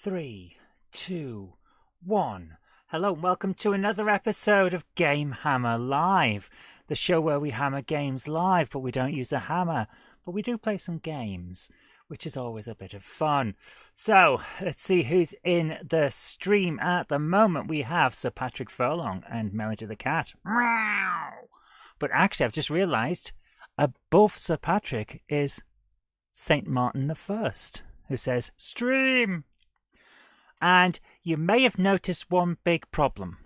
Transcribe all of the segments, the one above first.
3, 2, 1. Hello and welcome to another episode of GameHammer Live, the show where we hammer games live, but we don't use a hammer, but we do play some games, which is always a bit of fun. So, let's see who's in the stream at the moment. We have Sir Patrick Furlong and Melody the Cat. Meow! But actually, I've just realised, above Sir Patrick is St. Martin the First, who says, stream! And you may have noticed one big problem.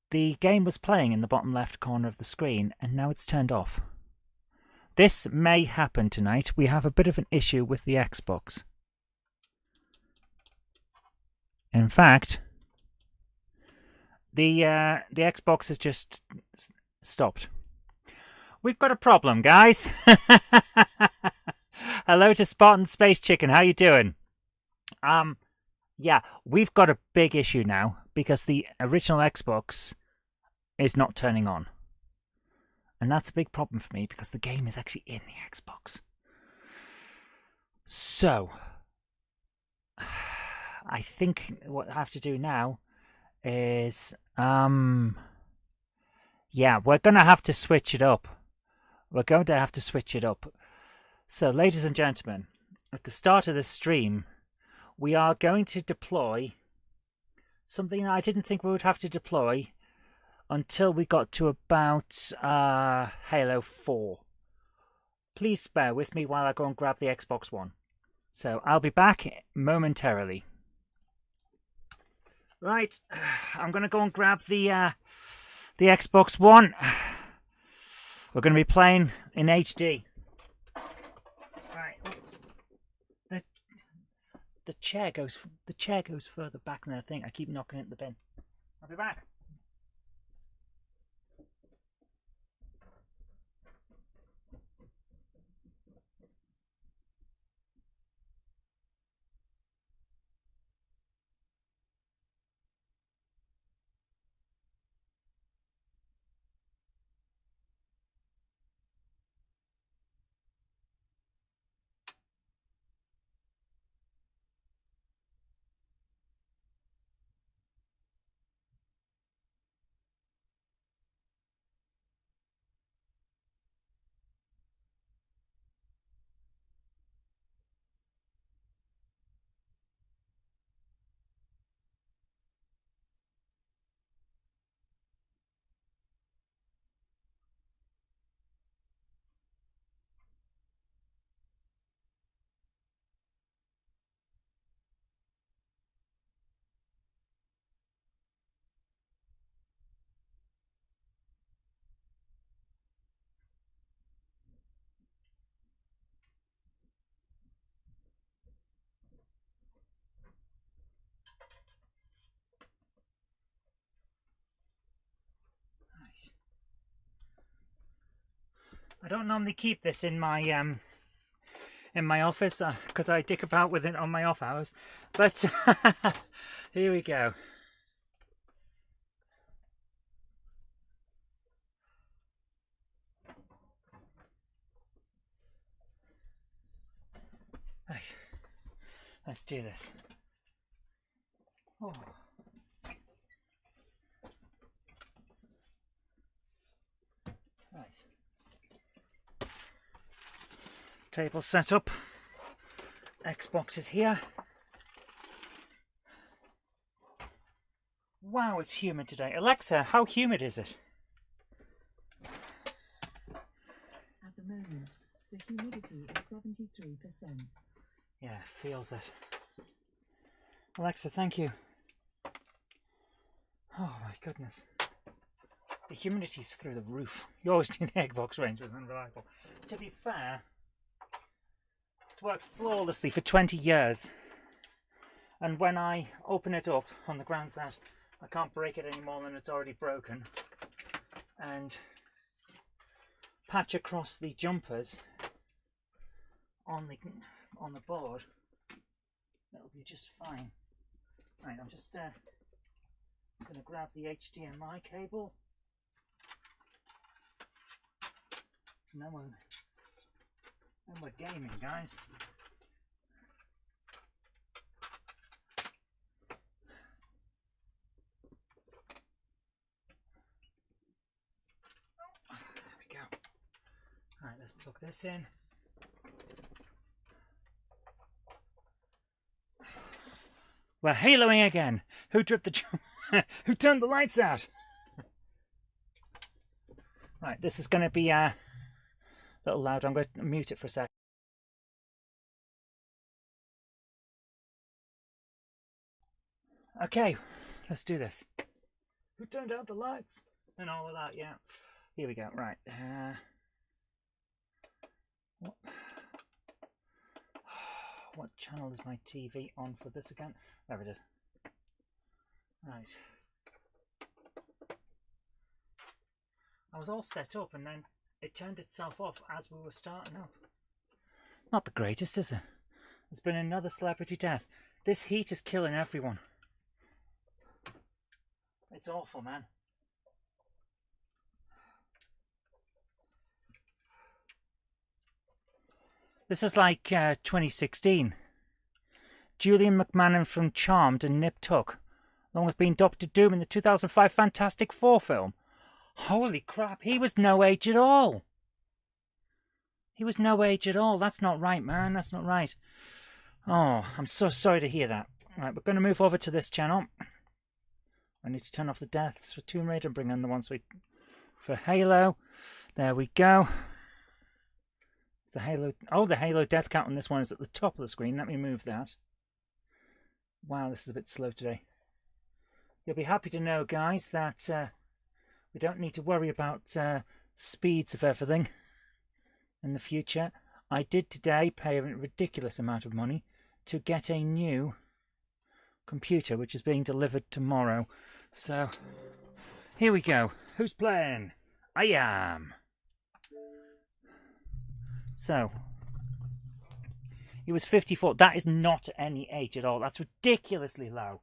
The game was playing in the bottom left corner of the screen, and now it's turned off. This may happen tonight. We have a bit of an issue with the Xbox. In fact, the Xbox has just stopped. We've got a problem, guys. Hello to Spartan Space Chicken. How you doing? Yeah, we've got a big issue now because the original Xbox is not turning on. And that's a big problem for me because the game is actually in the Xbox. So, I think what I have to do now is, yeah, we're going to have to switch it up. We're going to have to switch it up. So, ladies and gentlemen, at the start of the stream, we are going to deploy something I didn't think we would have to deploy until we got to about Halo 4. Please bear with me while I go and grab the Xbox One. So I'll be back momentarily. Right, I'm going to go and grab the Xbox One. We're going to be playing in HD. Right. The chair goes further back than I think. I keep knocking it in the bin. I'll be back. I don't normally keep this in my office because I dick about with it on my off hours, but here we go. Right, let's do this. Oh. Right. Table set up. Xbox is here. Wow, it's humid today. Alexa, how humid is it? At the moment, the humidity is 73%. Yeah, feels it. Alexa, thank you. Oh my goodness. The humidity's through the roof. You always knew the Xbox range was unreliable. To be fair, it's worked flawlessly for 20 years. And when I open it up on the grounds that I can't break it any more than it's already broken, and patch across the jumpers on the board, that'll be just fine. Right, I'm just going to grab the HDMI cable. And then we're gaming, guys. Plug this in. We're haloing again. Who dripped the who turned the lights out? Right, this is going to be a little loud. I'm going to mute it for a sec. Okay, let's do this. Who turned out the lights? And all of that, yeah. Here we go, right. What channel is my TV on for this again? There it is. Right. I was all set up and then it turned itself off as we were starting up. Not the greatest, is it? There's been another celebrity death. This heat is killing everyone. It's awful, man. This is like 2016. Julian McMahon from Charmed and Nip Tuck, along with being Doctor Doom in the 2005 Fantastic Four film. Holy crap, he was no age at all. He was no age at all. That's not right, man. That's not right. Oh, I'm so sorry to hear that. Right, we're going to move over to this channel. I need to turn off the deaths for Tomb Raider and bring on the ones for Halo. There we go. The Halo. Oh, the Halo death count on this one is at the top of the screen. Let me move that. Wow, this is a bit slow today. You'll be happy to know, guys, that we don't need to worry about speeds of everything in the future. I did today pay a ridiculous amount of money to get a new computer, which is being delivered tomorrow. So, here we go. Who's playing? I am. So, he was 54. That is not any age at all. That's ridiculously low.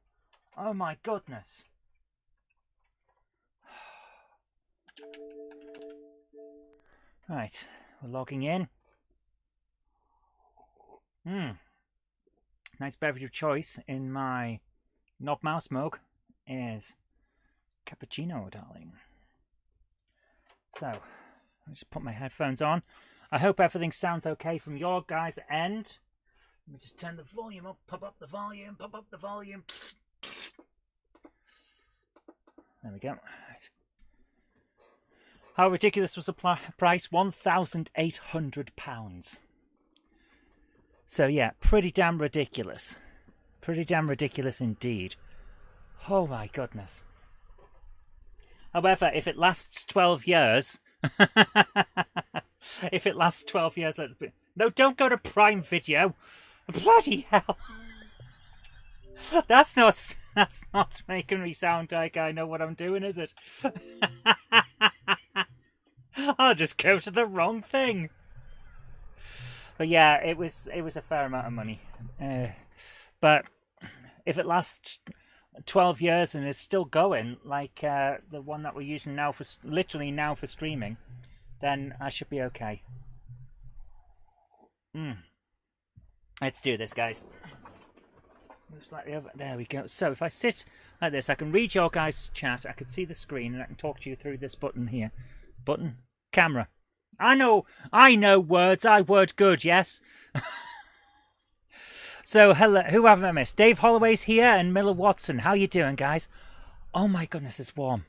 Oh my goodness. Right, we're logging in. Nice beverage of choice in my knob mouse mug is cappuccino, darling. So, I'll just put my headphones on. I hope everything sounds okay from your guys' end. Let me just turn the volume up, pop up the volume, pop up the volume. There we go. Right. How ridiculous was the price? £1,800. So yeah, pretty damn ridiculous. Pretty damn ridiculous indeed. Oh my goodness. However, if it lasts 12 years... if it lasts 12 years... No, don't go to Prime Video. Bloody hell. That's not making me sound like I know what I'm doing, is it? I'll just go to the wrong thing. But yeah, it was a fair amount of money. But if it lasts 12 years and is still going, like the one that we're using now for literally now for streaming, then I should be okay. Let's do this, guys. Move slightly over. There we go. So if I sit like this, I can read your guys' chat. I can see the screen, and I can talk to you through this button here. Button, camera. I know words. I word good. Yes. So hello. Who haven't I missed? Dave Holloway's here, and Miller Watson. How you doing, guys? Oh my goodness, it's warm.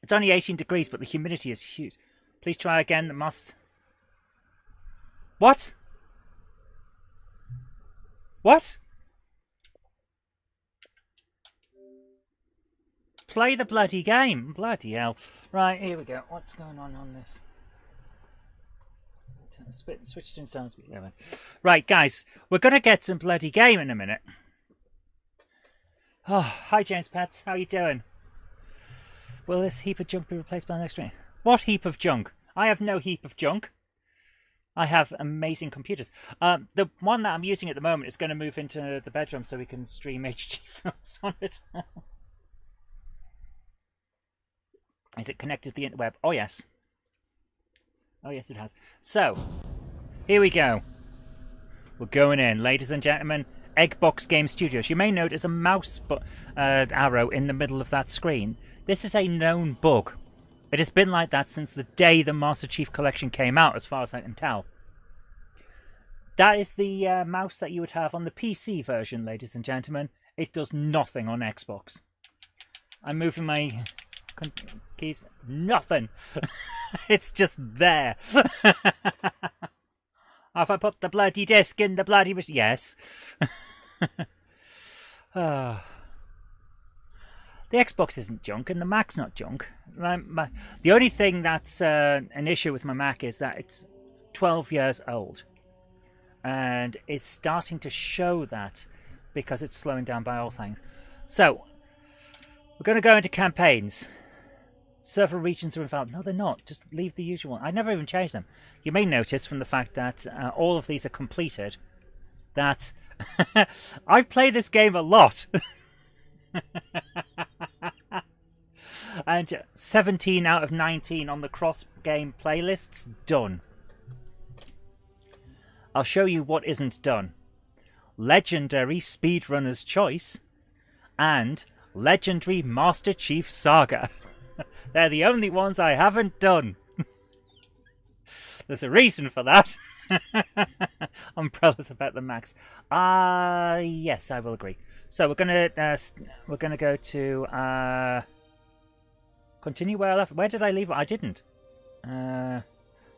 It's only 18 degrees, but the humidity is huge. Please try again. The must. What? What? Play the bloody game. Bloody hell. Right, here we go. What's going on this? Switch to sound speed. Right, guys. We're going to get some bloody game in a minute. Oh, hi, James Pets. How you doing? Will this heap of junk be replaced by the next stream? What heap of junk? I have no heap of junk. I have amazing computers. The one that I'm using at the moment is going to move into the bedroom so we can stream HD films on it. Is it connected to the interweb? Oh, yes. Oh, yes, it has. So, here we go. We're going in. Ladies and gentlemen, Eggbox Game Studios. You may notice a mouse arrow in the middle of that screen. This is a known bug It has been like that since the day the Master Chief Collection came out, as far as I can tell. That is the mouse that you would have on the PC version, ladies and gentlemen. It does nothing on Xbox. I'm moving my keys. Nothing. It's just there. Have I put the bloody disc in the bloody machine? Yes. The Xbox isn't junk and the Mac's not junk. The only thing that's an issue with my Mac is that it's 12 years old. And it's starting to show that because it's slowing down by all things. So, we're going to go into campaigns. Server regions are invalid. No, they're not. Just leave the usual one. I never even changed them. You may notice from the fact that all of these are completed that I've played this game a lot. And 17 out of 19 on the cross-game playlists done. I'll show you what isn't done. Legendary Speedrunner's Choice and Legendary Master Chief Saga. They're the only ones I haven't done. There's a reason for that. Umbrellas about the max. Yes, I will agree. So we're gonna go to continue where I left. Where did I leave it? I didn't.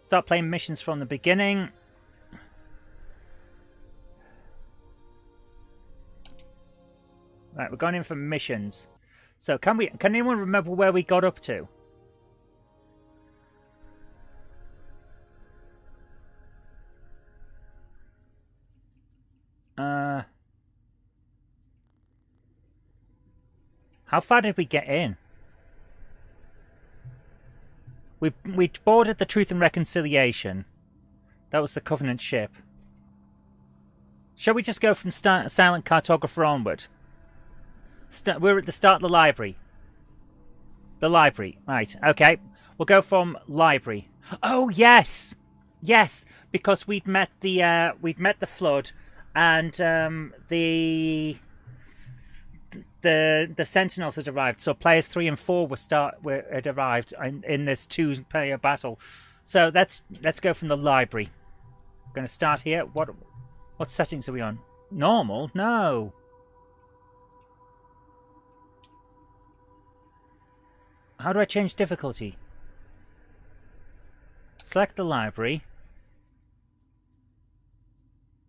Start playing missions from the beginning. Right, we're going in for missions. So can anyone remember where we got up to? How far did we get in? We boarded the Truth and Reconciliation. That was the Covenant ship. Shall we just go from Silent Cartographer onward? We're at the start of the library. The library, right? Okay, we'll go from library. Oh yes, yes, because we'd met the flood, and the Sentinels had arrived. So players 3 and 4 had arrived in this 2-player battle. So let's go from the library. We're going to start here. What settings are we on? Normal? No. How do I change difficulty? Select the library.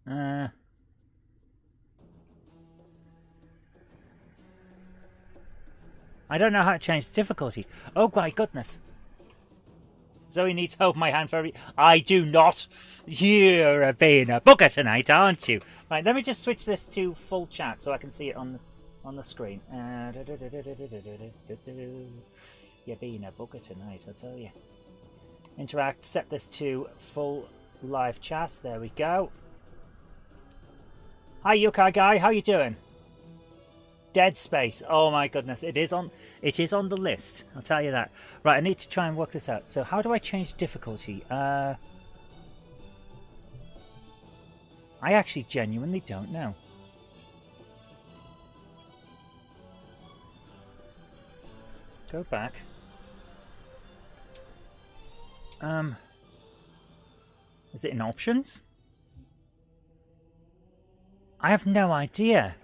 I don't know how to change difficulty. Oh my goodness. Zoe needs to hold my hand for I do not. You're being a booger tonight, aren't you? Right, let me just switch this to full chat so I can see it on the screen. You're being a booger tonight, I tell you. Interact, set this to full live chat. There we go. Hi, Yokai Guy, how you doing? Dead Space. Oh my goodness, it is on the list. I'll tell you that. Right, I need to try and work this out. So how do I change difficulty? I actually genuinely don't know. Go back. Is it in options? I have no idea.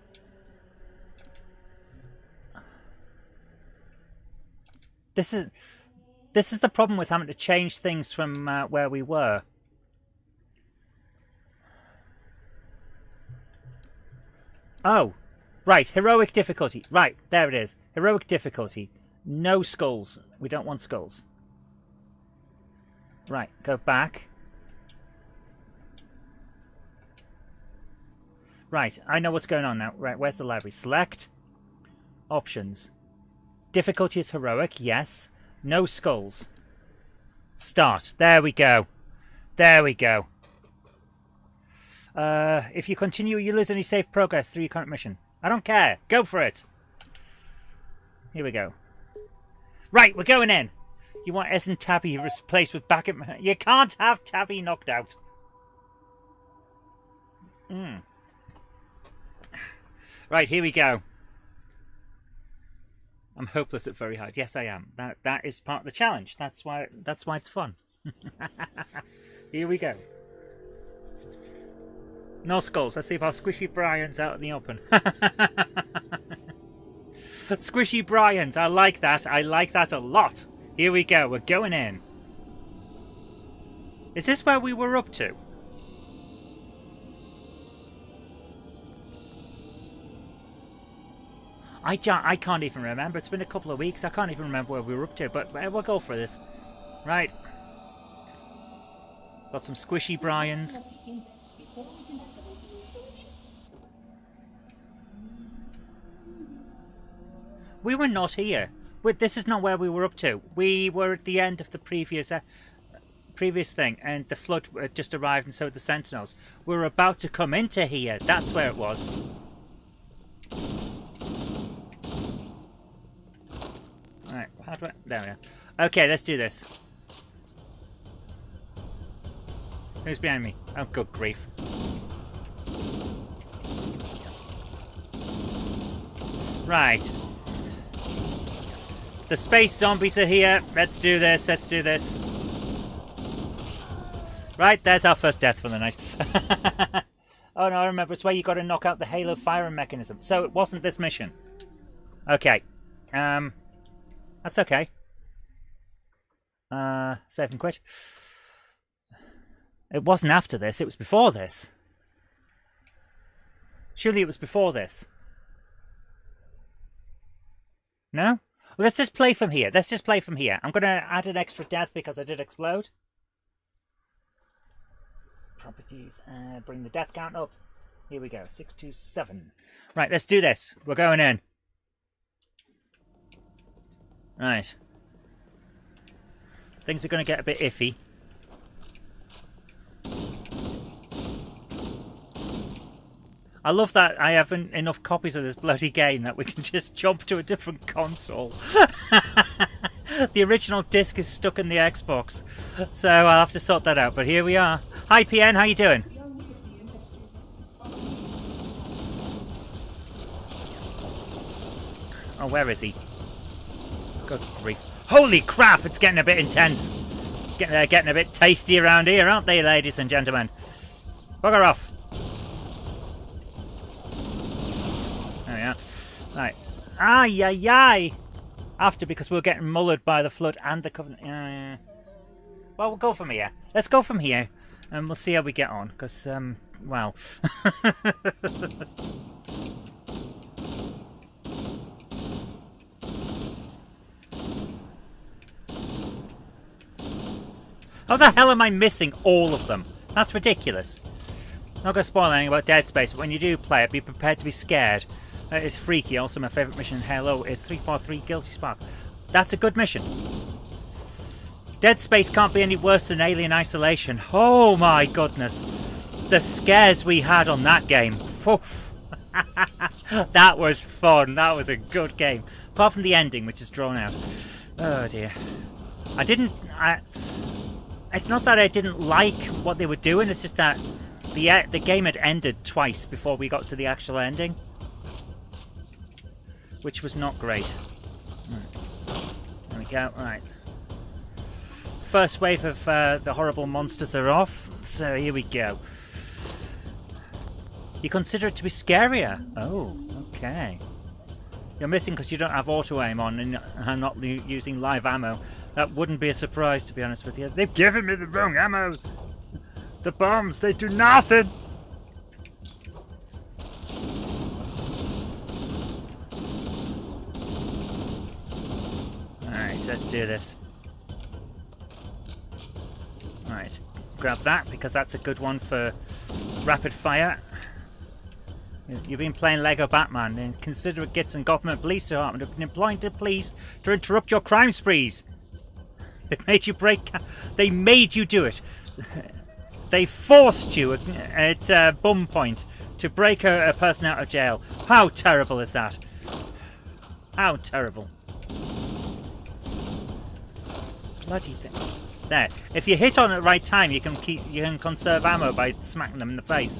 This is the problem with having to change things from where we were. Oh, right, heroic difficulty. Right, there it is. Heroic difficulty. No skulls. We don't want skulls. Right, go back. Right, I know what's going on now. Right, where's the library? Select. Options. Difficulty is heroic, yes. No skulls. Start. There we go. There we go. If you continue, you lose any save progress through your current mission. I don't care. Go for it. Here we go. Right, we're going in. You want S and Tabby replaced with backup? You can't have Tabby knocked out. Right, here we go. I'm hopeless at very hard. Yes, I am. That is part of the challenge. That's why it's fun. Here we go. No skulls. Let's see if our squishy Bryans out in the open. Squishy Bryans. I like that. I like that a lot. Here we go. We're going in. Is this where we were up to? I can't even remember. It's been a couple of weeks. I can't even remember where we were up to, but we'll go for this. Right. Got some squishy Bryans. We were not here. This is not where we were up to. We were at the end of the previous thing, and the flood had just arrived, and so had the Sentinels. We were about to come into here. That's where it was. Alright, how do I... There we are. Okay, let's do this. Who's behind me? Oh, good grief. Right. The space zombies are here. Let's do this. Let's do this. Right, there's our first death for the night. Oh no, I remember. It's where you got to knock out the Halo firing mechanism. So it wasn't this mission. Okay. That's okay. Save and quit. It wasn't after this. It was before this. Surely it was before this. No? Well, let's just play from here. Let's just play from here. I'm going to add an extra death because I did explode. Properties. Bring the death count up. Here we go. 627. Right, let's do this. We're going in. Right. Things are going to get a bit iffy. I love that I haven't enough copies of this bloody game that we can just jump to a different console. The original disc is stuck in the Xbox, so I'll have to sort that out. But here we are. Hi PN, how you doing? Oh, where is he? Good grief. Holy crap, it's getting a bit intense. Getting a bit tasty around here, aren't they, ladies and gentlemen? Bugger off. There we are. Right. Ay, ay, ay. After, because we were getting mullered by the flood and the Covenant. Well, we'll go from here. Let's go from here, and we'll see how we get on. Because, well... How the hell am I missing all of them? That's ridiculous. I'm not going to spoil anything about Dead Space, but when you do play it, be prepared to be scared. It's freaky. Also, my favourite mission in Halo is 343 Guilty Spark. That's a good mission. Dead Space can't be any worse than Alien Isolation. Oh my goodness. The scares we had on that game. That was fun. That was a good game. Apart from the ending, which is drawn out. Oh dear. It's not that I didn't like what they were doing, it's just that the game had ended twice before we got to the actual ending. Which was not great. There we go, right. First wave of the horrible monsters are off, so here we go. You consider it to be scarier? Oh, okay. You're missing because you don't have auto-aim on and I'm not using live ammo. That wouldn't be a surprise, to be honest with you. They've given me the wrong ammo! The bombs, they do nothing! Alright, let's do this. Alright, grab that because that's a good one for rapid fire. You've been playing Lego Batman, and considerate gits and Gotham Police Department have been employing the police to interrupt your crime sprees. They made you break. They made you do it. They forced you at bum point to break a person out of jail. How terrible is that? How terrible! Bloody thing. There. If you hit on at the right time, you can conserve ammo by smacking them in the face,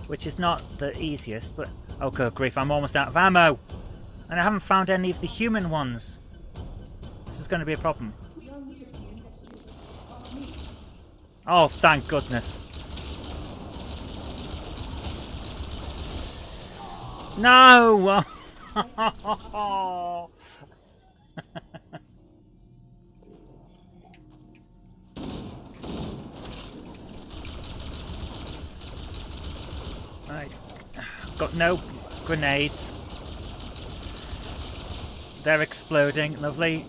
which is not the easiest. But oh good grief! I'm almost out of ammo. And I haven't found any of the human ones. This is going to be a problem. Oh, thank goodness. No! Right. Got no grenades. They're exploding. Lovely.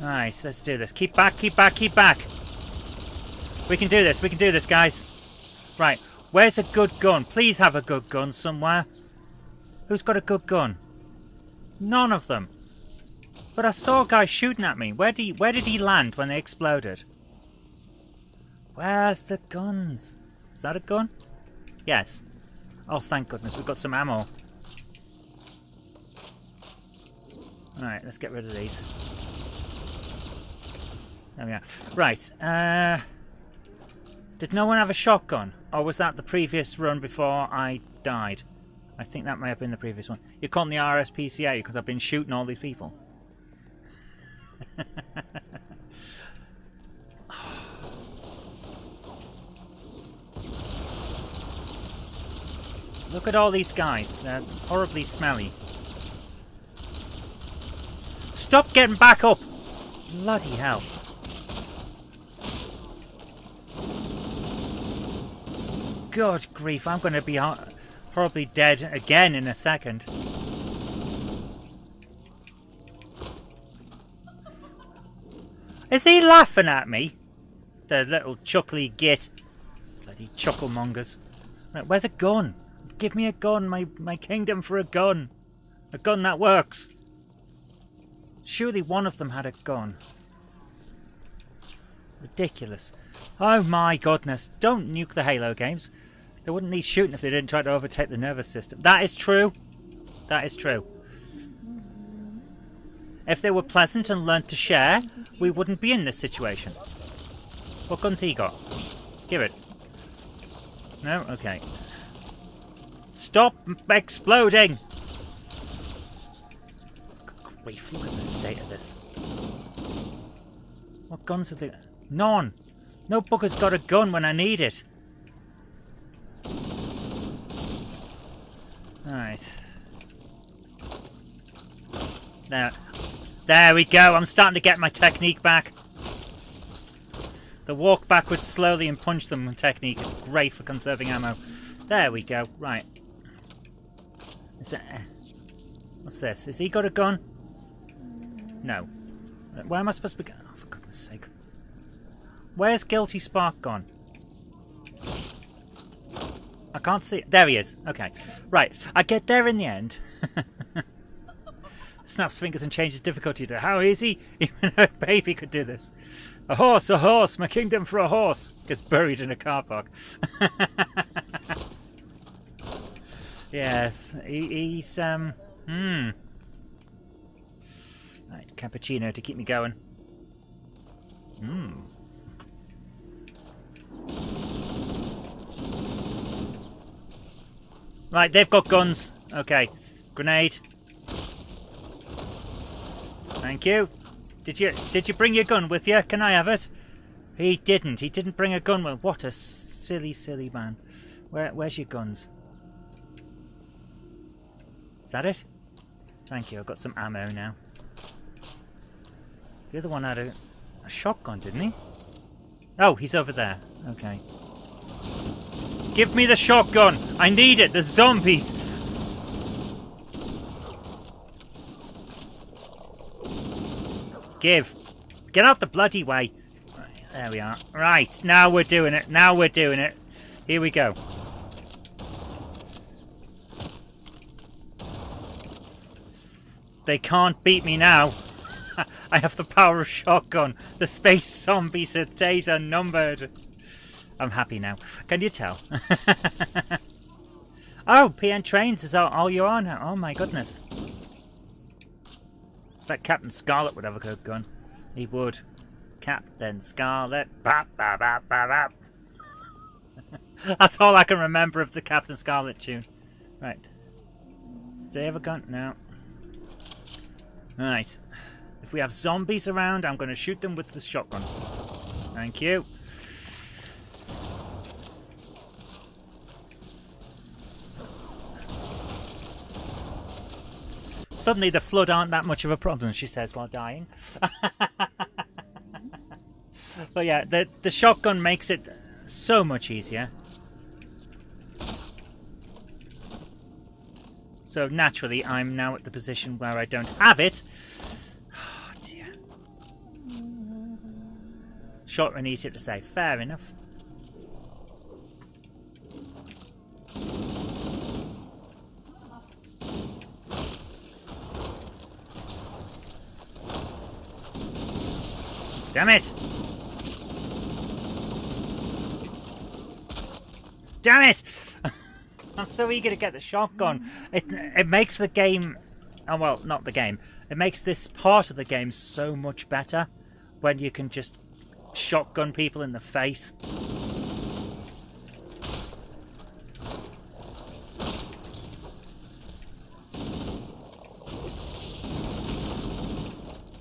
Nice. Let's do this. Keep back, keep back, keep back. We can do this. We can do this, guys. Right. Where's a good gun? Please have a good gun somewhere. Who's got a good gun? None of them. But I saw a guy shooting at me. Where did he land when they exploded? Where's the guns? Is that a gun? Yes. Oh, thank goodness. We've got some ammo. Alright, let's get rid of these. There we are. Right. Did no one have a shotgun? Or was that the previous run before I died? I think that may have been the previous one. You're calling the RSPCA because I've been shooting all these people. Look at all these guys. They're horribly smelly. Stop getting back up! Bloody hell. God grief, I'm going to be horribly dead again in a second. Is he laughing at me? The little chuckly git. Bloody chucklemongers. Right, where's a gun? Give me a gun, my kingdom for a gun. A gun that works. Surely one of them had a gun. Ridiculous. Oh my goodness. Don't nuke the Halo games. They wouldn't need shooting if they didn't try to overtake the nervous system. That is true. That is true. If they were pleasant and learned to share, we wouldn't be in this situation. What gun's he got? Give it. No? Okay. Stop exploding! Good grief, look at the state of this. What guns have they... None! No bugger's got a gun when I need it. Alright. There we go. I'm starting to get my technique back. The walk backwards slowly and punch them technique is great for conserving ammo. There we go. Right. What's this? Has he got a gun? No. Where am I supposed to be? Oh, for goodness sake. Where's Guilty Spark gone? I can't see it. There he is. Okay. Right. I get there in the end. Snaps fingers and changes difficulty to how easy. Even a baby could do this. A horse, my kingdom for a horse. Gets buried in a car park. Yes, he's Right, cappuccino to keep me going. Right, they've got guns. Okay, grenade. Thank you. Did you bring your gun with you? Can I have it? He didn't. He didn't bring a gun with. What a silly man. Where's your guns? Is that it? Thank you. I've got some ammo now. The other one had a shotgun, didn't he? Oh, he's over there. Okay. Give me the shotgun. I need it. There's zombies. Give. Get out the bloody way. Right, there we are. Right, now we're doing it. Now we're doing it. Here we go. They can't beat me now. I have the power of shotgun. The space zombies' days are numbered. I'm happy now. Can you tell? Oh, PN Trains is all you are now. Oh my goodness. Bet Captain Scarlet would have a good gun. He would. Captain Scarlet. Bap, bap, bap, bap, bap. That's all I can remember of the Captain Scarlet tune. Right. Have they ever gone? No. Right. If we have zombies around, I'm going to shoot them with the shotgun. Thank you. Suddenly the flood aren't that much of a problem, she says while dying. But yeah, the shotgun makes it so much easier. So naturally, I'm now at the position where I don't have it. Oh dear. Shorter and easier to say. Fair enough. Damn it! Damn it! I'm so eager to get the shotgun. It makes the game... Oh, well, not the game. It makes this part of the game so much better when you can just shotgun people in the face.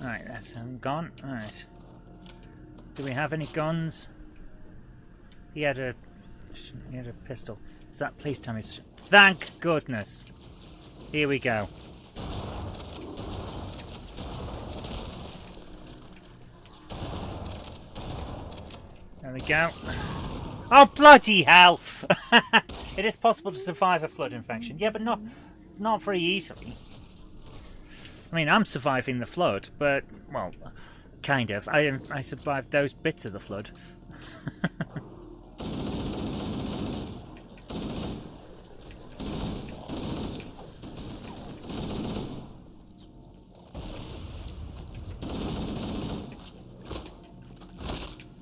Alright, that's gone. Alright. Do we have any guns? He had a pistol. Is that? Please tell me. Thank goodness. Here we go. There we go. Oh bloody hell! It is possible to survive a flood infection. Yeah, but not very easily. I mean, I'm surviving the flood, but well, kind of. I survived those bits of the flood.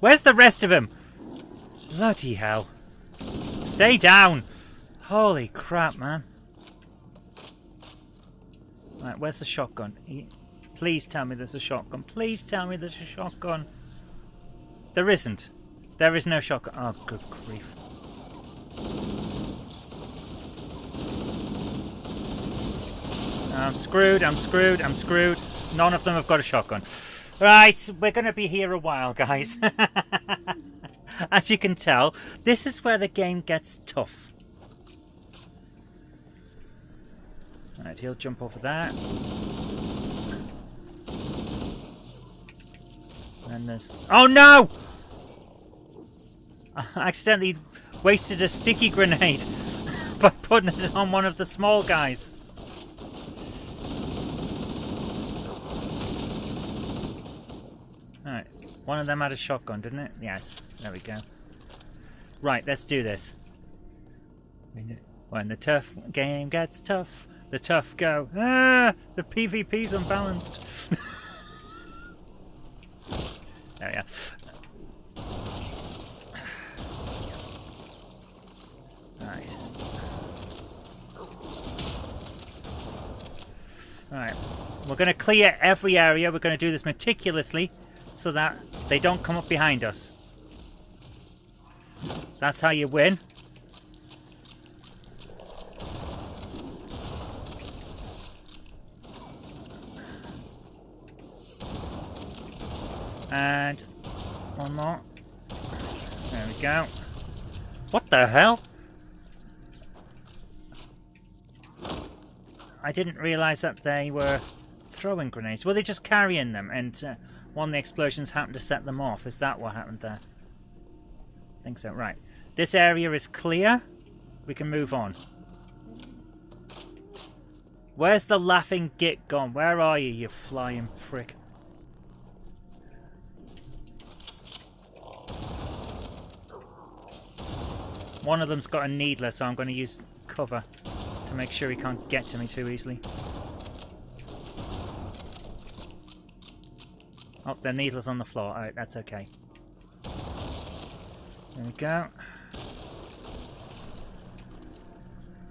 Where's the rest of them? Bloody hell. Stay down. Holy crap, man. Right, where's the shotgun? Please tell me there's a shotgun. Please tell me there's a shotgun. There isn't. There is no shotgun. Oh, good grief. I'm screwed, I'm screwed, I'm screwed. None of them have got a shotgun. Right, we're going to be here a while, guys. As you can tell, this is where the game gets tough. Right, he'll jump over that. And there's... Oh no! I accidentally wasted a sticky grenade by putting it on one of the small guys. Alright, one of them had a shotgun, didn't it? Yes, there we go. Right, let's do this. When the tough game gets tough, the tough go. Ah, the PvP's unbalanced. There we are. Alright. Alright, we're going to clear every area. We're going to do this meticulously so that they don't come up behind us. That's how you win. And one more. There we go. What the hell? I didn't realise that they were throwing grenades. Were they just carrying them and one of the explosions happened to set them off? Is that what happened there? I think so. Right. This area is clear. We can move on. Where's the laughing git gone? Where are you, you flying prick? One of them's got a needler, so I'm going to use cover to make sure he can't get to me too easily. Oh, the needler's on the floor. Alright, that's okay. There we go.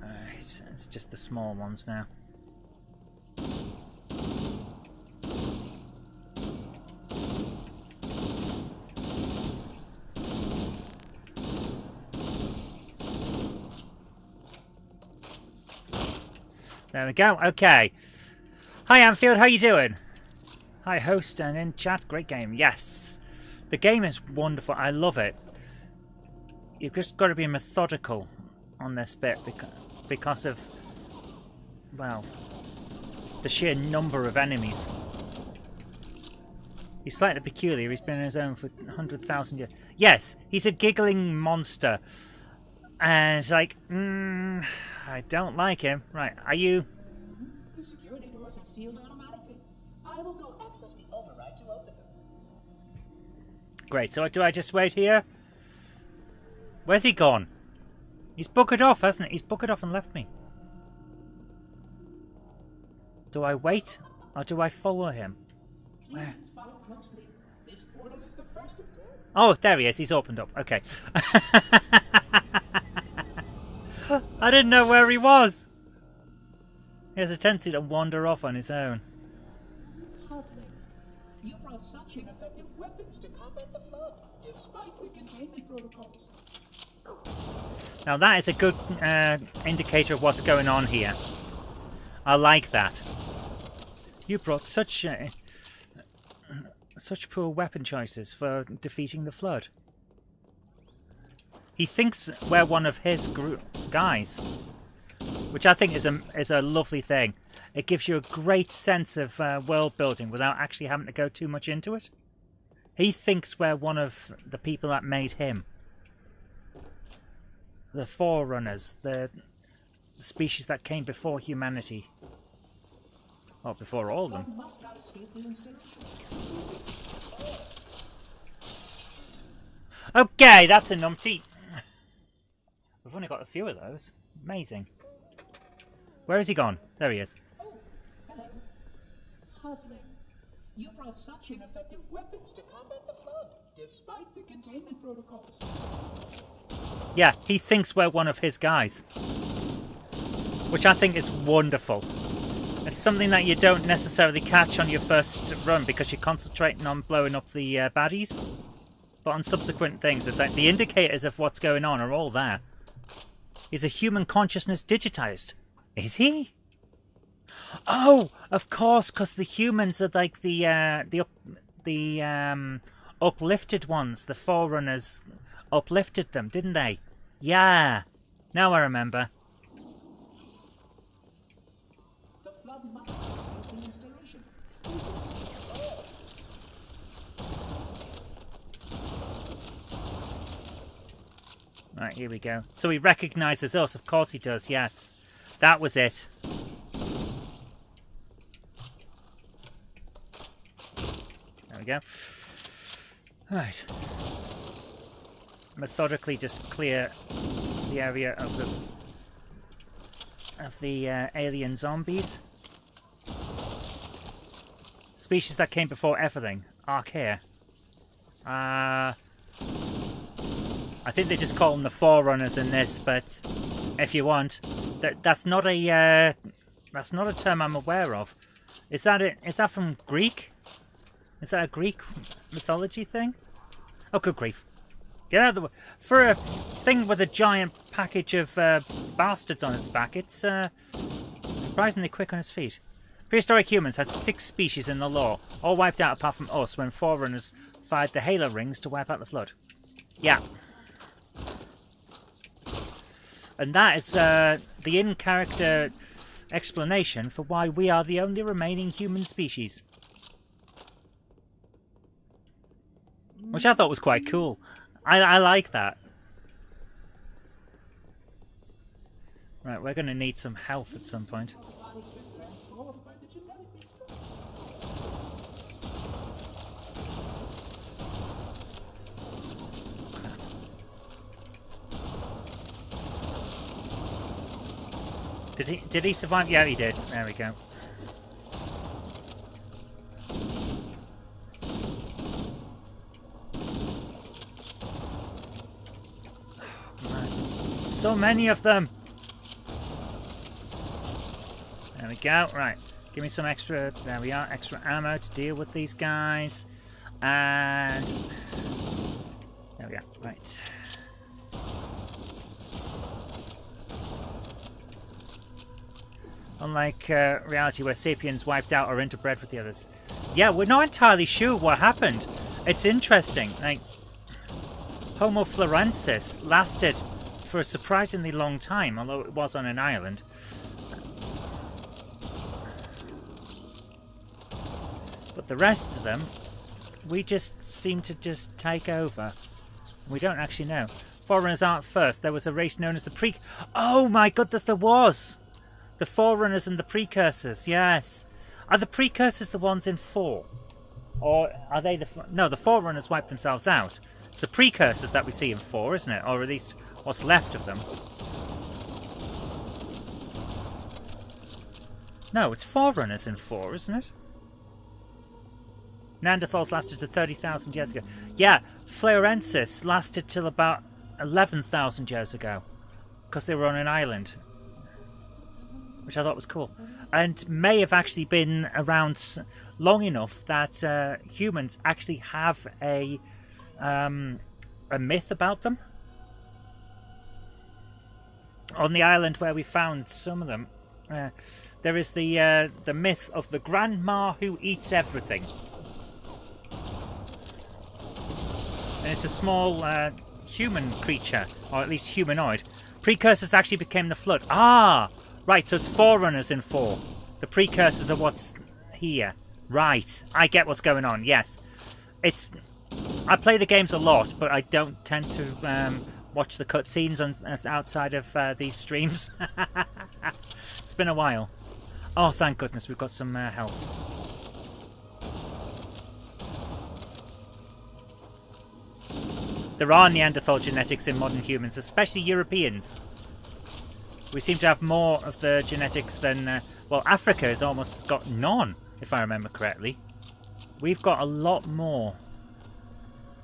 Alright, it's just the small ones now. There we go. Okay. Hi, Anfield. How you doing? Hi, host and in chat. Great game. Yes. The game is wonderful. I love it. You've just got to be methodical on this bit because of, well, the sheer number of enemies. He's slightly peculiar. He's been on his own for 100,000 years. Yes, he's a giggling monster. And it's like, I don't like him. Right, are you... The security doors have sealed automatically. I will go access the override to open them. Great, so do I just wait here? Where's he gone? He's buggered off, hasn't he? He's buggered off and left me. Do I wait or do I follow him? Where? Please follow closely. This portal is the first of two. Oh, there he is. He's opened up. Okay. I didn't know where he was. He has a tendency to wander off on his own. Puzzling. You brought such ineffective weapons to combat the flood, despite the containment protocols. Now that is a good indicator of what's going on here. I like that. You brought such poor weapon choices for defeating the flood. He thinks we're one of his guys, which I think is a lovely thing. It gives you a great sense of world building without actually having to go too much into it. He thinks we're one of the people that made him. The Forerunners, the species that came before humanity. Well, before all of them. Must not escape the installation. Okay, that's a numpty. We've only got a few of those. Amazing. Where has he gone? There he is. Oh, hello. Puzzling. You brought such ineffective weapons to combat the flood, despite the containment protocols. Yeah, he thinks we're one of his guys. Which I think is wonderful. It's something that you don't necessarily catch on your first run because you're concentrating on blowing up the baddies. But on subsequent things, it's like the indicators of what's going on are all there. Is a human consciousness digitized? Is he? Oh, of course, because the humans are like the uplifted ones. The Forerunners uplifted them, didn't they? Yeah. Now I remember. The flood must not escape the installation. Right, here we go. So he recognises us. Of course he does, yes. That was it. There we go. Right. Methodically just clear the area of the alien zombies. Species that came before everything. Archaea. I think they just call them the Forerunners in this, but if you want, that's not a term I'm aware of. Is that it? Is that from Greek? Is that a Greek mythology thing? Oh, good grief! Get out of the way. For a thing with a giant package of bastards on its back, it's surprisingly quick on its feet. Prehistoric humans had 6 species in the lore, all wiped out apart from us when Forerunners fired the Halo rings to wipe out the flood. Yeah. And that is the in-character explanation for why we are the only remaining human species. Which I thought was quite cool. I like that. Right, we're going to need some health at some point. Did he survive? Yeah, he did. There we go. Man. So many of them. There we go. Right. Give me some extra, there we are, extra ammo to deal with these guys. And there we go. Right. Unlike reality where sapiens wiped out or interbred with the others. Yeah, we're not entirely sure what happened. It's interesting. Like, Homo florensis lasted for a surprisingly long time, although it was on an island. But the rest of them, we just seem to just take over. We don't actually know. Forerunners aren't first. There was a race known as the Oh my goodness, there was! The Forerunners and the Precursors, yes. Are the Precursors the ones in 4? Or are they the... No, the Forerunners wiped themselves out. It's the Precursors that we see in 4, isn't it? Or at least what's left of them. No, it's Forerunners in 4, isn't it? Neanderthals lasted to 30,000 years ago. Yeah, Florensis lasted till about 11,000 years ago. Because they were on an island. Which I thought was cool. And may have actually been around long enough that humans actually have a myth about them. On the island where we found some of them, there is the myth of the grandma who eats everything. And it's a small human creature, or at least humanoid. Precursors actually became the flood. Ah! Right, so it's Forerunners in 4. The Precursors are what's here. Right, I get what's going on, yes. I play the games a lot, but I don't tend to watch the cutscenes outside of these streams. It's been a while. Oh, thank goodness we've got some health. There are Neanderthal genetics in modern humans, especially Europeans. We seem to have more of the genetics than... well, Africa has almost got none, if I remember correctly. We've got a lot more.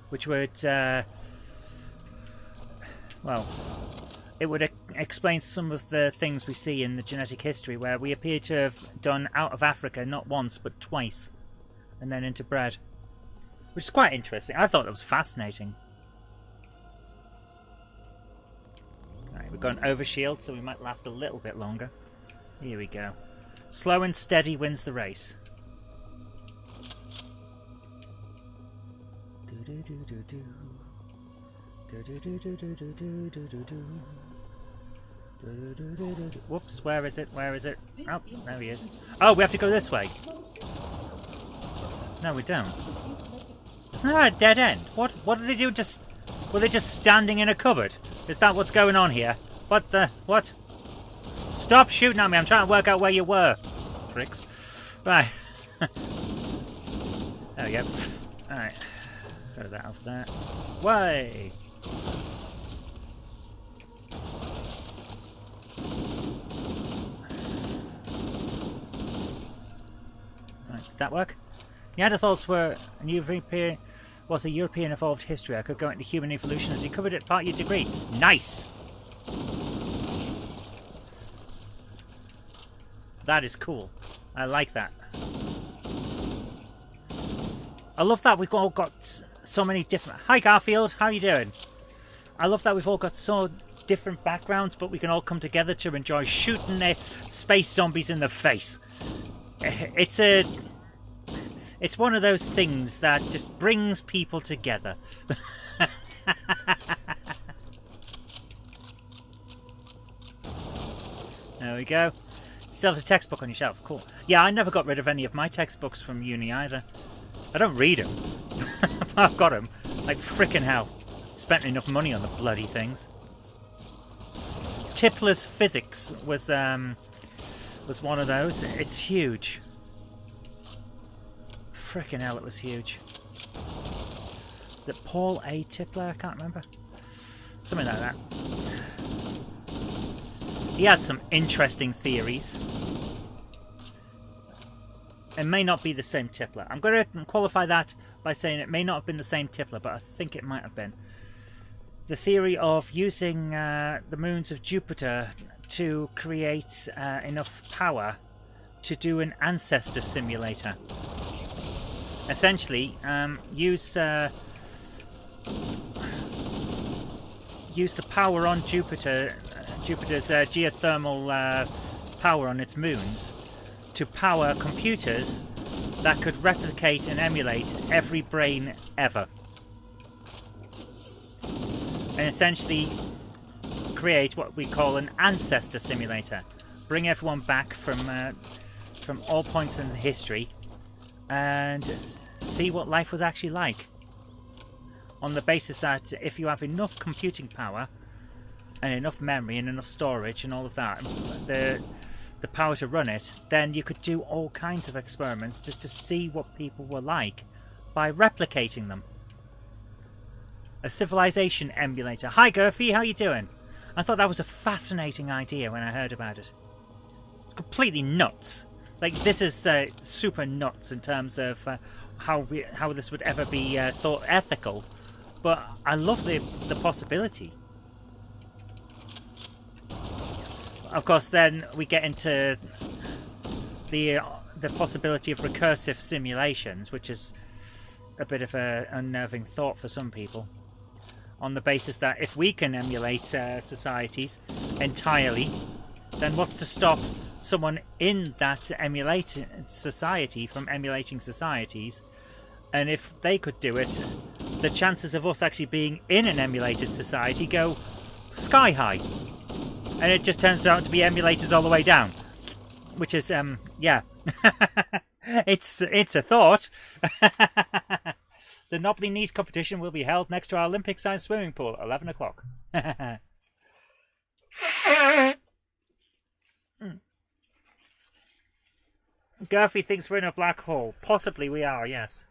Which would... well, it would explain some of the things we see in the genetic history, where we appear to have done out of Africa not once, but twice. And then interbred. Which is quite interesting. I thought that was fascinating. Right, we've got an overshield, so we might last a little bit longer. Here we go. Slow and steady wins the race. Whoops, where is it? Where is it? Oh, there he is. Oh, we have to go this way. No, we don't. Isn't that a dead end? What did they do? Were they just standing in a cupboard? Is that what's going on here? What? Stop shooting at me, I'm trying to work out where you were. Pricks. Right. There we go. Alright. Throw that off there. Way! Right, did that work? Neanderthals were a European evolved history. I could go into human evolution as you covered it part of your degree. Nice! That is cool. I like that. I love that we've all got so many different... Hi Garfield, how are you doing? I love that we've all got so different backgrounds, but we can all come together to enjoy shooting their space zombies in the face. It's one of those things that just brings people together. There we go. Still have a textbook on your shelf. Cool. Yeah, I never got rid of any of my textbooks from uni either. I don't read them. I've got them. Like frickin' hell. Spent enough money on the bloody things. Tipler's Physics was one of those. It's huge. Frickin' hell, it was huge. Is it Paul A. Tipler? I can't remember. Something like that. He had some interesting theories. It may not be the same Tipler. I'm going to qualify that by saying it may not have been the same Tipler, but I think it might have been. The theory of using the moons of Jupiter to create enough power to do an ancestor simulator. Essentially, use the power on Jupiter, Jupiter's geothermal power on its moons to power computers that could replicate and emulate every brain ever. And essentially create what we call an ancestor simulator. Bring everyone back from all points in history and see what life was actually like. On the basis that if you have enough computing power and enough memory and enough storage and all of that, the power to run it, then you could do all kinds of experiments just to see what people were like by replicating them. A civilization emulator. Hi Gurphy, how you doing? I thought that was a fascinating idea when I heard about it. It's completely nuts. Like, this is super nuts in terms of how this would ever be thought ethical. But I love the possibility. Of course, then we get into the possibility of recursive simulations, which is a bit of an unnerving thought for some people. On the basis that if we can emulate societies entirely, then what's to stop someone in that emulated society from emulating societies? And if they could do it, the chances of us actually being in an emulated society go sky high. And it just turns out to be emulators all the way down. Which is, yeah. it's a thought. The Knobbly Knees competition will be held next to our Olympic-sized swimming pool at 11 o'clock. Gurphy thinks we're in a black hole. Possibly we are, yes.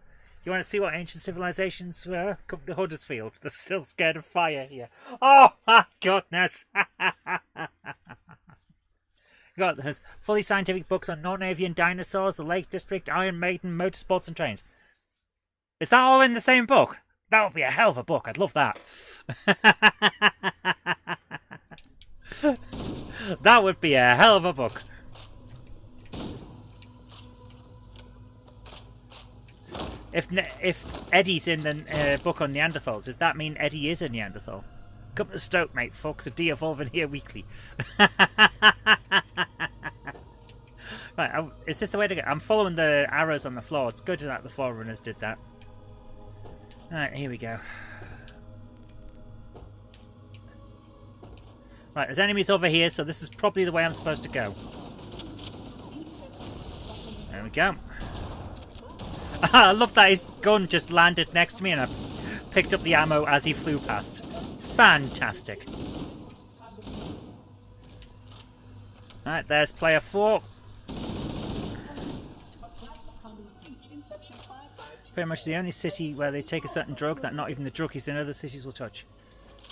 You want to see what ancient civilizations were? Come to Huddersfield. They're still scared of fire here. Oh my goodness! God, there's fully scientific books on non-avian dinosaurs, the Lake District, Iron Maiden, motorsports and trains. Is that all in the same book? That would be a hell of a book. I'd love that. That would be a hell of a book. If Eddie's in the book on Neanderthals, does that mean Eddie is a Neanderthal? Come to Stoke, mate, folks. A de-evolving here weekly. Right, is this the way to go? I'm following the arrows on the floor. It's good that the Forerunners did that. Alright, here we go. Right, there's enemies over here, so this is probably the way I'm supposed to go. There we go. I love that his gun just landed next to me and I picked up the ammo as he flew past. Fantastic. Alright, there's player 4. Pretty much the only city where they take a certain drug that not even the druggies in other cities will touch.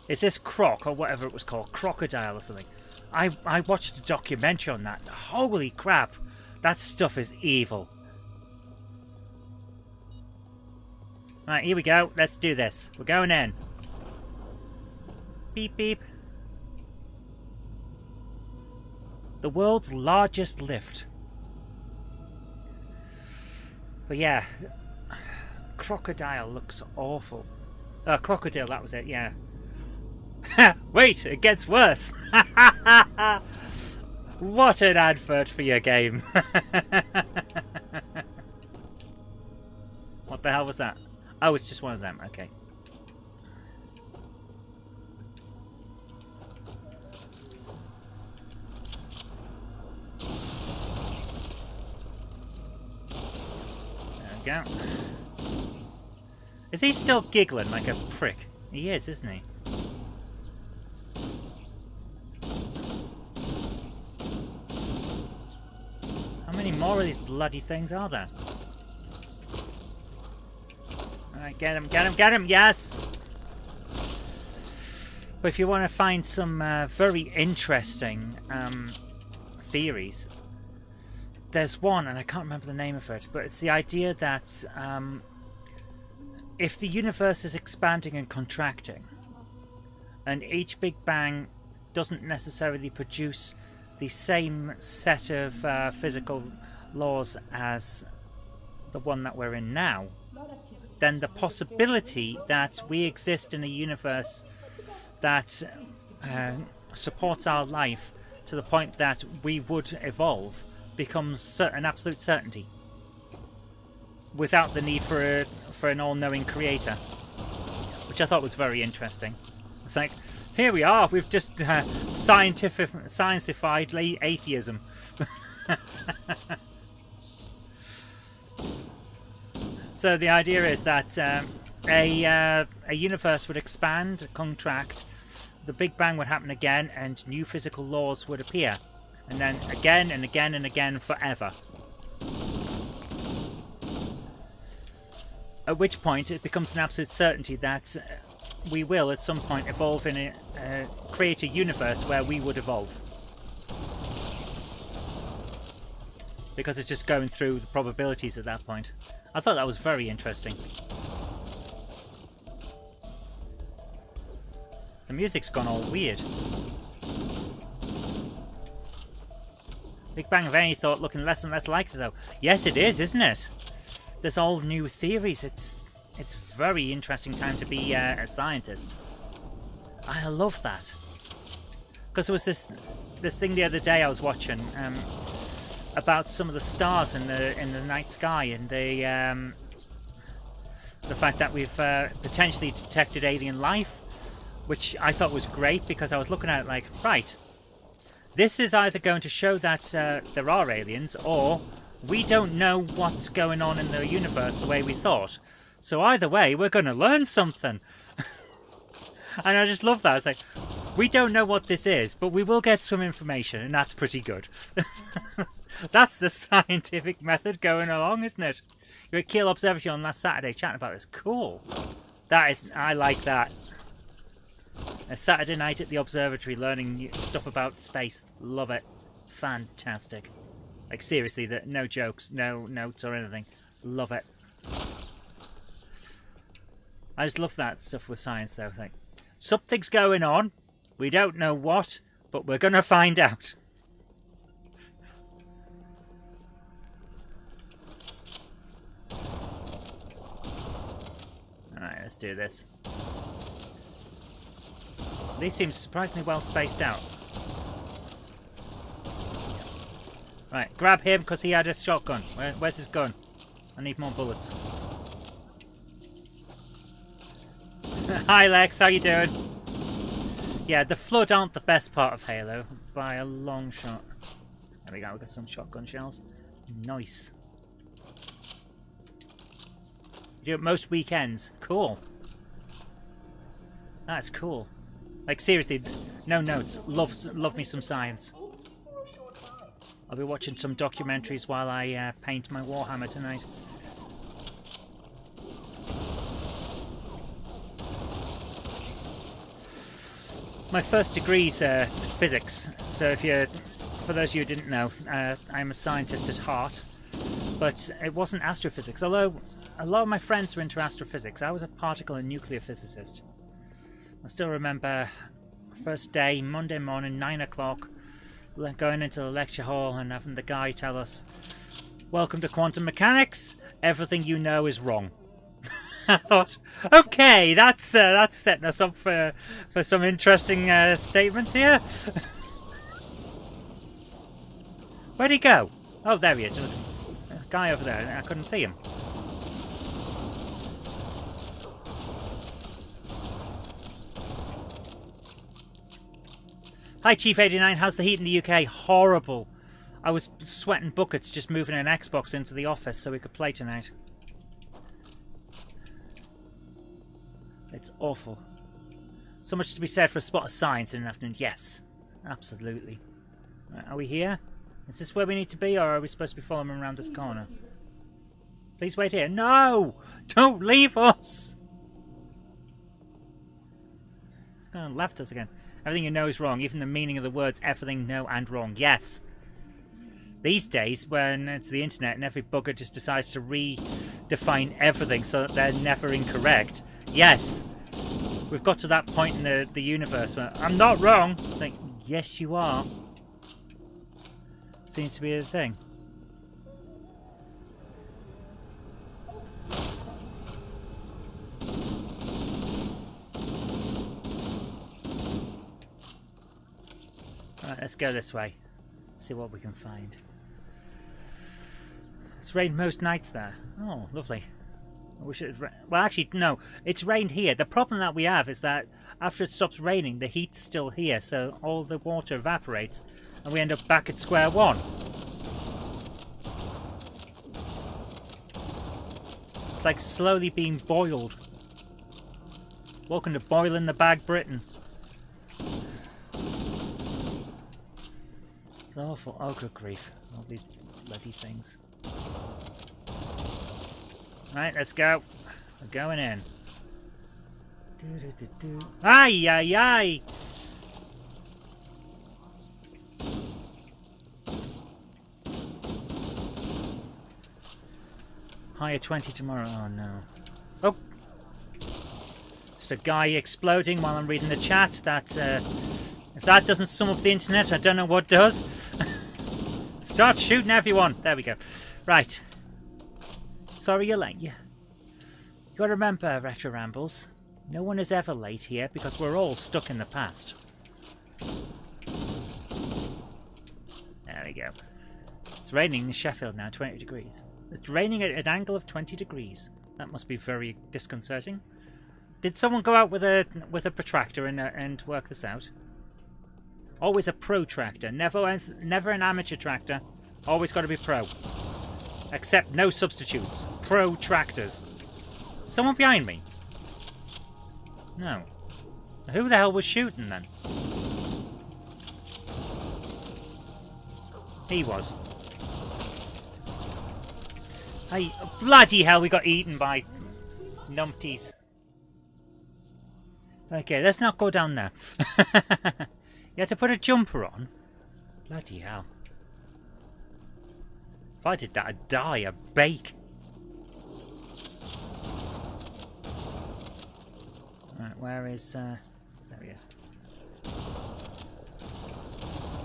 Is this Croc, or whatever it was called? Crocodile or something. I watched a documentary on that. Holy crap. That stuff is evil. Right, here we go. Let's do this. We're going in. Beep, beep. The world's largest lift. But yeah, crocodile looks awful. Crocodile, that was it, yeah. Wait, it gets worse. What an advert for your game. What the hell was that? Oh, it's just one of them. Okay. There we go. Is he still giggling like a prick? He is, isn't he? How many more of these bloody things are there? Alright, get him, get him, get him, yes! But if you want to find some very interesting theories, there's one, and I can't remember the name of it, but it's the idea that if the universe is expanding and contracting, and each Big Bang doesn't necessarily produce the same set of physical laws as the one that we're in now, then the possibility that we exist in a universe that supports our life to the point that we would evolve becomes an absolute certainty, without the need for an all-knowing creator, which I thought was very interesting. It's like, here we are, we've just scientified atheism. So the idea is that a universe would expand, contract, the Big Bang would happen again, and new physical laws would appear, and then again and again and again forever. At which point it becomes an absolute certainty that we will at some point evolve in create a universe where we would evolve. Because it's just going through the probabilities at that point. I thought that was very interesting. The music's gone all weird. Big Bang of any thought looking less and less likely though. Yes it is, isn't it? There's all new theories. It's very interesting time to be a scientist. I love that. Because there was this thing the other day I was watching about some of the stars in the night sky, and the fact that we've potentially detected alien life, which I thought was great, because I was looking at it like, right, this is either going to show that there are aliens, or we don't know what's going on in the universe the way we thought. So either way, we're going to learn something. And I just love that. It's like, we don't know what this is, but we will get some information, and that's pretty good. That's the scientific method going along, isn't it? You were at Kiel Observatory on last Saturday chatting about this. Cool. I like that. A Saturday night at the observatory learning stuff about space. Love it. Fantastic. Like seriously, no jokes, no notes or anything. Love it. I just love that stuff with science though. Like, something's going on. We don't know what, but we're going to find out. Alright, let's do this. These seem surprisingly well spaced out. Right, grab him because he had a shotgun. Where's his gun? I need more bullets. Hi Lex, how you doing? Yeah, the Flood aren't the best part of Halo by a long shot. There we go, we've got some shotgun shells. Nice. Do it most weekends. Cool. That's cool. Like seriously, no notes. Love me some science. I'll be watching some documentaries while I paint my Warhammer tonight. My first degree's physics. So for those of you who didn't know, I'm a scientist at heart. But it wasn't astrophysics, although a lot of my friends were into astrophysics. I was a particle and nuclear physicist. I still remember first day, Monday morning, 9 o'clock, going into the lecture hall and having the guy tell us, "Welcome to quantum mechanics. Everything you know is wrong." I thought, okay, that's setting us up for some interesting statements here. Where'd he go? Oh, there he is. There was a guy over there. I couldn't see him. Hi Chief89, how's the heat in the UK? Horrible. I was sweating buckets just moving an Xbox into the office so we could play tonight. It's awful. So much to be said for a spot of science in an afternoon. Yes, absolutely. Right, are we here? Is this where we need to be, or are we supposed to be following around this corner? Please wait here. No! Don't leave us! It's going to left us again. Everything you know is wrong, even the meaning of the words everything, no, and wrong. Yes. These days, when it's the internet and every bugger just decides to redefine everything so that they're never incorrect. Yes. We've got to that point in the universe where I'm not wrong. Like, yes, you are. Seems to be the thing. Let's let's go this way. See what we can find. It's rained most nights there. Oh, lovely. I wish it had well, actually, no. It's rained here. The problem that we have is that after it stops raining, the heat's still here, so all the water evaporates, and we end up back at square one. It's like slowly being boiled. Welcome to Boil in the Bag, Britain. It's awful. Oh, good grief. All these bloody things. Right, let's go. We're going in. Ay, ay, ay! Higher 20 tomorrow. Oh, no. Oh! Just a guy exploding while I'm reading the chat. That, if that doesn't sum up the internet, I don't know what does. Start shooting everyone. There we go. Right. Sorry you're late. You gotta remember, Retro Rambles, no one is ever late here because we're all stuck in the past. There we go. It's raining in Sheffield now, 20 degrees. It's raining at an angle of 20 degrees. That must be very disconcerting. Did someone go out with a protractor and work this out? Always a protractor, never an amateur tractor. Always got to be pro. Except no substitutes. Protractors. Someone behind me? No. Who the hell was shooting then? He was. Hey, bloody hell, we got eaten by numpties. Okay, let's not go down there. You had to put a jumper on? Bloody hell. If I did that, I'd die, I'd bake. Right, where is... there he is.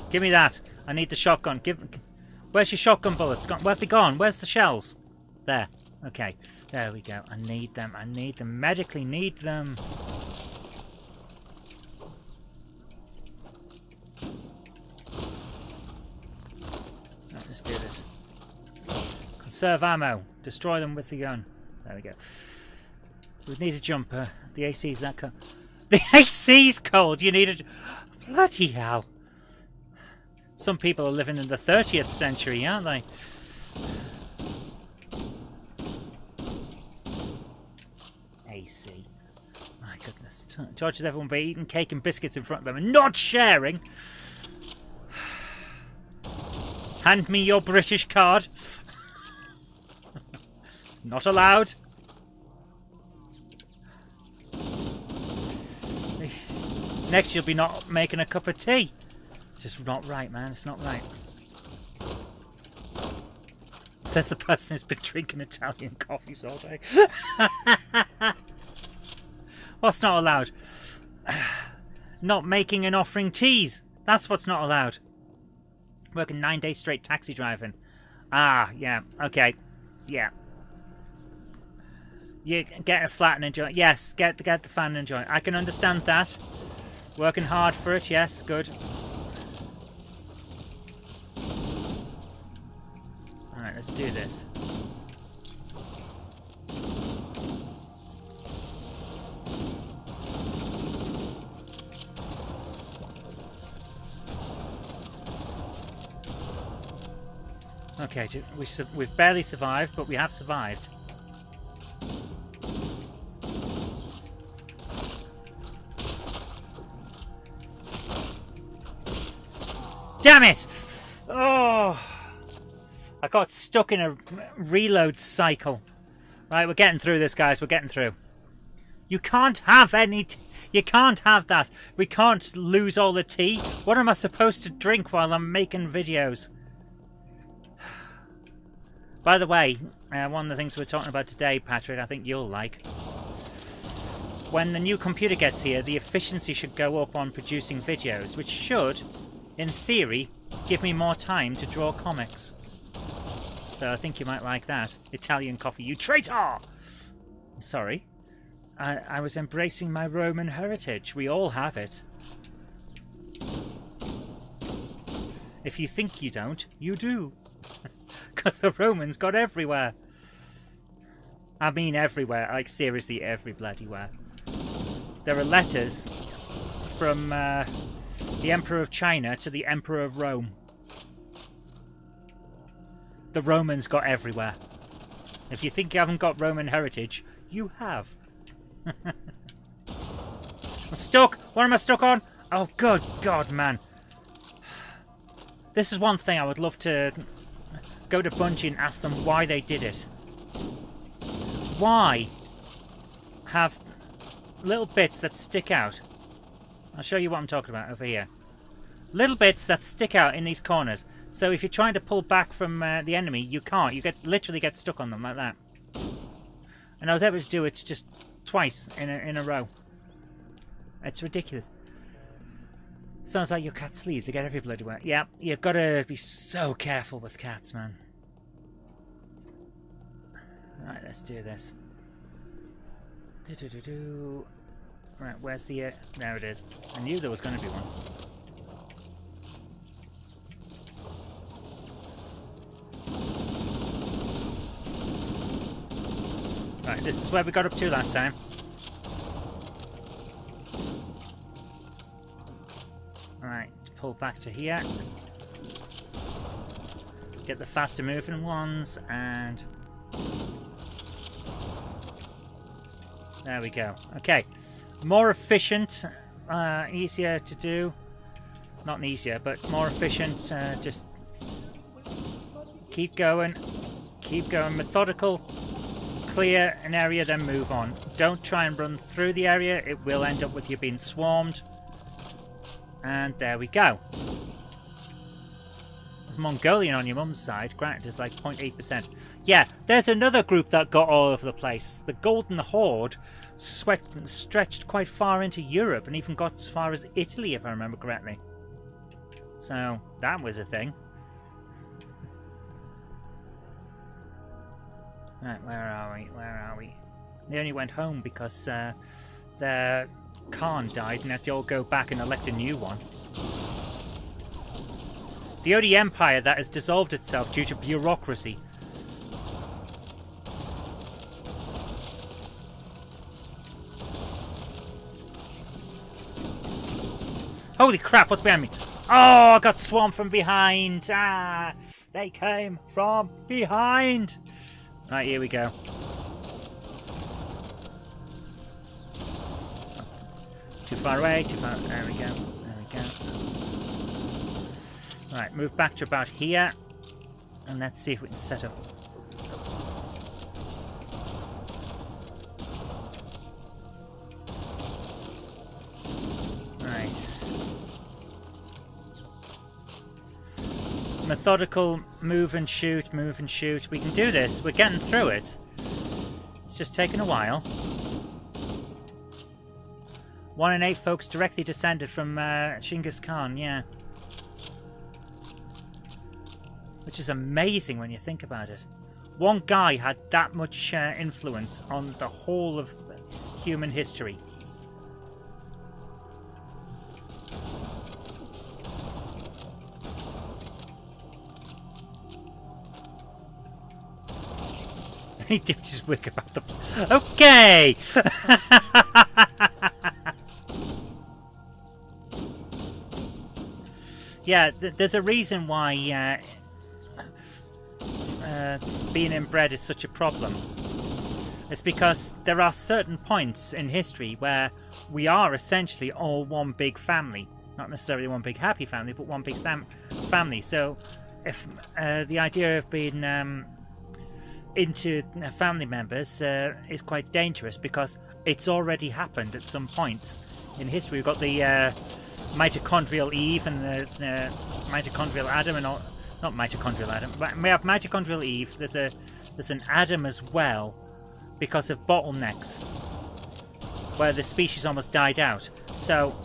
Give me that. I need the shotgun. Where's your shotgun bullets? Where have they gone? Where's the shells? There. Okay. There we go. I need them. I need them. Medically need them. Right, let's do this. Conserve ammo. Destroy them with the gun. There we go. We need a jumper. The AC's that cold. The AC's cold! You need a... Bloody hell. Some people are living in the 30th century, aren't they? AC. My goodness. George, has everyone been eating cake and biscuits in front of them and not sharing? Hand me your British card. It's not allowed. Next you'll be not making a cup of tea. It's just not right, man. It's not right. Says the person who's been drinking Italian coffees all day. What's not allowed? Not making and offering teas. That's what's not allowed. Working 9 days straight taxi driving. Ah, yeah. Okay. Yeah. You get a flat and enjoy it. Yes, get the fan and enjoy it. I can understand that. Working hard for it. Yes, good. Alright, let's do this. Okay, we've barely survived, but we have survived. Damn it! Oh, I got stuck in a reload cycle. Right, we're getting through this, guys. We're getting through. You can't have any... You can't have that. We can't lose all the tea. What am I supposed to drink while I'm making videos? By the way, one of the things we're talking about today, Patrick, I think you'll like. When the new computer gets here, the efficiency should go up on producing videos, which should, in theory, give me more time to draw comics. So I think you might like that. Italian coffee, you traitor! I'm sorry. I was embracing my Roman heritage. We all have it. If you think you don't, you do. Because the Romans got everywhere. I mean everywhere, like seriously every bloody where. There are letters from the Emperor of China to the Emperor of Rome. The Romans got everywhere. If you think you haven't got Roman heritage, you have. I'm stuck! What am I stuck on? Oh, good God, man. This is one thing I would love to go to Bungie and ask them why they did it. Why have little bits that stick out? I'll show you what I'm talking about over here. Little bits that stick out in these corners. So if you're trying to pull back from the enemy, you can't. You literally get stuck on them like that. And I was able to do it just twice in a row. It's ridiculous. Sounds like your cat's fleas. They get every bloody way. Yeah, you've got to be so careful with cats, man. Right, let's do this. Right, where's the... there it is. I knew there was going to be one. Right, this is where we got up to last time. Alright, pull back to here. Get the faster moving ones, and... there we go. Okay. More efficient, easier to do. Not easier, but more efficient. Just keep going. Keep going. Methodical. Clear an area, then move on. Don't try and run through the area. It will end up with you being swarmed. And there we go. There's Mongolian on your mum's side. Granted, it's like 0.8%. Yeah, there's another group that got all over the place. The Golden Horde stretched quite far into Europe and even got as far as Italy, if I remember correctly. So, that was a thing. Right, where are we? Where are we? They only went home because their Khan died and had to all go back and elect a new one. The only empire that has dissolved itself due to bureaucracy. Holy crap, what's behind me? Oh, I got swarmed from behind. Ah, they came from behind. Right, here we go. Too far away, too far. There we go. There we go. Right, move back to about here. And let's see if we can set up. Right. Methodical move and shoot, move and shoot. We can do this. We're getting through it. It's just taking a while. 1 in 8 folks directly descended from Genghis Khan, yeah. Which is amazing when you think about it. One guy had that much influence on the whole of human history. He dipped his wig about the... Okay! Yeah, there's a reason why being inbred is such a problem. It's because there are certain points in history where we are essentially all one big family. Not necessarily one big happy family, but one big family. So if the idea of being... into family members is quite dangerous because it's already happened at some points in history. We've got the mitochondrial Eve and the mitochondrial Adam, and all, not mitochondrial Adam. But we have mitochondrial Eve. There's an Adam as well because of bottlenecks where the species almost died out. So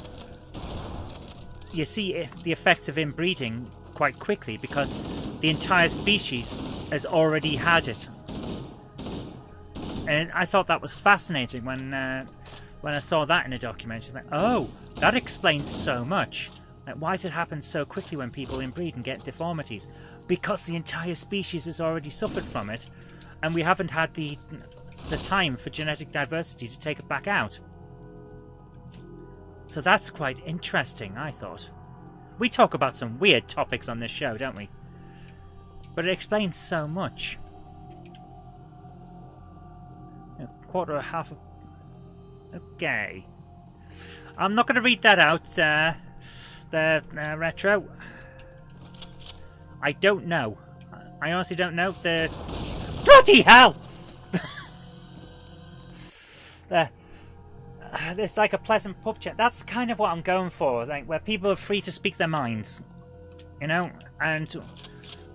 you see the effects of inbreeding quite quickly because the entire species has already had it. And I thought that was fascinating when I saw that in a documentary. Like, oh, that explains so much. Like, why does it happen so quickly when people inbreed and get deformities? Because the entire species has already suffered from it, and we haven't had the time for genetic diversity to take it back out. So that's quite interesting, I thought. We talk about some weird topics on this show, don't we? But it explains so much. A quarter or half of... Okay. I'm not going to read that out, the retro. I don't know. I honestly don't know. The... Bloody hell! It's like a pleasant pub chat. That's kind of what I'm going for, like where people are free to speak their minds, you know. And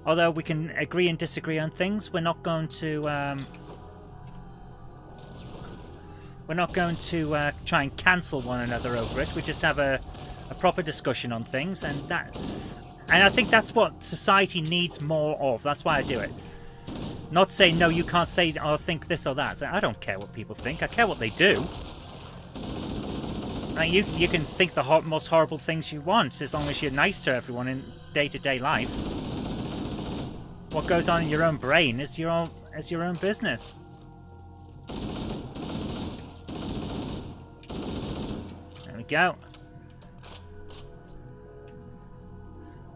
although we can agree and disagree on things, we're not going to try and cancel one another over it. We just have a proper discussion on things, and I think that's what society needs more of. That's why I do it. Not say no, you can't say or think this or that. I don't care what people think. I care what they do. Like you can think the most horrible things you want, as long as you're nice to everyone in day-to-day life. What goes on in your own brain is your own business. There we go.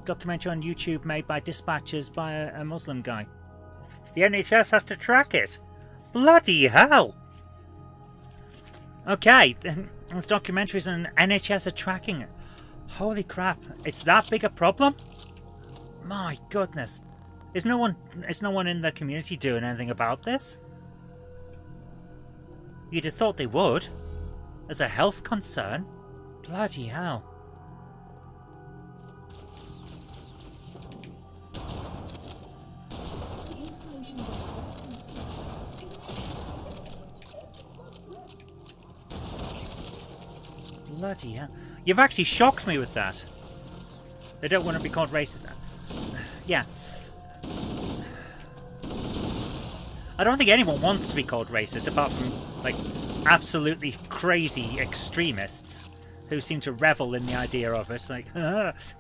Documentary on YouTube made by dispatchers by a Muslim guy. The NHS has to track it. Bloody hell! Okay, those documentaries and NHS are tracking it. Holy crap, it's that big a problem? My goodness. Is no one in the community doing anything about this? You'd have thought they would. As a health concern. Bloody hell. Bloody hell. You've actually shocked me with that. They don't want to be called racist. Yeah. I don't think anyone wants to be called racist, apart from, like, absolutely crazy extremists who seem to revel in the idea of it. Like,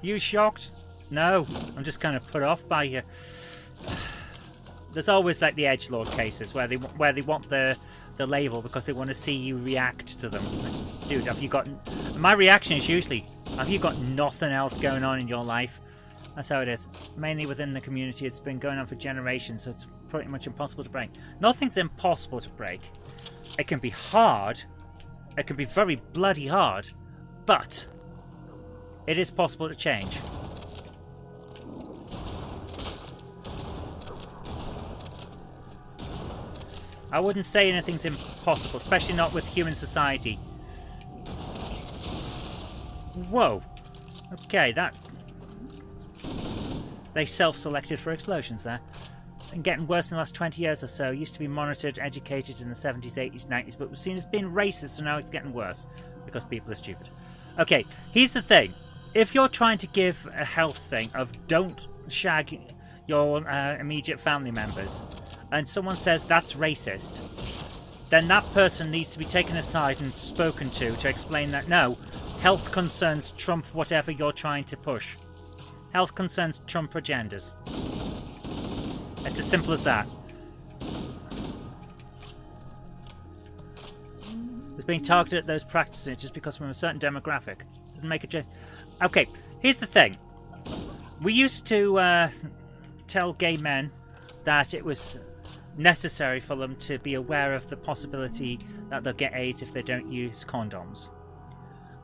you shocked? No, I'm just kind of put off by you. There's always, like, the edgelord cases where they want the label because they want to see you react to them. Like, dude, have you got... My reaction is usually, have you got nothing else going on in your life? That's how it is. Mainly within the community, it's been going on for generations, so it's pretty much impossible to break. Nothing's impossible to break. It can be hard. It can be very bloody hard. But it is possible to change. I wouldn't say anything's impossible, especially not with human society. Whoa. Okay, that... They self-selected for explosions there. And getting worse in the last 20 years or so. Used to be monitored, educated in the 70s, 80s, 90s, but was seen as being racist, so now it's getting worse. Because people are stupid. Okay, here's the thing. If you're trying to give a health thing of don't shag your immediate family members, and someone says that's racist, then that person needs to be taken aside and spoken to explain that no, health concerns trump whatever you're trying to push. Health concerns trump agendas. It's as simple as that. It's being targeted at those practicing it just because we're a certain demographic. Doesn't make a change. Okay, here's the thing. We used to tell gay men that it was necessary for them to be aware of the possibility that they'll get AIDS if they don't use condoms.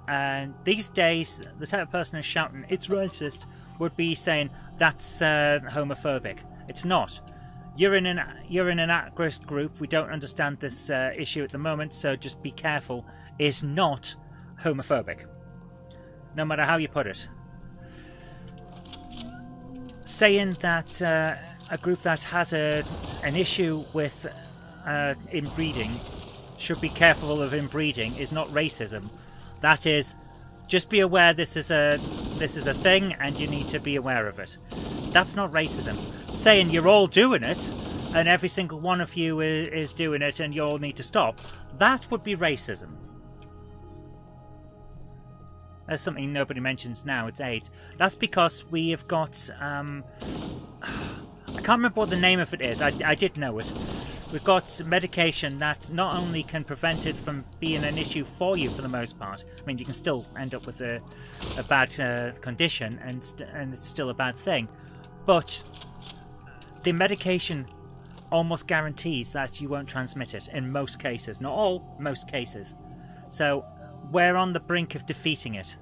And these days, the type of person who's shouting, it's racist, would be saying, that's homophobic. It's not. You're in an at-risk group, we don't understand this issue at the moment, so just be careful, is not homophobic. No matter how you put it. Saying that a group that has an issue with inbreeding should be careful of inbreeding is not racism. That is, just be aware this is a thing and you need to be aware of it. That's not racism. Saying you're all doing it and every single one of you is doing it and you all need to stop, that would be racism. That's something nobody mentions now. It's AIDS. That's because we have got... I can't remember what the name of it is. I did know it. We've got medication that not only can prevent it from being an issue for you for the most part. I mean, you can still end up with a bad condition, and it's still a bad thing. But the medication almost guarantees that you won't transmit it in most cases. Not all, most cases. So we're on the brink of defeating it,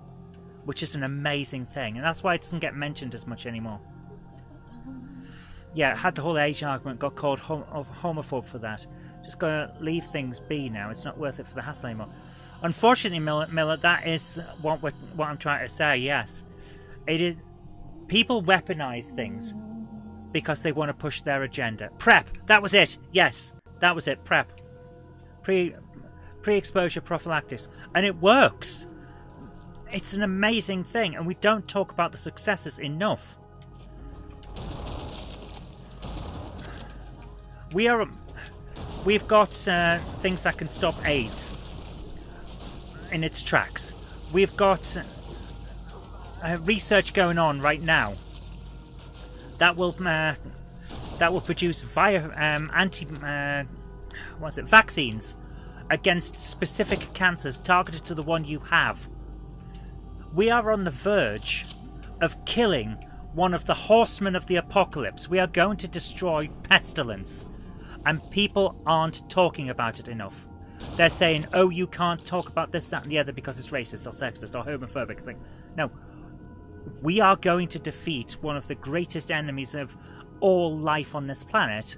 which is an amazing thing. And that's why it doesn't get mentioned as much anymore. Yeah, had the whole age argument, got called homophobe for that. Just gotta leave things be now. It's not worth it for the hassle anymore. Unfortunately, Miller, that is what I'm trying to say. Yes, it is. People weaponize things because they want to push their agenda. PrEP. That was it. Yes, that was it. PrEP. Pre-exposure prophylaxis, and it works. It's an amazing thing, and we don't talk about the successes enough. We've got things that can stop AIDS in its tracks. We've got research going on right now that will produce vaccines against specific cancers targeted to the one you have. We are on the verge of killing one of the horsemen of the apocalypse. We are going to destroy pestilence. And people aren't talking about it enough. They're saying, oh, you can't talk about this, that, and the other because it's racist or sexist or homophobic. It's like, no. We are going to defeat one of the greatest enemies of all life on this planet,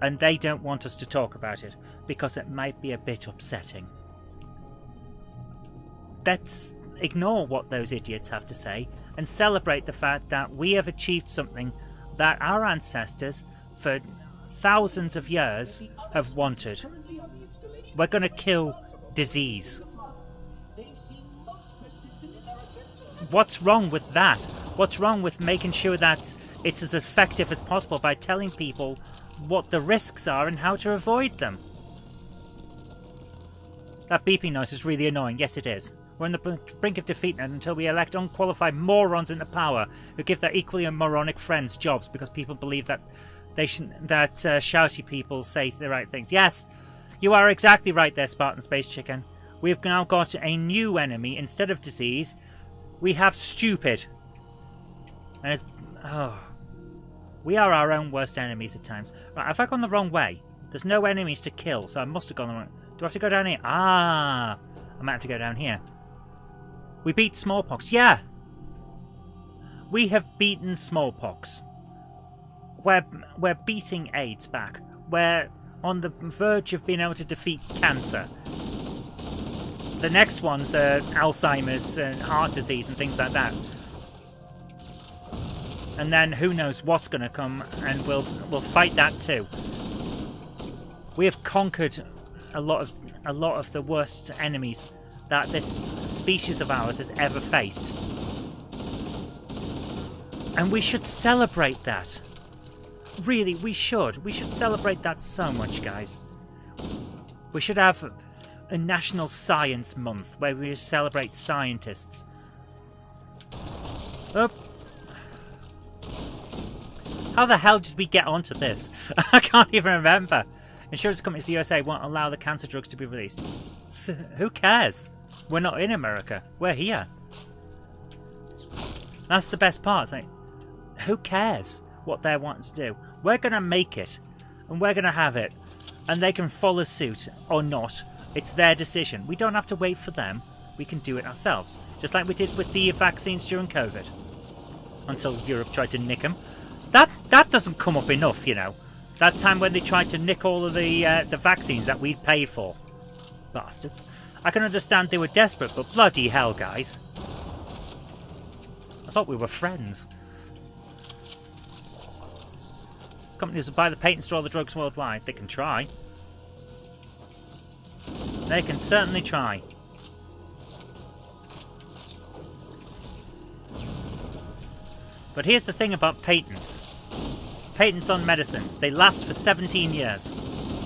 and they don't want us to talk about it because it might be a bit upsetting. Let's ignore what those idiots have to say and celebrate the fact that we have achieved something that our ancestors, for thousands of years, have wanted. We're going to kill disease. What's wrong with that? What's wrong with making sure that it's as effective as possible by telling people what the risks are and how to avoid them? That beeping noise is really annoying. Yes, it is. We're on the brink of defeating it until we elect unqualified morons into power who give their equally moronic friends jobs because people believe that shouty people say the right things. Yes, you are exactly right there, Spartan Space Chicken. We've now got a new enemy. Instead of disease, we have stupid. And it's... oh. We are our own worst enemies at times. Right, have I gone the wrong way? There's no enemies to kill, so I must have gone the wrong... Do I have to go down here? Ah! I might have to go down here. We beat smallpox. Yeah! We have beaten smallpox. We're beating AIDS back. We're on the verge of being able to defeat cancer. The next one's Alzheimer's and heart disease and things like that. And then who knows what's going to come, and we'll fight that too. We have conquered a lot of the worst enemies that this species of ours has ever faced. And we should celebrate that. Really, we should. We should celebrate that so much, guys. We should have a National Science Month where we celebrate scientists. Oh. How the hell did we get onto this? I can't even remember. Insurance companies in the USA won't allow the cancer drugs to be released. So, who cares? We're not in America. We're here. That's the best part. It's like, who cares what they're wanting to do? We're going to make it, and we're going to have it, and they can follow suit or not. It's their decision. We don't have to wait for them. We can do it ourselves, just like we did with the vaccines during COVID, until Europe tried to nick them. That doesn't come up enough, you know. That time when they tried to nick all of the vaccines that we'd paid for. Bastards. I can understand they were desperate, but bloody hell, guys. I thought we were friends. Companies will buy the patents to all the drugs worldwide. They can try. They can certainly try. But here's the thing about patents. Patents on medicines. They last for 17 years.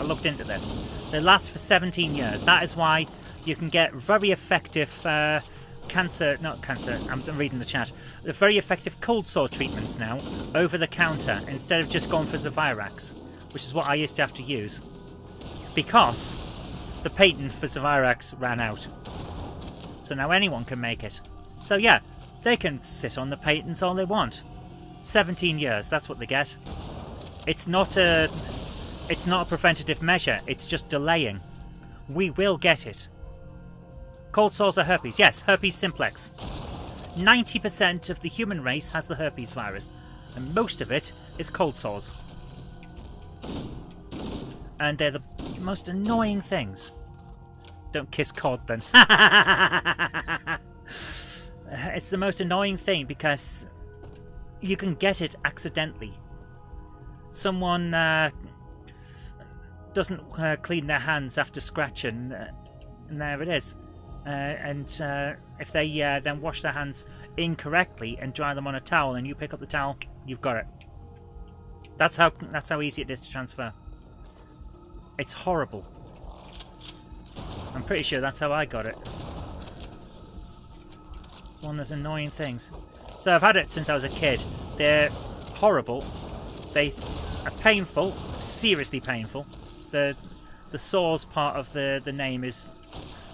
I looked into this. They last for 17 years. That is why you can get very effective not cancer, I'm reading the chat. They're very effective cold sore treatments now, over the counter, instead of just going for Zavirax, which is what I used to have to use. Because the patent for Zavirax ran out. So now anyone can make it. So yeah, they can sit on the patents all they want. 17 years, that's what they get. It's not a preventative measure, it's just delaying. We will get it. Cold sores are herpes. Yes, herpes simplex. 90% of the human race has the herpes virus, and most of it is cold sores. And they're the most annoying things. Don't kiss cod then. It's the most annoying thing because you can get it accidentally. Someone doesn't clean their hands after scratching, and there it is. If they then wash their hands incorrectly and dry them on a towel, and you pick up the towel, you've got it. That's how easy it is to transfer. It's horrible. I'm pretty sure that's how I got it. One of those annoying things. So I've had it since I was a kid. They're horrible. They are painful, seriously painful. The sores part of the name is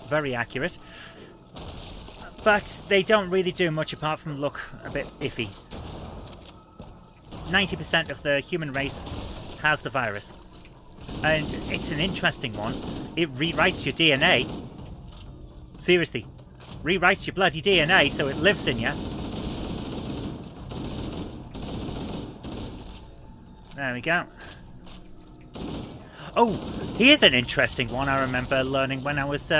very accurate. But they don't really do much apart from look a bit iffy. 90% of the human race has the virus. And it's an interesting one. It rewrites your DNA. Seriously. Rewrites your bloody DNA so it lives in you. There we go. Oh, here's an interesting one I remember learning when I was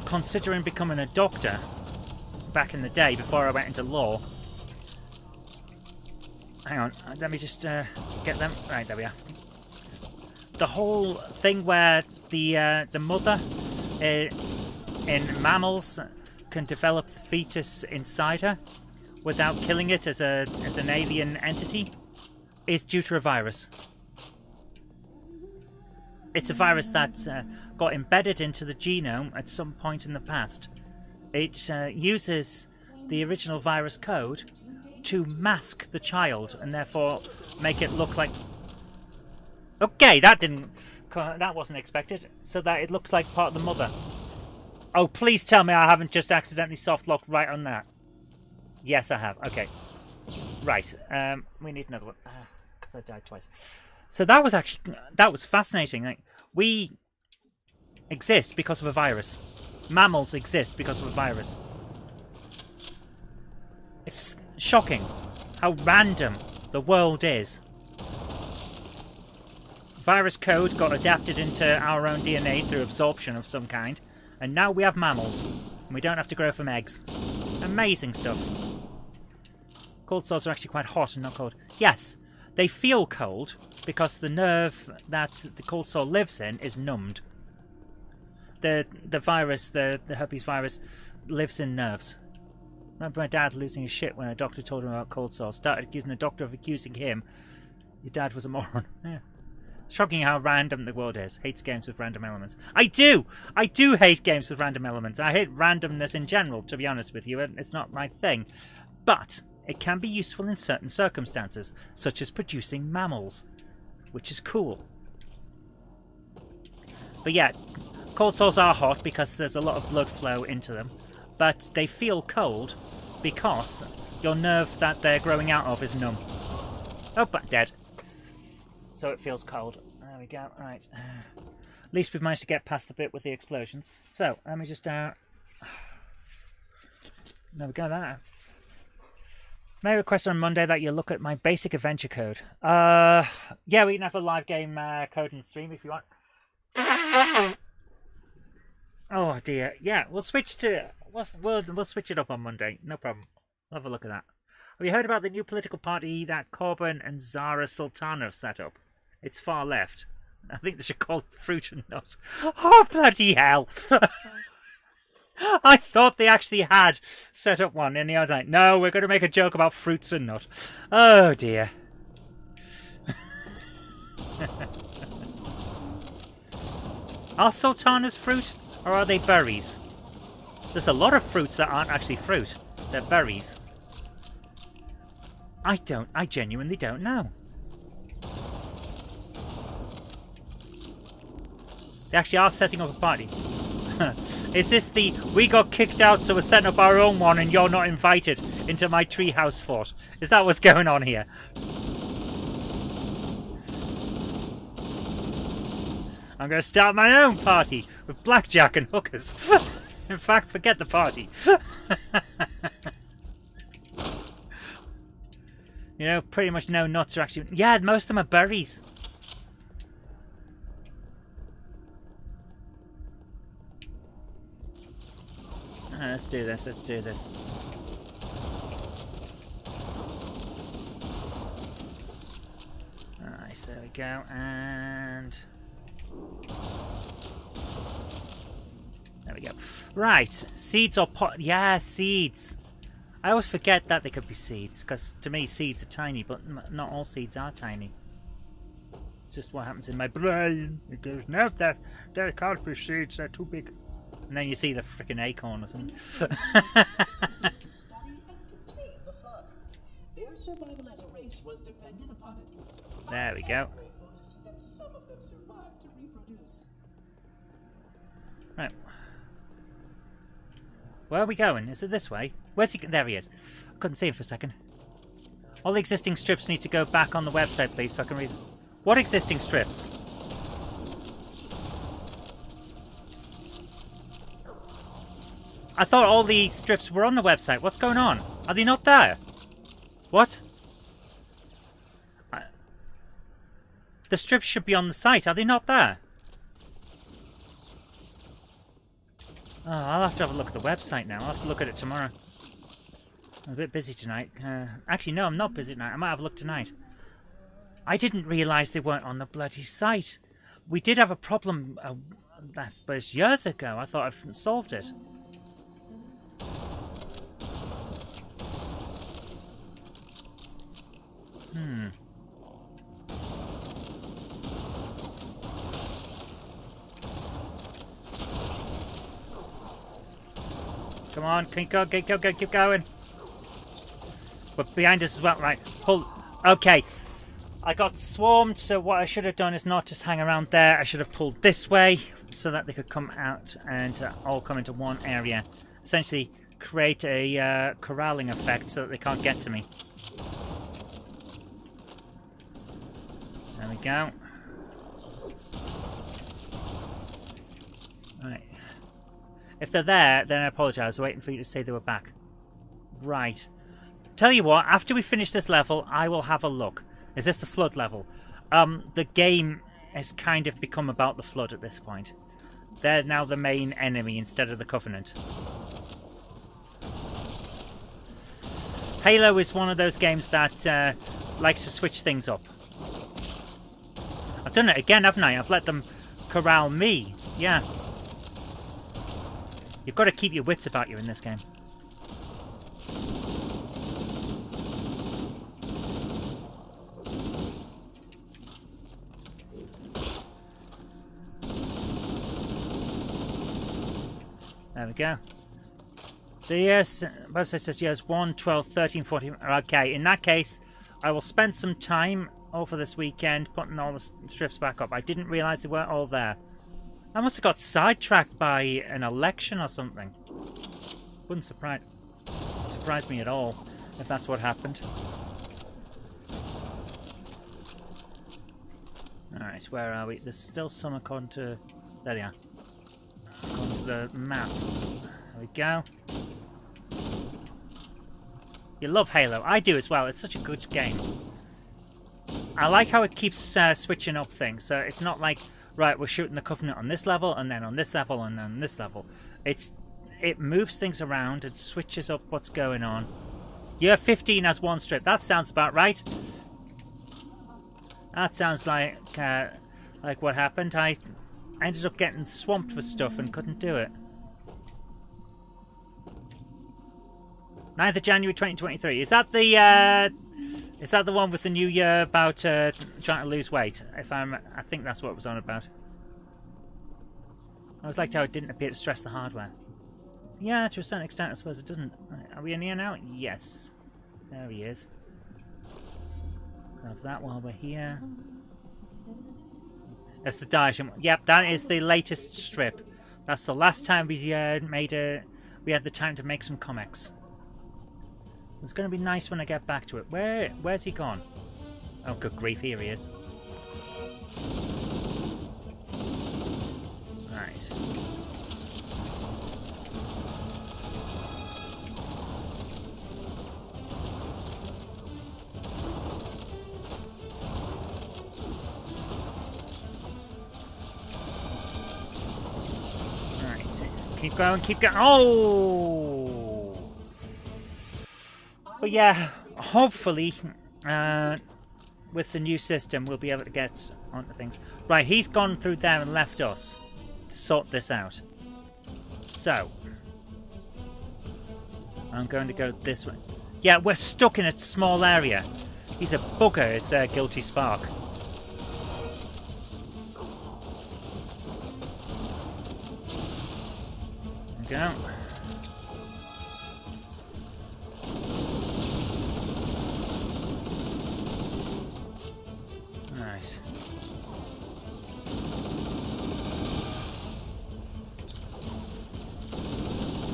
considering becoming a doctor back in the day before I went into law. Hang on, let me just get them. Right, there we are. The whole thing where the mother in mammals can develop the fetus inside her without killing it as an alien entity is due to a virus. It's a virus that got embedded into the genome at some point in the past. It uses the original virus code to mask the child and therefore make it look like... Okay, that wasn't expected. So that it looks like part of the mother. Oh, please tell me I haven't just accidentally soft-locked right on that. Yes, I have. Okay. Right. We need another one. Because I died twice. So that was fascinating. Like, we exist because of a virus. Mammals exist because of a virus. It's shocking how random the world is. Virus code got adapted into our own DNA through absorption of some kind, and now we have mammals, and we don't have to grow from eggs. Amazing stuff. Cold sores are actually quite hot and not cold. Yes, they feel cold because the nerve that the cold sore lives in is numbed. The virus, the herpes virus, lives in nerves. I remember my dad losing his shit when a doctor told him about cold sores. Started accusing the doctor of accusing him. Your dad was a moron. Yeah. Shocking how random the world is. Hates games with random elements. I do hate games with random elements. I hate randomness in general, to be honest with you. It's not my thing. But it can be useful in certain circumstances, such as producing mammals, which is cool. But yeah, cold sores are hot because there's a lot of blood flow into them, but they feel cold because your nerve that they're growing out of is numb. Oh, but dead. So it feels cold. There we go. Right. At least we've managed to get past the bit with the explosions. So, let me just... There we go, that. May I request on Monday that you look at my basic adventure code. Yeah, we can have a live game code and stream if you want. Oh dear. Yeah, we'll switch to... We'll switch it up on Monday. No problem. We'll have a look at that. Have you heard about the new political party that Corbyn and Zara Sultana have set up? It's far left. I think they should call it Fruit and Nut. Oh, bloody hell! I thought they actually had set up one in the other night. No, we're going to make a joke about fruits and nut. Oh, dear. Are sultanas fruit, or are they berries? There's a lot of fruits that aren't actually fruit. They're berries. I genuinely don't know. They actually are setting up a party. Is this the we got kicked out so we're setting up our own one and you're not invited into my treehouse fort? Is that what's going on here? I'm going to start my own party with blackjack and hookers. In fact, forget the party. You know, pretty much no nuts are actually... Yeah, most of them are berries. Let's do this, let's do this. Nice, there we go, and... There we go. Right, seeds or pot... Yeah, seeds. I always forget that they could be seeds, because to me seeds are tiny, but not all seeds are tiny. It's just what happens in my brain. It goes, no, there can't be seeds, they're too big. And then you see the freaking acorn or something. To study and contain the flood. Their survival as a race was dependent upon it. There we go. I'm grateful to see that some of them survived to reproduce. Right. Where are we going? Is it this way? Where's he? There he is. I couldn't see him for a second. All the existing strips need to go back on the website, please, so I can read. What existing strips? I thought all the strips were on the website. What's going on? Are they not there? What? The strips should be on the site. Are they not there? Oh, I'll have to have a look at the website now. I'll have to look at it tomorrow. I'm a bit busy tonight. Actually, no, I'm not busy tonight. I might have a look tonight. I didn't realise they weren't on the bloody site. We did have a problem, but it's years ago. I thought I'd solved it. Come on, keep going. But behind us as well, right? Pull. Okay. I got swarmed, so what I should have done is not just hang around there. I should have pulled this way so that they could come out and all come into one area. Essentially, create a corralling effect so that they can't get to me. There we go. Right. If they're there, then I apologise. I was waiting for you to say they were back. Right. Tell you what, after we finish this level, I will have a look. Is this the flood level? The game has kind of become about the flood at this point. They're now the main enemy instead of the Covenant. Halo is one of those games that likes to switch things up. I've done it again, haven't I? I've let them corral me. Yeah. You've got to keep your wits about you in this game. There we go. The website says yes, 1, 12, 13, 14. Okay, in that case, I will spend some time over this weekend putting all the strips back up. I didn't realise they weren't all there. I must have got sidetracked by an election or something. Wouldn't surprise me at all if that's what happened. Alright, where are we? There's still some according to... There they are. According to the map. There we go. You love Halo. I do as well. It's such a good game. I like how it keeps switching up things. So it's not like, right, we're shooting the Covenant on this level, and then on this level, and then on this level. It moves things around and switches up what's going on. Year 15 has one strip. That sounds about right. That sounds like what happened. I ended up getting swamped with stuff and couldn't do it. 9th of January 2023. Is that the one with the new year about trying to lose weight? I think that's what it was on about. I always liked how it didn't appear to stress the hardware. Yeah, to a certain extent, I suppose it doesn't. Are we in here now? Yes. There he is. Grab that while we're here. That's the diagram. Yep, that is the latest strip. That's the last time we we had the time to make some comics. It's going to be nice when I get back to it. Where's he gone? Oh, good grief, here he is. Right. Keep going, keep going. Oh! But yeah, hopefully, with the new system, we'll be able to get onto things. Right, he's gone through there and left us to sort this out. So, I'm going to go this way. Yeah, we're stuck in a small area. He's a bugger, is Guilty Spark. Go. Nice.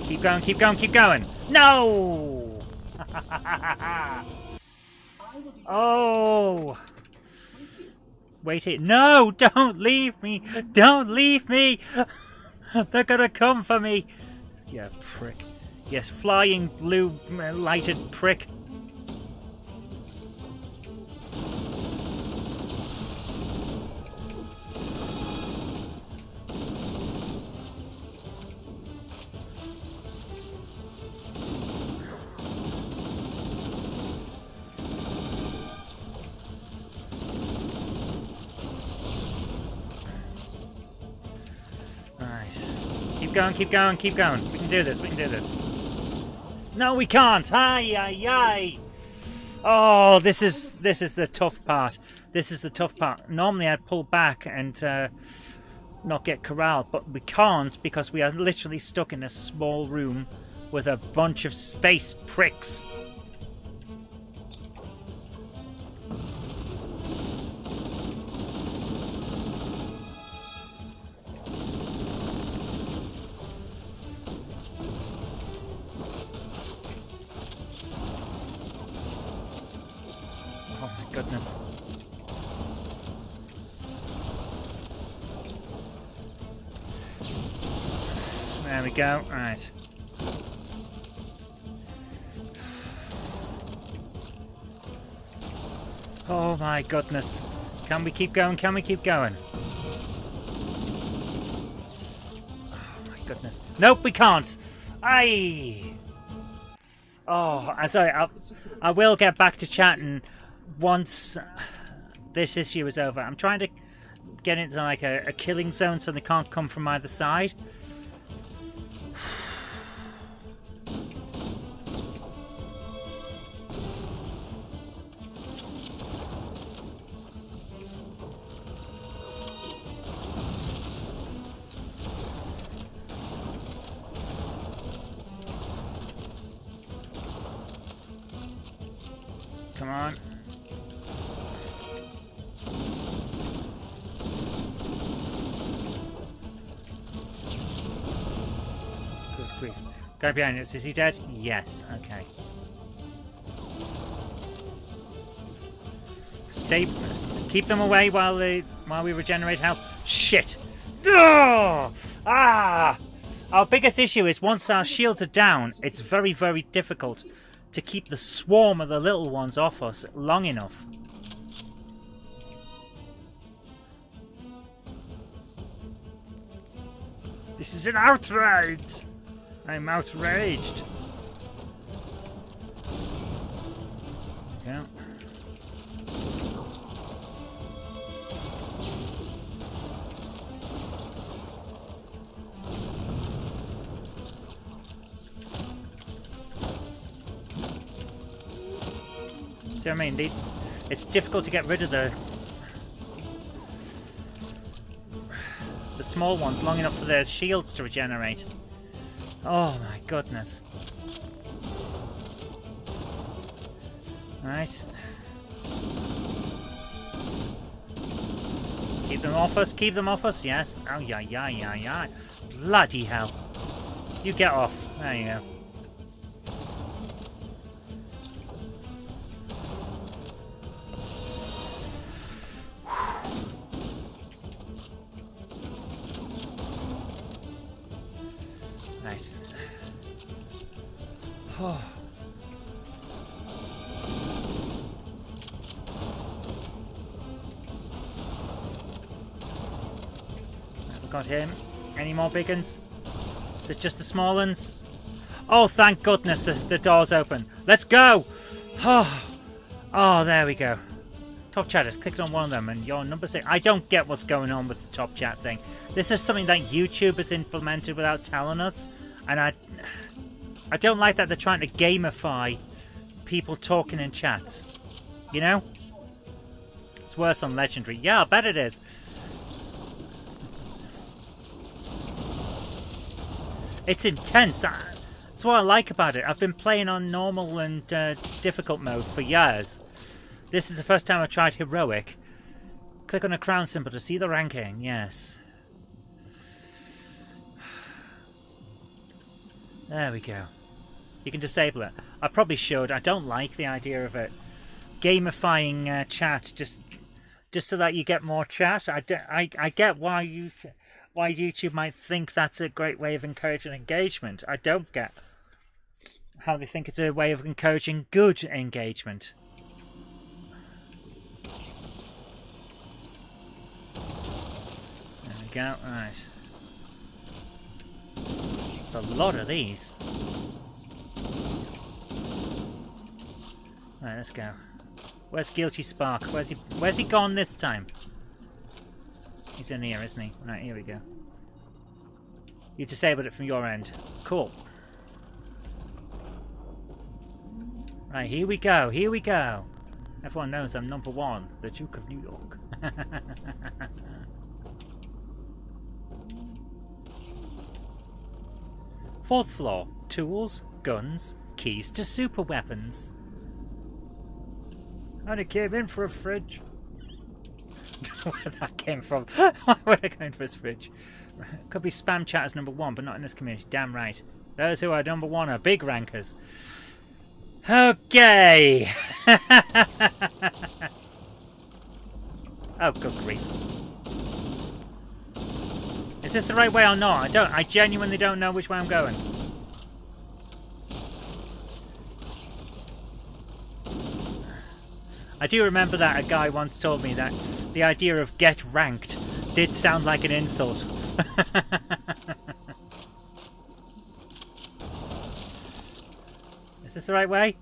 Keep going, keep going, keep going. No! Oh! Wait it. No! Don't leave me! Don't leave me! They're gonna come for me! Yeah, prick. Yes, flying blue lighted prick. Keep going, keep going, keep going. We can do this, we can do this. No, we can't! Ay, ay, ay! Oh, this is the tough part. This is the tough part. Normally I'd pull back and not get corralled, but we can't because we are literally stuck in a small room with a bunch of space pricks. Goodness. There we go. Right. Oh my goodness. Can we keep going? Can we keep going? Oh my goodness. Nope, we can't. Aye. Oh, I'm sorry. I will get back to chatting once this issue is over. I'm trying to get into like a killing zone so they can't come from either side. Come on. Good grief. Go behind us. Is he dead? Yes. Okay. Stay. Keep them away while we regenerate health. Shit. Ugh! Ah! Our biggest issue is once our shields are down, it's very, very difficult to keep the swarm of the little ones off us long enough. This is an outrage! I'm outraged. Yeah. See what I mean? It's difficult to get rid of the small ones long enough for their shields to regenerate. Oh my goodness. Nice. Keep them off us, keep them off us, yes. Oh, yeah. Bloody hell. You get off. There you go. Nice. Oh. We've got him. Any more big uns? Is it just the small ones? Oh, thank goodness the door's open. Let's go! Oh, there we go. Top chatters, clicked on one of them and you're number 6. I don't get what's going on with the top chat thing. This is something that YouTube has implemented without telling us. And I don't like that they're trying to gamify people talking in chats. You know? It's worse on Legendary. Yeah, I bet it is. It's intense. That's what I like about it. I've been playing on normal and difficult mode for years. This is the first time I've tried heroic. Click on a crown symbol to see the ranking. Yes. There we go. You can disable it. I probably should. I don't like the idea of it. Gamifying chat just so that you get more chat. I get why YouTube might think that's a great way of encouraging engagement. I don't get how they think it's a way of encouraging good engagement. There we go. Right. There's a lot of these. Right, let's go. Where's Guilty Spark? Where's he gone this time? He's in here, isn't he? Right, here we go. You disabled it from your end. Cool. Right, here we go. Here we go. Everyone knows I'm number 1, the Duke of New York. Fourth floor. Tools, guns, keys to super weapons. I only came in for a fridge. Where that came from. Why would I go in for his fridge? Could be spam chat as number 1, but not in this community. Damn right. Those who are number 1 are big rankers. Okay. Oh, good grief. Is this the right way or not? I genuinely don't know which way I'm going. I do remember that a guy once told me that the idea of get ranked did sound like an insult. Is this the right way?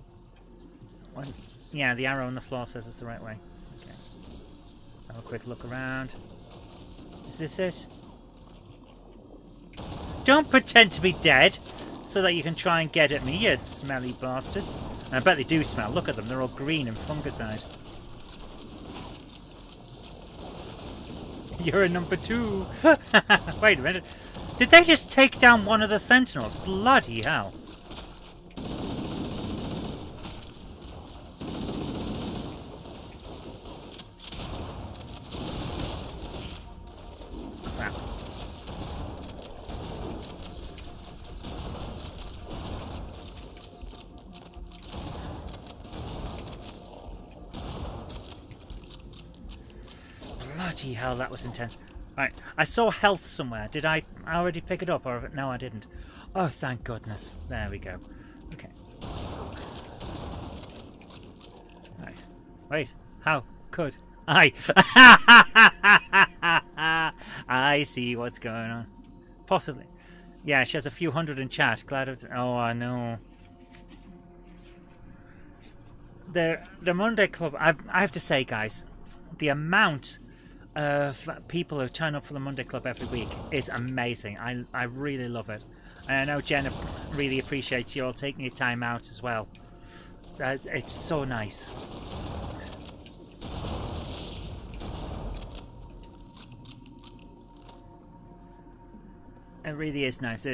What? Yeah, the arrow on the floor says it's the right way. Okay. Have a quick look around. Is this it? Don't pretend to be dead so that you can try and get at me, you smelly bastards. And I bet they do smell. Look at them. They're all green and fungicide. You're a number 2. Wait a minute. Did they just take down one of the sentinels? Bloody hell. Crap. Bloody hell, that was intense. Right, I saw health somewhere. Did I already pick it up? Or no, I didn't. Oh, thank goodness. There we go. Okay. Right. Wait, how could I? I see what's going on. Possibly. Yeah, she has a few hundred in chat. Glad it's... Oh, I know. The Monday Club, I have to say, guys, the amount of people who turn up for the Monday Club every week is amazing. I really love it. And I know Jenna really appreciates you all taking your time out as well. It's so nice. It really is nice.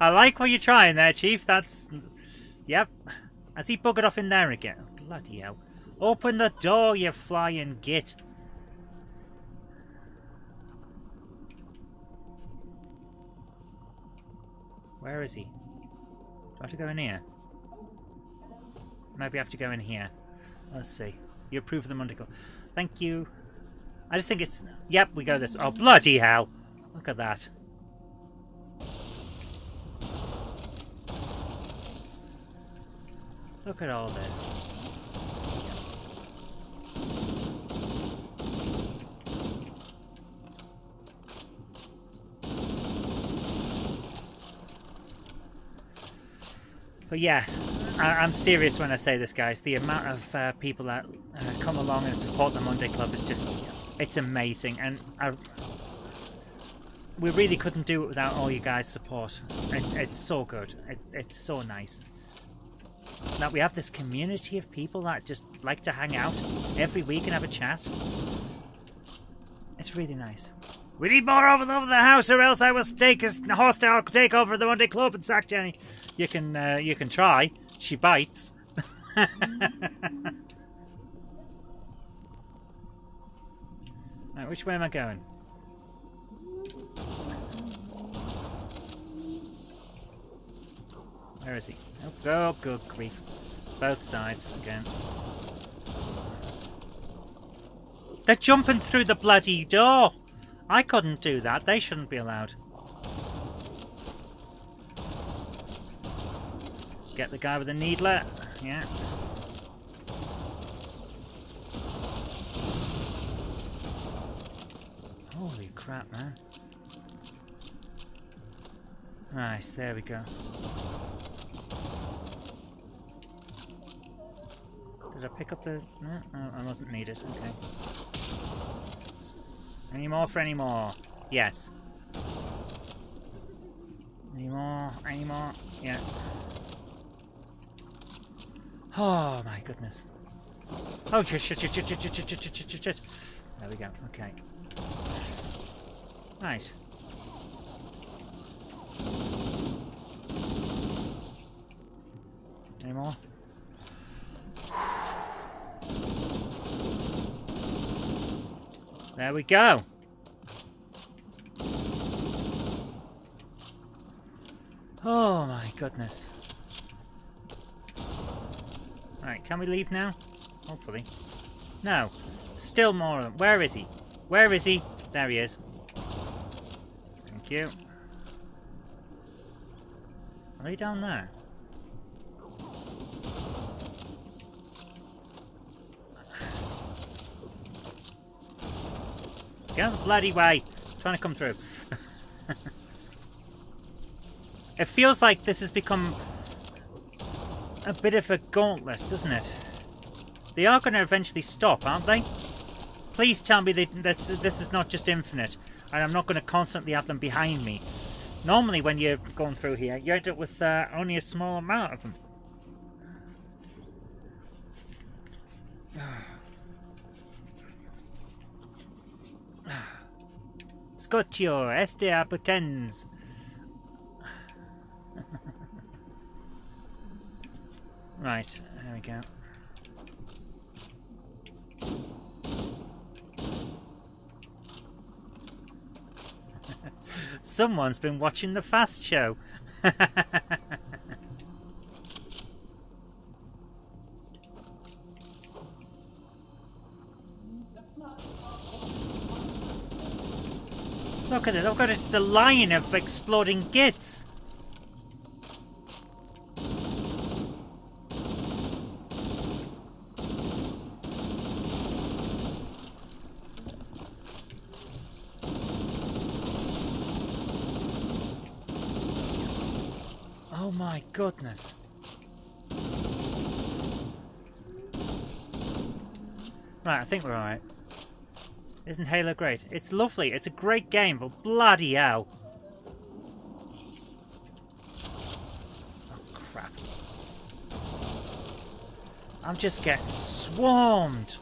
I like what you're trying there, Chief. That's... Yep. Has he buggered off in there again? Oh, bloody hell. Open the door, you flying git. Where is he? Do I have to go in here? Maybe I have to go in here. Let's see. You approve of the Monday Club. Thank you. I just think it's... Yep, we go this... Oh, bloody hell. Look at that. Look at all this. But yeah, I'm serious when I say this, guys. The amount of people that come along and support the Monday Club is just... It's amazing. And we really couldn't do it without all you guys' support. It's so good. It's so nice. That we have this community of people that just like to hang out every week and have a chat. It's really nice. We need more over the house, or else I will take a hostile takeover of the Monday Club and sack Jenny. You can try. She bites. Right, which way am I going? Where is he? Oh, good grief. Both sides again. They're jumping through the bloody door! I couldn't do that. They shouldn't be allowed. Get the guy with the needler. Yeah. Holy crap, man. Right, there we go. Did I pick up the... No, I wasn't needed. Okay. Any more for any more? Yes. Any more? Any more? Yeah. Oh my goodness. Oh shit. There we go. Okay. Right. Any more? There we go. Oh my goodness. Right, can we leave now? Hopefully. No. Still more of them. Where is he? Where is he? There he is. Thank you. Are they down there? Get out of the bloody way! Trying to come through. It feels like this has become a bit of a gauntlet, doesn't it? They are going to eventually stop, aren't they? Please tell me that this is not just infinite, and I'm not going to constantly have them behind me. Normally, when you're going through here, you end up with only a small amount of them. Scotio, Estea potens. Right, there we go. Someone's been watching the Fast Show. Look at it, I've got just a line of exploding gits. Oh my goodness. Right, I think we're alright. Isn't Halo great? It's lovely. It's a great game, but bloody hell. Oh, crap. I'm just getting swarmed.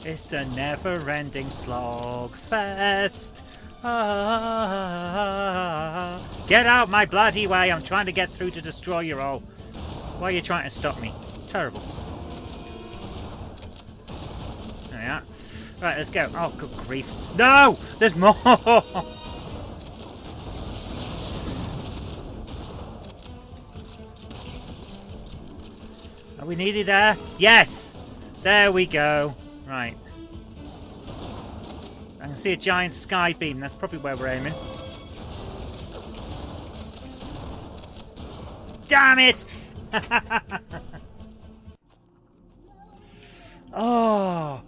It's a never-ending slog fest. Ah, get out my bloody way! I'm trying to get through to destroy you all. Why are you trying to stop me? It's terrible. There we are. Right, let's go. Oh, good grief. No! There's more! Are we nearly there? Yes! There we go. Right. I can see a giant sky beam. That's probably where we're aiming. Damn it! Oh!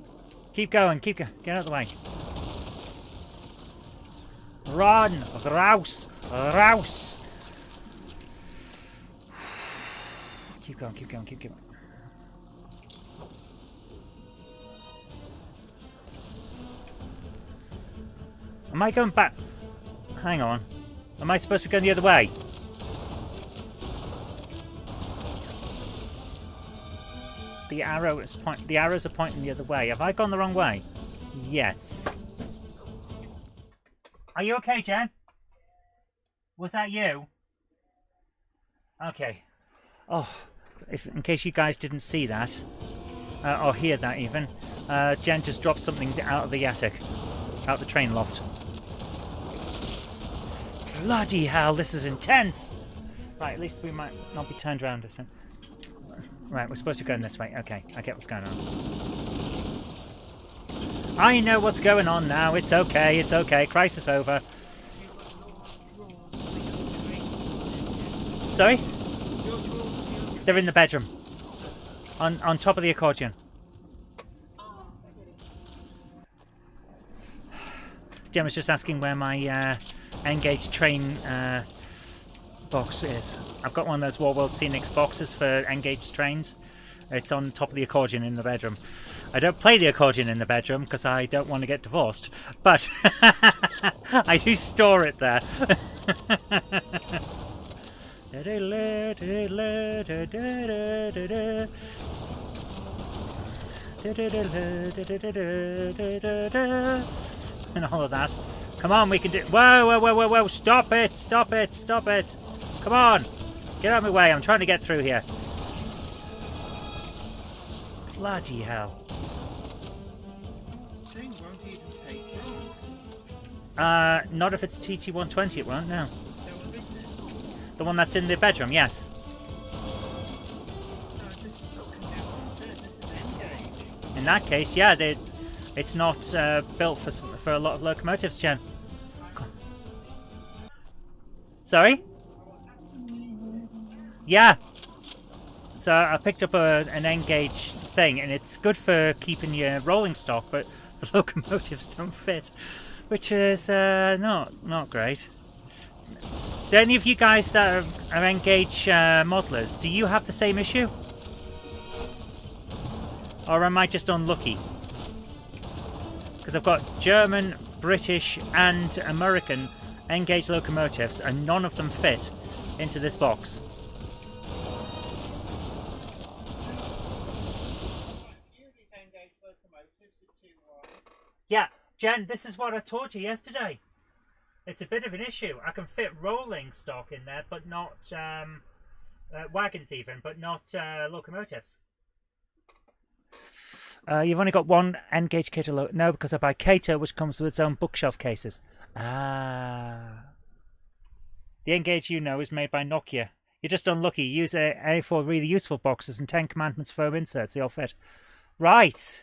Keep going, keep going. Get out of the way. Run! Rouse! Rouse! Keep going, keep going, keep going. Am I going back? Hang on. Am I supposed to be going the other way? The arrows are pointing the other way. Have I gone the wrong way? Yes. Are you okay, Jen? Was that you? Okay. Oh, in case you guys didn't see that, or hear that even, Jen just dropped something out of the attic, out of the train loft. Bloody hell, this is intense! Right, at least we might not be turned around or something. Right, we're supposed to be going this way. Okay, I get what's going on. I know what's going on now. It's okay, it's okay. Crisis over. Sorry? They're in the bedroom. On top of the accordion. Jen was just asking where my Engage train box is. I've got one of those War World Scenics boxes for Engage trains. It's on top of the accordion in the bedroom. I don't play the accordion in the bedroom because I don't want to get divorced, but I do store it there. And all of that. Come on, we can do. Whoa, whoa, whoa, whoa, whoa! Stop it! Stop it! Stop it! Come on! Get out of my way! I'm trying to get through here. Bloody hell! Thing won't even take long. Not if it's TT120. It won't. No. So what is it? The one that's in the bedroom. Yes. No, this is just come down from this is Engage. In that case, yeah, it's not built for a lot of locomotives, Jen. Sorry? Yeah. So I picked up an Engage thing, and it's good for keeping your rolling stock, but the locomotives don't fit, which is not great. Do any of you guys that are Engage modelers, do you have the same issue? Or am I just unlucky? Because I've got German, British and American Engage locomotives and none of them fit into this box. Yeah, Jen, this is what I taught you yesterday. It's a bit of an issue. I can fit rolling stock in there, but not wagons even, but not locomotives. You've only got one Engage Cater no, because I buy Cater, which comes with its own bookshelf cases. Ah. The Engage you know is made by Nokia. You're just unlucky. You use A4 really useful boxes and 10 Commandments foam inserts. They all fit. Right.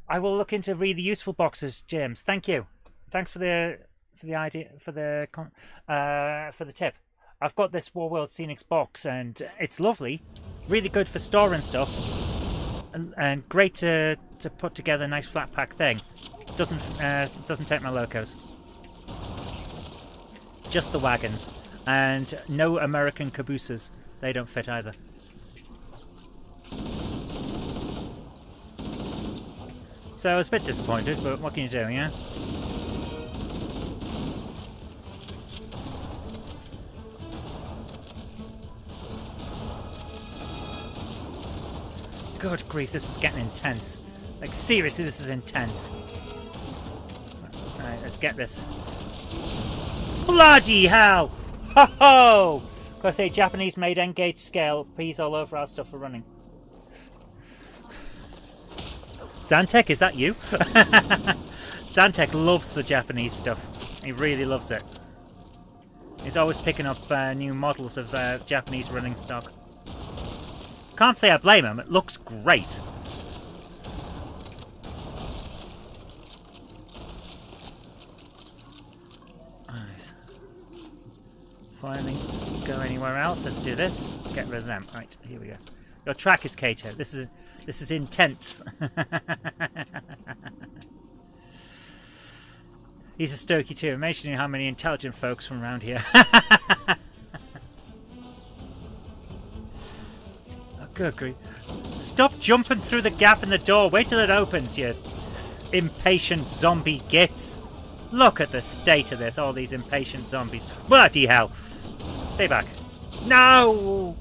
I will look into really useful boxes, James. Thank you. Thanks for the idea for the tip. I've got this War World Scenics box and it's lovely, really good for storing stuff. And great to put together a nice flat pack thing. Doesn't take my locos. Just the wagons. And no American cabooses. They don't fit either. So I was a bit disappointed, but what can you do, yeah? Good grief, this is getting intense. Like, seriously, this is intense. Alright, let's get this. Bloody hell! Ho ho! Gotta say, Japanese made N-gauge scale peas all over our stuff for running. Zantek, is that you? Zantek loves the Japanese stuff. He really loves it. He's always picking up new models of Japanese running stock. Can't say I blame him, it looks great. Alright. Before I go anywhere else, let's do this. Get rid of them. Right, here we go. Your track is Kato. This is intense. He's a Stokey too. Imagine how many intelligent folks from around here. Oh, good grief. Stop jumping through the gap in the door. Wait till it opens, you impatient zombie gits. Look at the state of this. All these impatient zombies. Bloody hell. Stay back. No!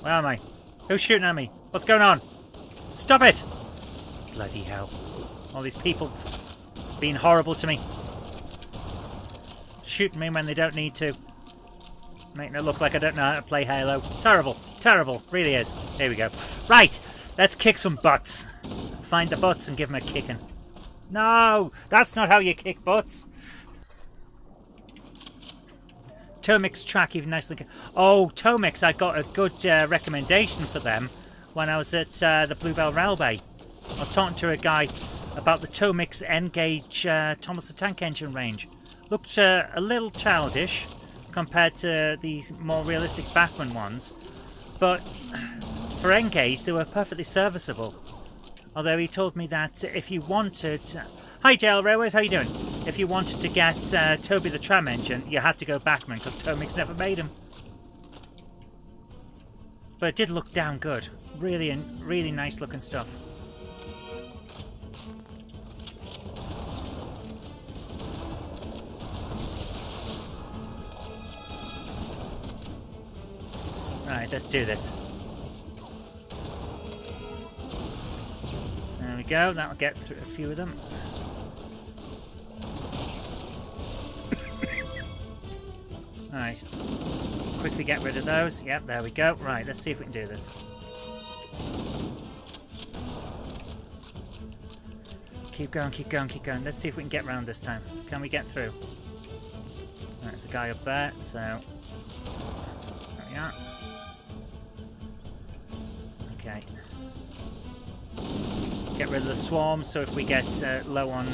Where am I? Who's shooting at me? What's going on? Stop it! Bloody hell. All these people being horrible to me. Shooting me when they don't need to. Making it look like I don't know how to play Halo. Terrible. Terrible. Really is. Here we go. Right! Let's kick some butts. Find the butts and give them a kicking. No! That's not how you kick butts. Tomix track even nicely. Oh, Tomix, I got a good recommendation for them when I was at the Bluebell Railway. I was talking to a guy about the Tomix N-gauge Thomas the Tank Engine range. Looked a little childish compared to the more realistic Bachmann ones, but for N-gauge they were perfectly serviceable. Although he told me that if you wanted... Hi JL Railways, how you doing? If you wanted to get Toby the Tram Engine, you had to go Bachmann because Tomix never made him. But it did look damn good. Really nice looking stuff. Right, let's do this. There we go, that'll get through a few of them. Alright. Quickly get rid of those. Yep, there we go. Right, let's see if we can do this. Keep going, keep going, keep going. Let's see if we can get round this time. Can we get through? Right, there's a guy up there, so... There we are. Okay. Get rid of the swarms, so if we get low on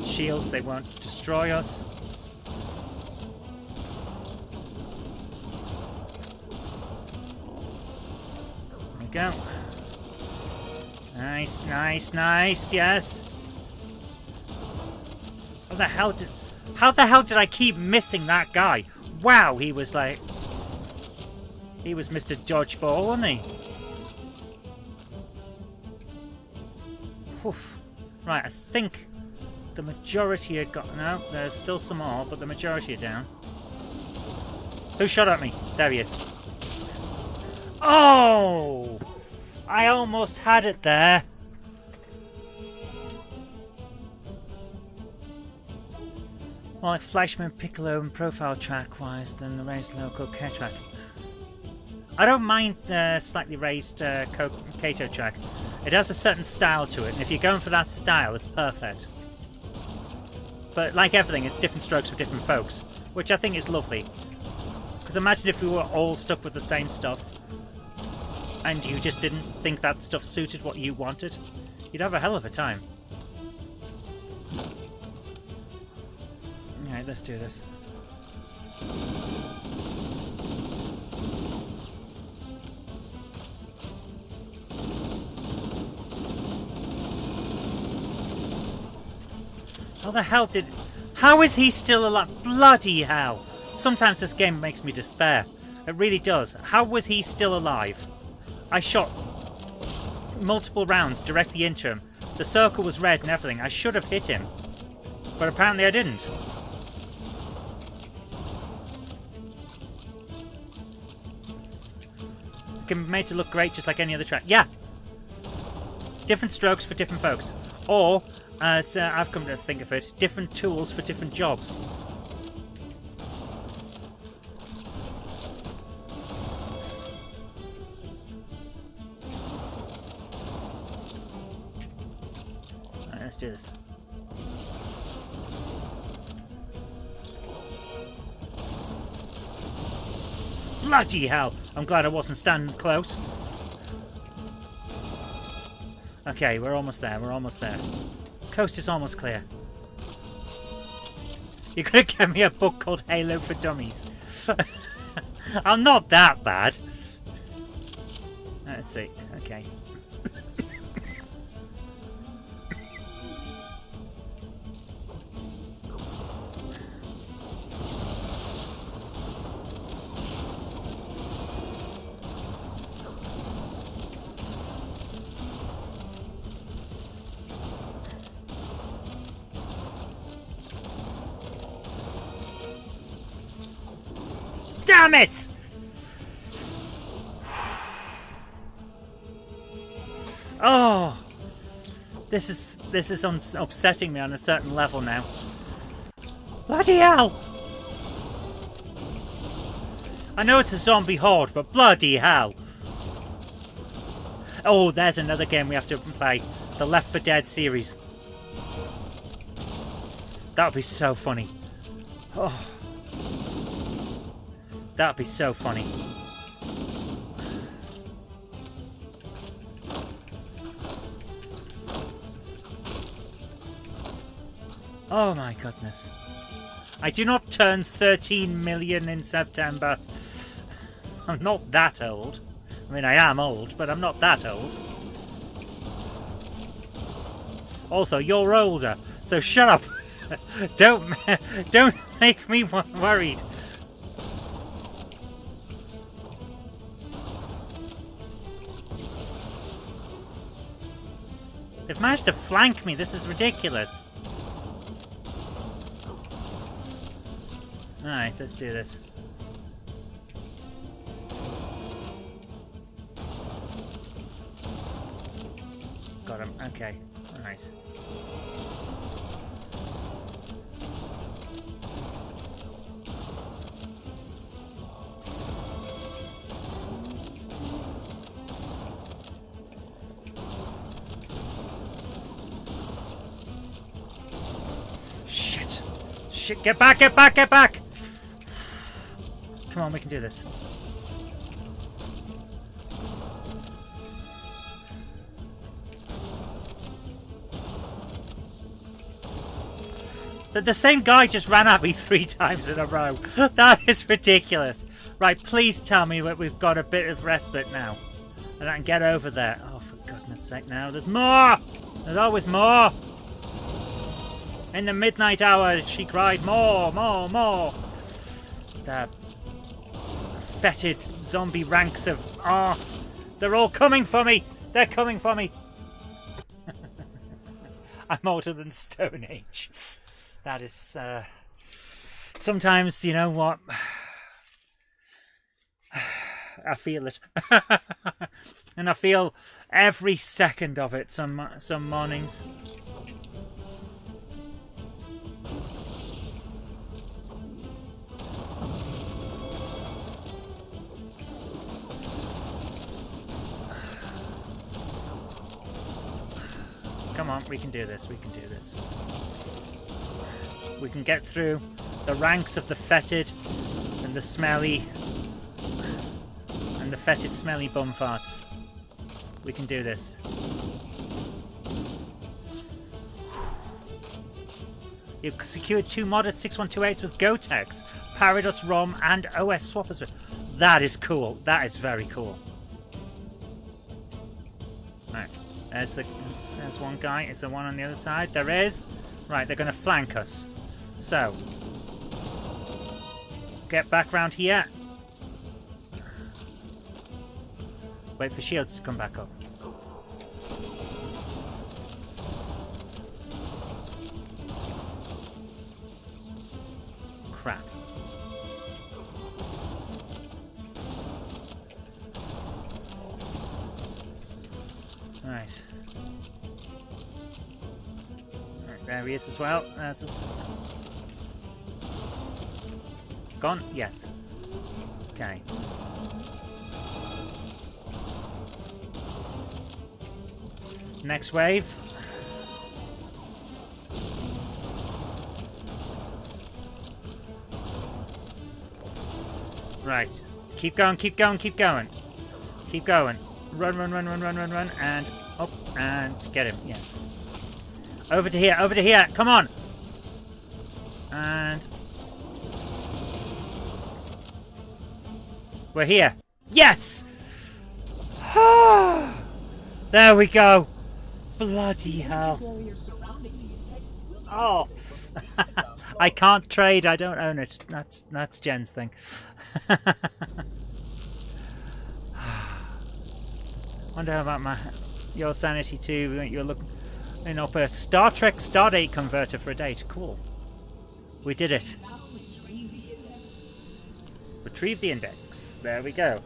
shields, they won't destroy us. Go. Nice, nice, nice, yes. How the hell did I keep missing that guy? Wow, he was like... He was Mr. Dodgeball, wasn't he? Oof. Right, I think the majority had got... No, there's still some more, but the majority are down. Who shot at me? There he is. Oh! I almost had it there. More like Fleischmann, Piccolo and profile track wise than the raised local K track. I don't mind the slightly raised Kato track. It has a certain style to it, and if you're going for that style, it's perfect. But like everything, it's different strokes for different folks, which I think is lovely. Because imagine if we were all stuck with the same stuff, and you just didn't think that stuff suited what you wanted. You'd have a hell of a time. Alright, let's do this. How the hell did... How is he still alive? Bloody hell! Sometimes this game makes me despair. It really does. How was he still alive? I shot multiple rounds directly into him. The circle was red and everything. I should have hit him. But apparently I didn't. can be made to look great just like any other track. Yeah! Different strokes for different folks. Or, as I've come to think of it, different tools for different jobs. Alright, let's do this. Bloody hell! I'm glad I wasn't standing close. Okay, we're almost there, we're almost there. Coast is almost clear. You could have given me a book called Halo for Dummies. I'm not that bad. Let's see, okay. Damn it! Oh, this is upsetting me on a certain level now. Bloody hell! I know it's a zombie horde, but bloody hell! Oh, there's another game we have to play. The Left 4 Dead series. That would be so funny. Oh. That would be so funny. Oh my goodness. I do not turn 13 million in September. I'm not that old. I mean, I am old, but I'm not that old. Also, you're older, so shut up. Don't make me worried. They've managed to flank me. This is ridiculous. Alright, let's do this. Got him. Okay. Alright. Shit! Shit! Get back! Get back! Get back! Come on, we can do this. The same guy just ran at me 3 times in a row. That is ridiculous. Right, please tell me that we've got a bit of respite now. And I can get over there. Oh, for goodness sake now. There's more! There's always more! In the midnight hour, she cried, more, more, more! The fetid zombie ranks of arse. They're all coming for me! They're coming for me! I'm older than Stone Age. That is, sometimes, you know what? I feel it. And I feel every second of it some mornings. Come on, we can do this, we can do this. We can get through the ranks of the fetid and the smelly and the fetid smelly bum farts. We can do this. You've secured 2 modded 6128s with Gotex, Parados ROM and OS swappers. That is cool. That is very cool. Right, there's one guy. Is there one on the other side? There is. Right, they're going to flank us. So, get back round here. Wait for shields to come back up. Crap. Right. Right, there he is as well. Gone? Yes. Okay. Next wave. Right. Keep going, keep going, keep going. Keep going. Run, run, run, run, run, run, run. And up and get him. Yes. Over to here, over to here. Come on. And we're here. Yes! There we go. Bloody hell. Oh. I can't trade. I don't own it. That's Jen's thing. Wonder about your sanity too. You're looking up a Star Trek Stardate converter for a date. Cool. We did it. Retrieve the index. There we go.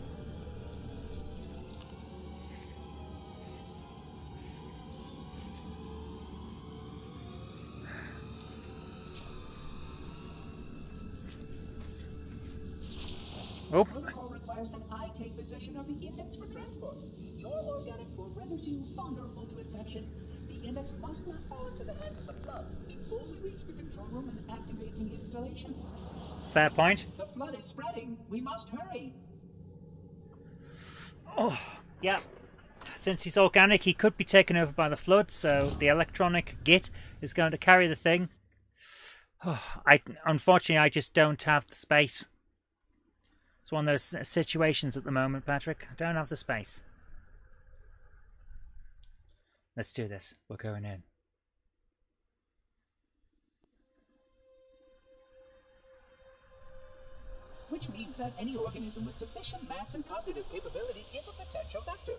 Oh. Protocol requires that I take possession of the index for transport. Your organic food renders you vulnerable to infection. The index must not fall into the hands of the flood before we reach the control room and activate the installation. Fair point. The flood is spreading. We must hurry. Oh, yeah. Since he's organic, he could be taken over by the flood, so the electronic git is going to carry the thing. Oh, unfortunately, I just don't have the space. It's one of those situations at the moment, Patrick. I don't have the space. Let's do this. We're going in. Which means that any organism with sufficient mass and cognitive capability is a potential vector.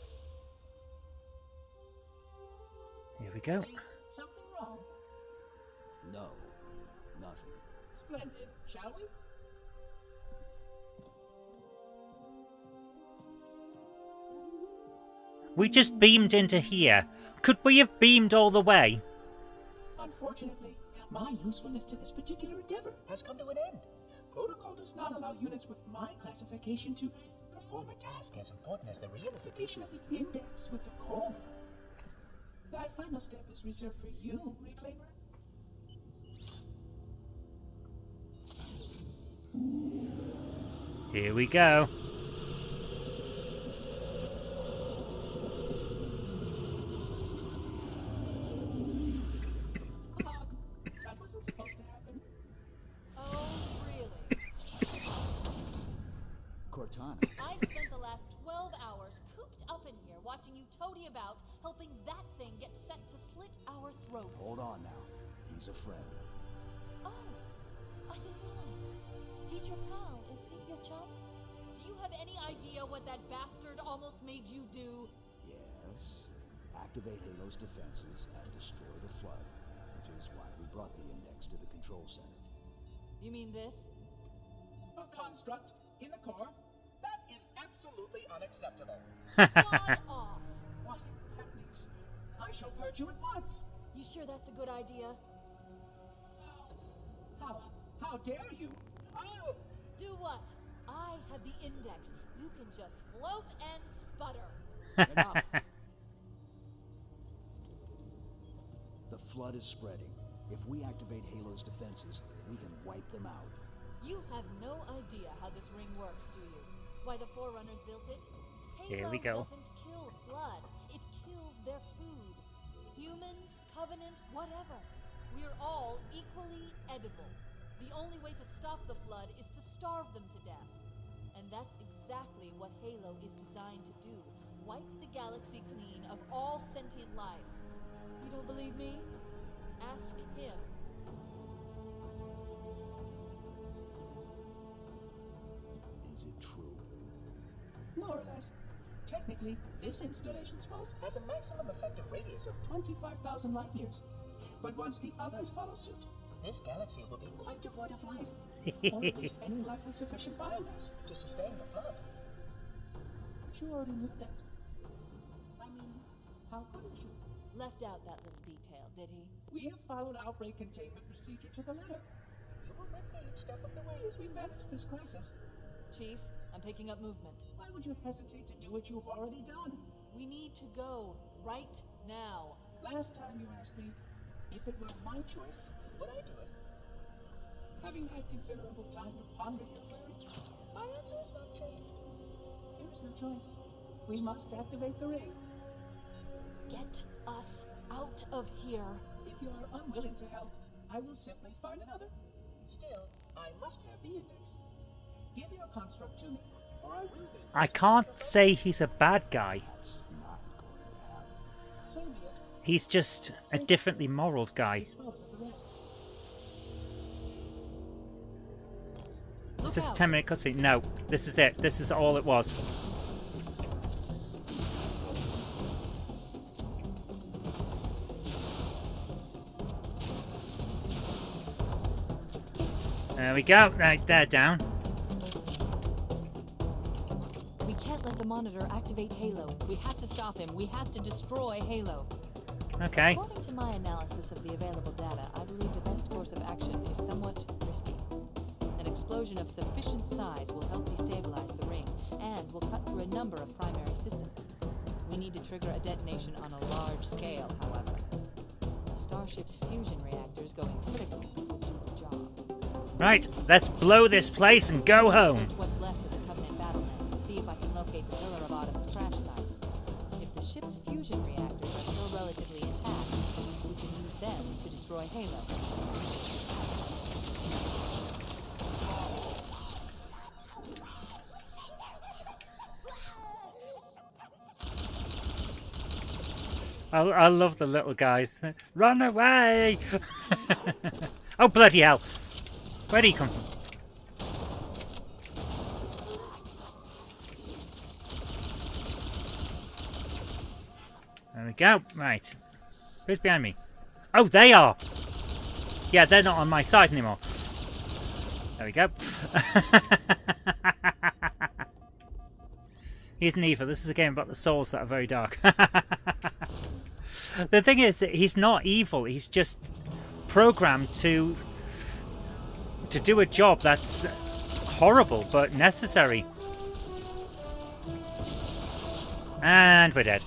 Here we go. Is something wrong? No, nothing. Splendid. Shall we? We just beamed into here. Could we have beamed all the way? Unfortunately, my usefulness to this particular endeavor has come to an end. Protocol does not allow units with my classification to perform a task as important as the reunification of the index with the core. That final step is reserved for you, Reclaimer. Here we go. That wasn't supposed to happen. Oh, really? Cortana, I've spent the last 12 hours cooped up in here watching you toady about, helping that thing get set to slit our throats. hold on now. He's a friend. Oh, I didn't realize. He's your pal, is he? Your chum? Do you have any idea what that bastard almost made you do? Yes. Activate Halo's defenses and destroy the flood, which is why we brought the index to the control center. You mean this? A construct in the core? That is absolutely unacceptable. Sod off. What happens? I shall purge you at once. You sure that's a good idea? How dare you? Oh! Do what? I have the index. You can just float and sputter. Enough! The flood is spreading. If we activate Halo's defenses, we can wipe them out. You have no idea how this ring works, do you? Why the Forerunners built it? Here Halo we go. doesn't kill Flood. It kills their food. Humans, Covenant, whatever. We're all equally edible. The only way to stop the Flood is to starve them to death. And that's exactly what Halo is designed to do. Wipe the galaxy clean of all sentient life. You don't believe me? Ask him. Is it true? More or less. Technically, this installation's pulse has a maximum effective radius of 25,000 light years. But once the others follow suit, this galaxy will be quite devoid of life. Or at least any life with sufficient biomass to sustain the flood. But you already knew that. I mean, How couldn't you? Left out that little detail, did he? We have followed outbreak containment procedure to the letter. You were with me each step of the way as we managed this crisis. Chief, I'm picking up movement. Why would you hesitate to do what you've already done? We need to go right now. Last time you asked me if it were my choice, would I do it? Having had considerable time to ponder your query, my answer has not changed. There is no choice. We must activate the ring. Get us out of here. If you are unwilling to help, I will simply find another. Still, I must have the index. Give your construct to me, or I will be. I can't say he's a bad guy. That's not going to happen. So be it. He's just a differently moral guy. He swells at the rest. Look Is this a out. 10-minute cutscene? No, this is it. This is all it was. There we go. Right, they're down. We can't let the monitor activate Halo. We have to stop him. We have to destroy Halo. Okay. According to my analysis of the available data, I believe the best course of action is somewhat risky. An explosion of sufficient size will help destabilize the ring and will cut through a number of primary systems. We need to trigger a detonation on a large scale, however. The Starship's fusion reactors going critical will do the job. Right, let's blow this place and go home. Search what's left of the Covenant battlenet and see if I can locate the Pillar of Autumn's crash site. If the ship's fusion reactors are still relatively intact, we can use them to destroy Halo. I love the little guys. Run away! Oh, bloody hell. Where'd he come from? There we go. Right. Who's behind me? Oh, they are! Yeah, they're not on my side anymore. There we go. He isn't evil. This is a game about the souls that are very dark. The thing is that he's not evil. He's just programmed to do a job that's horrible but necessary. And we're dead.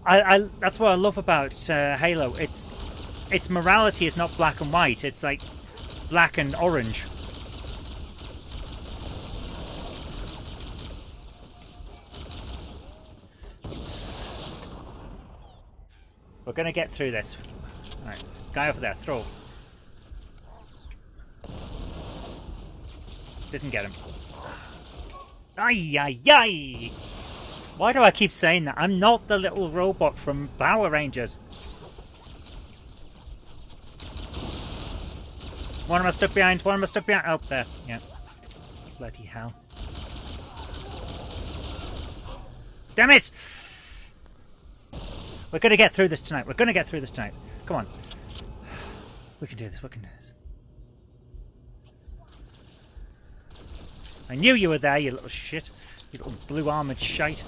That's what I love about Halo. Its morality is not black and white. It's like black and orange. We're gonna get through this. Alright, guy over there, throw. Didn't get him. Ay, ay, ay! Why do I keep saying that? I'm not the little robot from Power Rangers. One of them stuck behind, one of them stuck behind. Oh, there. Yeah. Bloody hell. Damn it! We're going to get through this tonight. We're going to get through this tonight. Come on. We can do this. We can do this. I knew you were there, you little shit. You little blue armoured shite.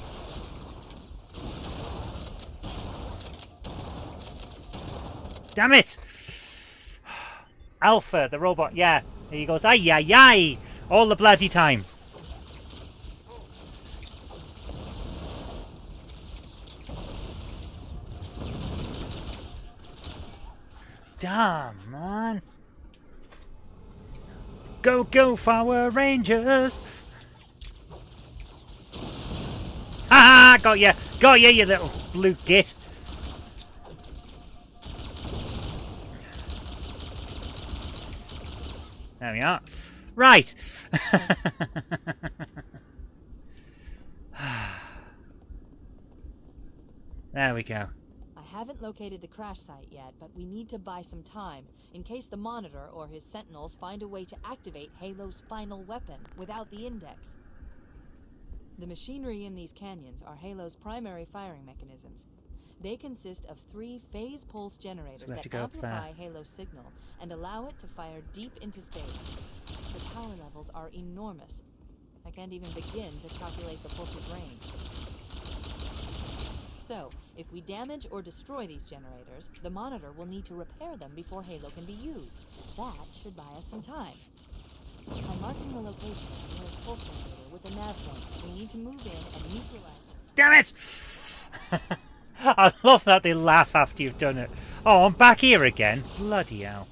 Damn it! Alpha, the robot, yeah. There he goes. Ay, ay, ay! All the bloody time. Damn, man. Go, go, Power Rangers! Ha ha! Got ya! Got ya, you little blue git! There we are. Right! There we go. I haven't located the crash site yet, but we need to buy some time in case the Monitor or his Sentinels find a way to activate Halo's final weapon without the index. The machinery in these canyons are Halo's primary firing mechanisms. They consist of 3 phase pulse generators So we have to that go up there. amplify Halo's signal and allow it to fire deep into space. The power levels are enormous. I can't even begin to calculate the pulse's range. So, if we damage or destroy these generators, the monitor will need to repair them before Halo can be used. That should buy us some time. I'm marking the location of the nearest pulse generator with a nav point. We need to move in and neutralize them. Damn it! I love that they laugh after you've done it. Oh, I'm back here again. Bloody hell.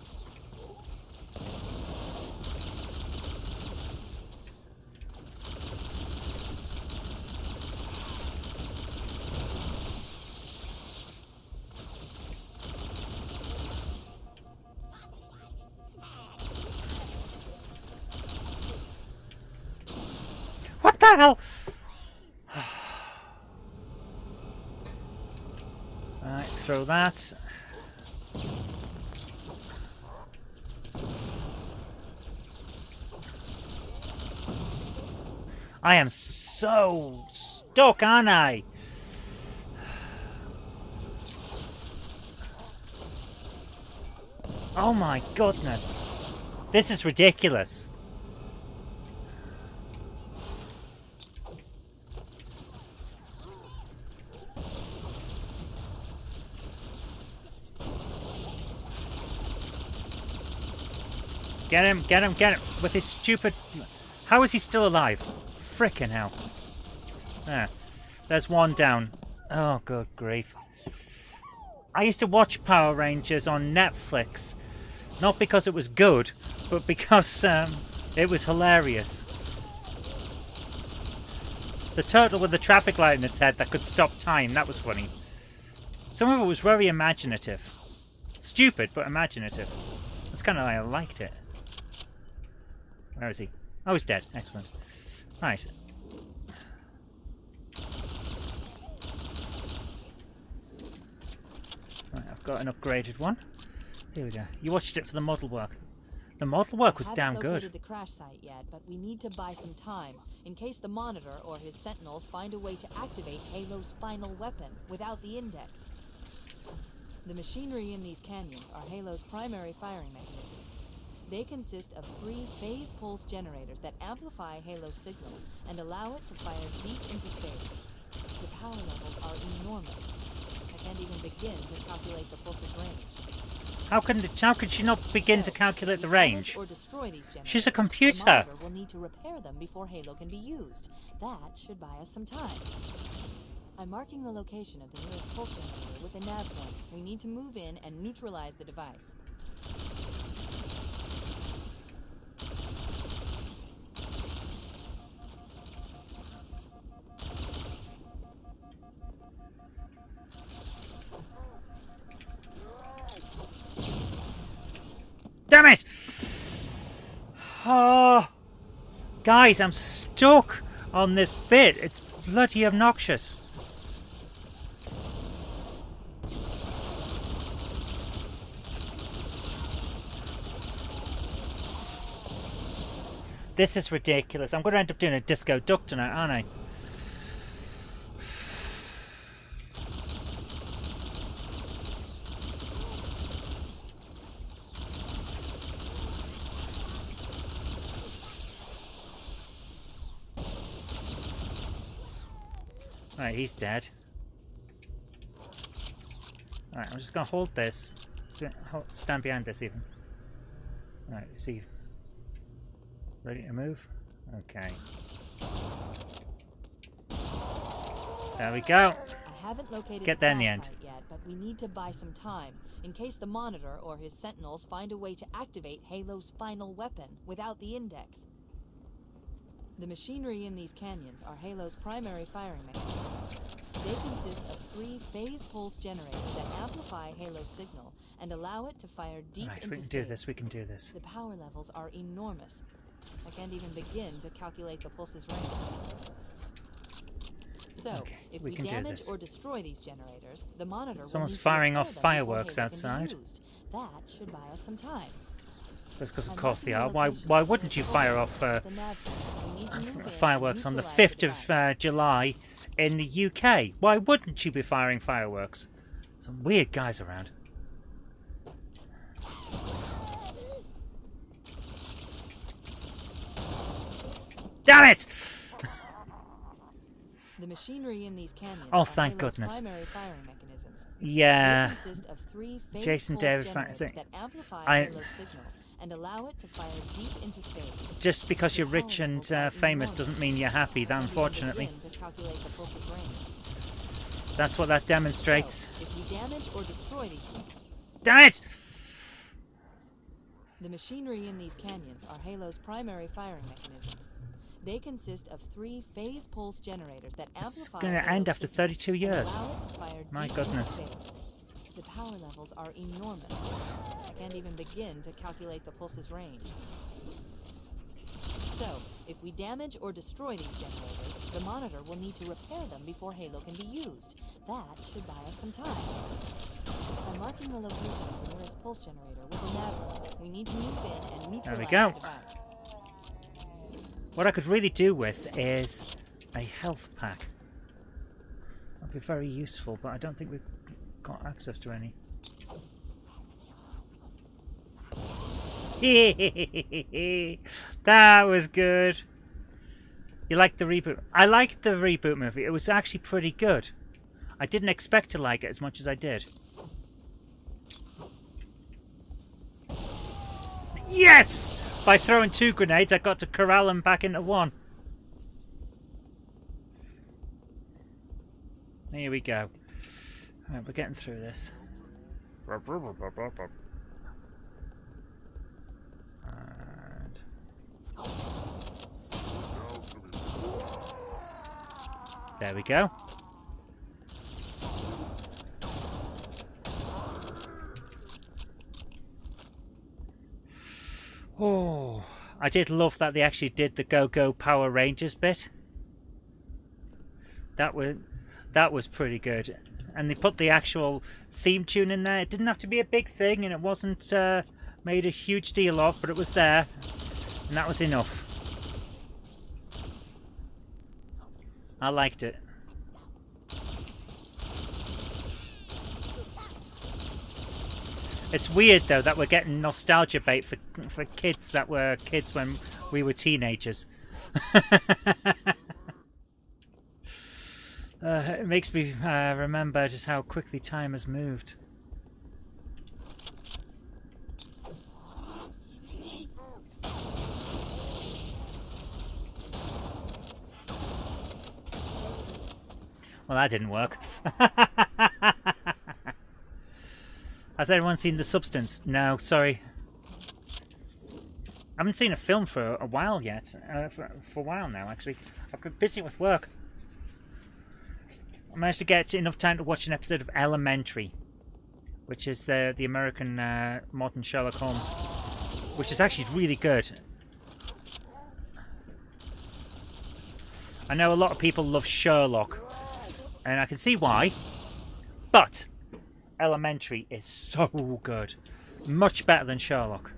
What the hell? Right, throw that. I am so stuck, aren't I? Oh my goodness. This is ridiculous. Get him, get him, get him! With his stupid... How is he still alive? Frickin' hell. There. There's one down. Oh, good grief. I used to watch Power Rangers on Netflix. Not because it was good, but because it was hilarious. The turtle with the traffic light in its head that could stop time, that was funny. Some of it was very imaginative. Stupid, but imaginative. That's kind of why I liked it. Where is he? Oh, he's dead. Excellent. Right. Right, I've got an upgraded one. Here we go. You watched it for the model work. The model work was damn good. I haven't located the crash site yet, but we need to buy some time in case the Monitor or his Sentinels find a way to activate Halo's final weapon without the Index. The machinery in these canyons are Halo's primary firing mechanisms. They consist of 3 phase pulse generators that amplify Halo's signal and allow it to fire deep into space. The power levels are enormous. I can't even begin to calculate the pulse's range. How could she not begin to calculate the range? Or destroy these generators, She's a computer. The Monitor will need to repair them before Halo can be used. That should buy us some time. I'm marking the location of the nearest pulse generator with a nav point. We need to move in and neutralize the device. Damn it! Oh, guys, I'm stuck on this bit. It's bloody obnoxious. This is ridiculous. I'm going to end up doing a disco duck tonight, aren't I? Right, he's dead. Alright, I'm just going to hold this. Stand behind this even. Alright, see. Ready to move? Okay. There we go. I haven't located Get the there in the crash end. site yet, but we need to buy some time in case the Monitor or his Sentinels find a way to activate Halo's final weapon without the Index. The machinery in these canyons are Halo's primary firing mechanisms. They consist of 3 phase pulse generators that amplify Halo's signal and allow it to fire deep Right, into we can space. do this, we can do this. The power levels are enormous. I can't even begin to calculate the pulse's range. So, Okay, if we we can do damage this. or destroy these generators, the Monitor will Someone's need to firing repair off them before fireworks Halo can be outside. used. That should buy us some time. That's because of I'm course they marking are. the Why location wouldn't you of the fire off the nav point. We need to move in and fireworks on the neutralize 5th device. of July in the UK? Why wouldn't you be firing fireworks? Some weird guys around. Damn it! The machinery in these canyons Oh, are thank Halo's goodness. primary firing mechanisms. Yeah. They consist of 3 phase Jason pulse David generators Frank- that amplify I- Halo's signal and allow it to fire deep into space. Just because The you're rich power and levels are famous enormous. doesn't mean you're happy, Can't even unfortunately. begin to calculate the pulse's range. That's what that demonstrates. So, if we damage or destroy these, Damn it! the machinery in these canyons are Halo's primary firing mechanisms. They consist of 3 phase pulse generators that It's amplify going to Halo's end after signal 32 and years. allow it to fire My deep goodness. into space. The power levels are enormous. I can't even begin to calculate the pulse's range. So, if we damage or destroy these generators, the monitor will need to repair them before Halo can be used. That should buy us some time. I'm marking the location of the nearest pulse generator with a nav. We need to move in and neutralize go. the device. What I could really do with is a health pack. That'd be very useful, but I don't think we've got access to any. That was good. You liked the reboot? I liked the reboot movie. It was actually pretty good. I didn't expect to like it as much as I did. Yes! By throwing 2 grenades, I got to corral them back into 1. Here we go. Alright, we're getting through this. And... there we go. Oh, I did love that they actually did the Go-Go Power Rangers bit. That was pretty good. And they put the actual theme tune in there. It didn't have to be a big thing, and it wasn't made a huge deal of, but it was there. And that was enough. I liked it. It's weird though that we're getting nostalgia bait for kids that were kids when we were teenagers. It makes me remember just how quickly time has moved. Well, that didn't work. Has everyone seen The Substance? No, sorry. I haven't seen a film for a while yet. For a while now, actually. I've been busy with work. I managed to get enough time to watch an episode of Elementary, which is the American modern Sherlock Holmes, which is actually really good. I know a lot of people love Sherlock, and I can see why, but Elementary is so good. Much better than Sherlock.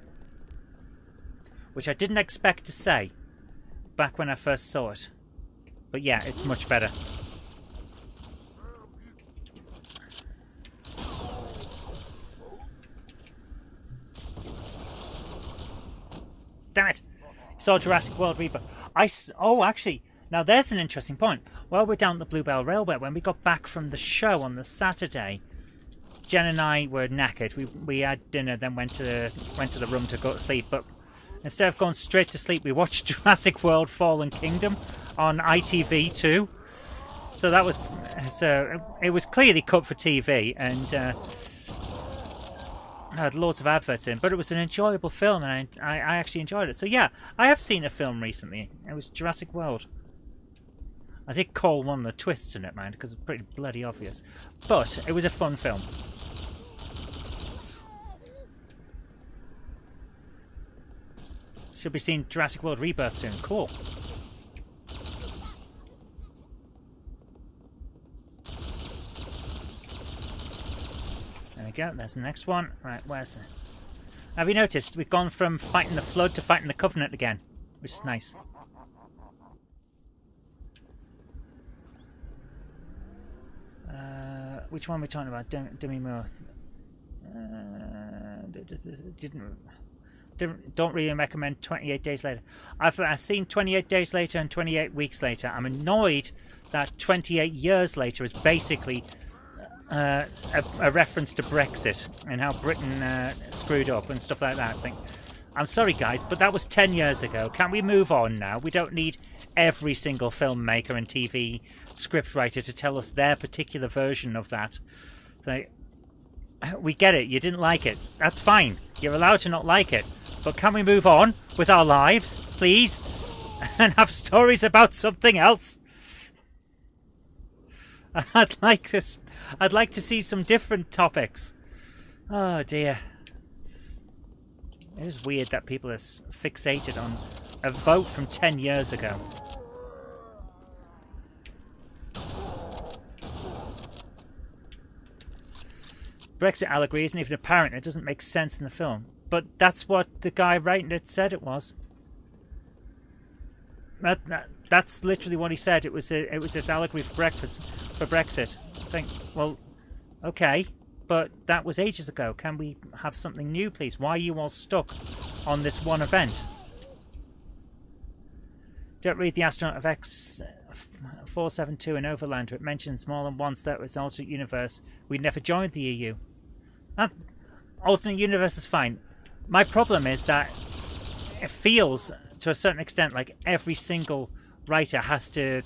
Which I didn't expect to say back when I first saw it. But yeah, it's much better. Damn it! Saw Jurassic World Rebirth. Oh, actually, now there's an interesting point. While we're down at the Bluebell Railway, when we got back from the show on the Saturday, Jen and I were knackered. We had dinner, then went to the room to go to sleep. But instead of going straight to sleep, we watched Jurassic World: Fallen Kingdom on ITV2. So that was it was clearly cut for TV, and had loads of adverts in. But it was an enjoyable film, and I actually enjoyed it. So yeah, I have seen a film recently. It was Jurassic World. I did call one of the twists in it, man, because it's pretty bloody obvious. But it was a fun film. Should be seeing Jurassic World Rebirth soon. Cool. There we go. There's the next one. Right, where's the... Have you noticed we've gone from fighting the Flood to fighting the Covenant again? Which is nice. Which one are we talking about? Demi Moore. Didn't. don't really recommend 28 Days Later. I've seen 28 Days Later and 28 Weeks Later. I'm annoyed that 28 Years Later is basically a reference to Brexit and how Britain screwed up and stuff like that. I think, I'm sorry guys, but that was 10 years ago. Can we move on now? We don't need every single filmmaker and TV scriptwriter to tell us their particular version of that. So, we get it, you didn't like it. That's fine. You're allowed to not like it. But can we move on with our lives, please? And have stories about something else? I'd like to see some different topics. Oh dear. It is weird that people are fixated on a vote from 10 years ago. Brexit allegory isn't even apparent. It doesn't make sense in the film. But that's what the guy writing it said it was. That's literally what he said. It was this allegory for Brexit. I think, well, okay, but that was ages ago. Can we have something new, please? Why are you all stuck on this one event? Don't read the Astronaut of X472 in Overland, where it mentions more than once that it was an alternate universe. We'd never joined the EU. That alternate universe is fine. My problem is that it feels, to a certain extent, like every single writer has to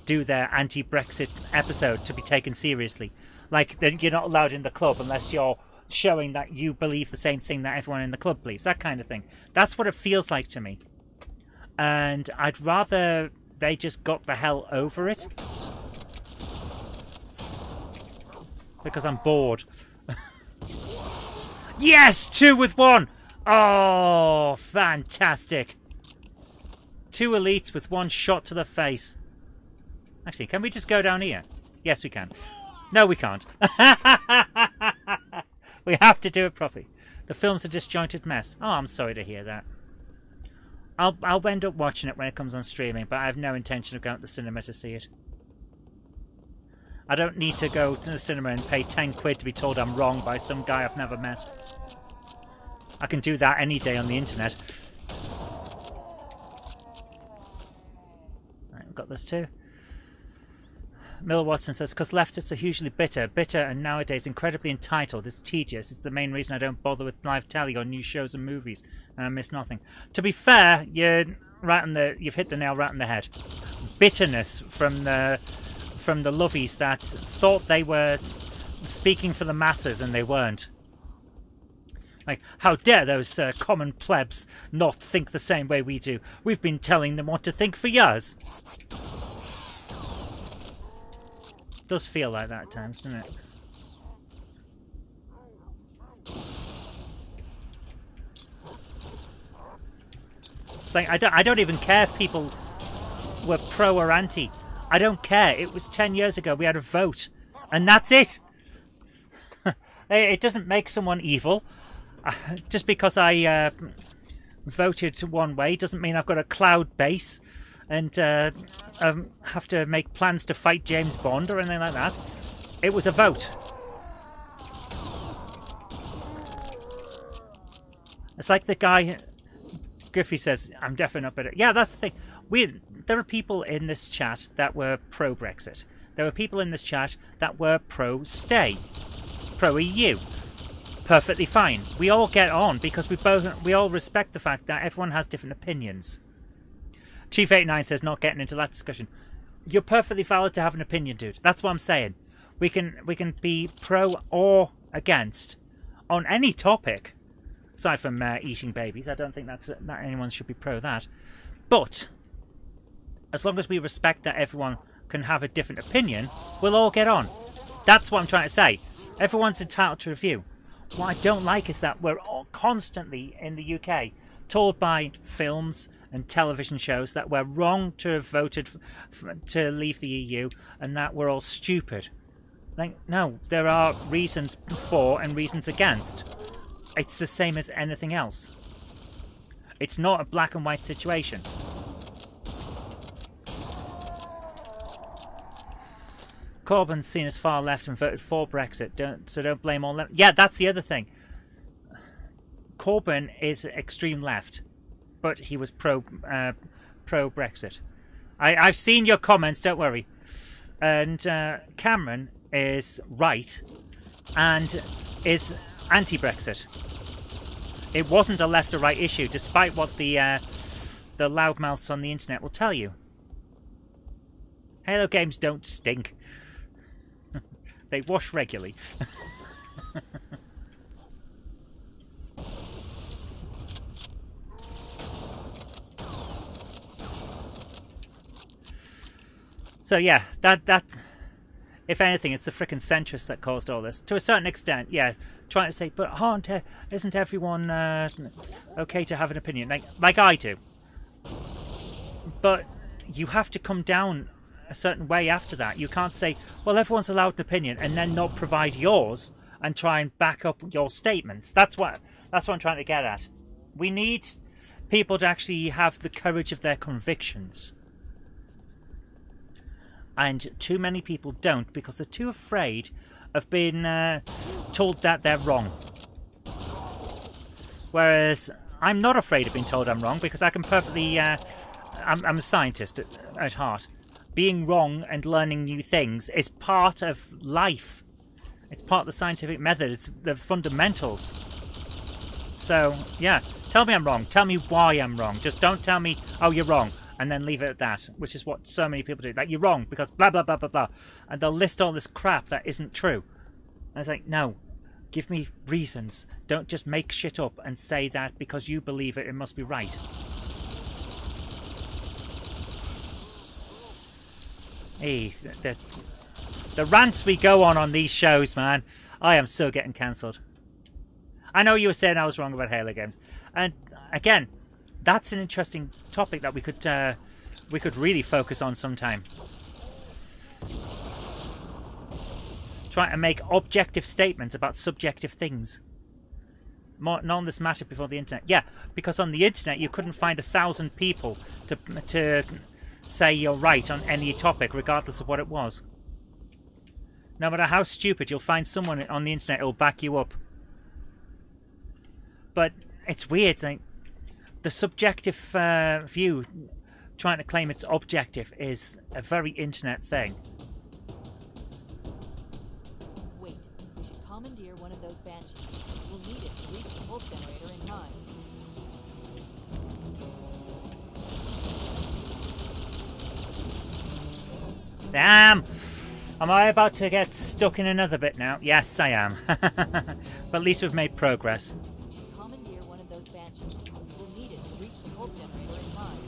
do their anti-Brexit episode to be taken seriously. Like, you're not allowed in the club unless you're showing that you believe the same thing that everyone in the club believes. That kind of thing. That's what it feels like to me. And I'd rather they just got the hell over it. Because I'm bored. Yes! 2 with 1! Oh, fantastic. 2 elites with 1 shot to the face. Actually, can we just go down here? Yes, we can. No, we can't. We have to do it properly. The film's a disjointed mess. Oh, I'm sorry to hear that. I'll end up watching it when it comes on streaming, but I have no intention of going to the cinema to see it. I don't need to go to the cinema and pay 10 quid to be told I'm wrong by some guy I've never met. I can do that any day on the internet. Right, we've got this too. Miller Watson says, because leftists are hugely bitter, and nowadays incredibly entitled. It's tedious. It's the main reason I don't bother with live telly or new shows and movies, and I miss nothing. To be fair, you've hit the nail right on the head. Bitterness from the lovies that thought they were speaking for the masses and they weren't. Like, how dare those common plebs not think the same way we do? We've been telling them what to think for years. Does feel like that at times, doesn't it? It's like, I don't even care if people were pro or anti. I don't care. It was 10 years ago. We had a vote, and that's it. It doesn't make someone evil. Just because I voted one way doesn't mean I've got a cloud base and have to make plans to fight James Bond or anything like that. It was a vote. It's like the guy, Griffey says, I'm definitely not better. Yeah, that's the thing. There are people in this chat that were pro-Brexit. There were people in this chat that were pro-stay, pro-EU. Perfectly fine. We all get on because we all respect the fact that everyone has different opinions. Chief 89 says, not getting into that discussion. You're perfectly valid to have an opinion, dude. That's what I'm saying. We can be pro or against on any topic, aside from eating babies. I don't think that anyone should be pro that. But as long as we respect that everyone can have a different opinion, we'll all get on. That's what I'm trying to say. Everyone's entitled to a view. What I don't like is that we're all constantly in the UK told by films and television shows that we're wrong to have voted to leave the EU and that we're all stupid. Like, no, there are reasons for and reasons against. It's the same as anything else. It's not a black and white situation. Corbyn's seen as far left and voted for Brexit, so don't blame all left. Yeah, that's the other thing. Corbyn is extreme left, but he was pro Brexit. I've seen your comments. Don't worry. And Cameron is right and is anti-Brexit. It wasn't a left or right issue, despite what the loudmouths on the internet will tell you. Halo games don't stink. They wash regularly. So yeah, that if anything, it's the frickin' centrists that caused all this. To a certain extent, yeah. Trying to say, but isn't everyone okay to have an opinion? Like I do. But you have to come down a certain way after that. You can't say, well, everyone's allowed an opinion, and then not provide yours and try and back up your statements. That's what I'm trying to get at. We need people to actually have the courage of their convictions. And too many people don't, because they're too afraid of being told that they're wrong. Whereas I'm not afraid of being told I'm wrong, because I can perfectly... I'm a scientist at heart. Being wrong and learning new things is part of life. It's part of the scientific method. It's the fundamentals. So, yeah, tell me I'm wrong. Tell me why I'm wrong. Just don't tell me, oh, you're wrong, and then leave it at that, which is what so many people do. Like, you're wrong because blah, blah, blah, blah, blah. And they'll list all this crap that isn't true. And it's like, no, give me reasons. Don't just make shit up and say that because you believe it, it must be right. Hey, the rants we go on these shows, man. I am so getting cancelled. I know you were saying I was wrong about Halo games. And again, that's an interesting topic that we could really focus on sometime. Trying to make objective statements about subjective things. None of this mattered before the internet. Yeah, because on the internet you couldn't find 1,000 people to say you're right on any topic, regardless of what it was. No matter how stupid, you'll find someone on the internet who will back you up. But it's weird, like, the subjective view, trying to claim it's objective, is a very internet thing. Wait, we should commandeer one of those banshees. We'll need it to reach the pulse generator in time. Damn! Am I about to get stuck in another bit now? Yes, I am. But at least we've made progress. We should commandeer one of those banshees. We'll need it to reach the pulse generator in time.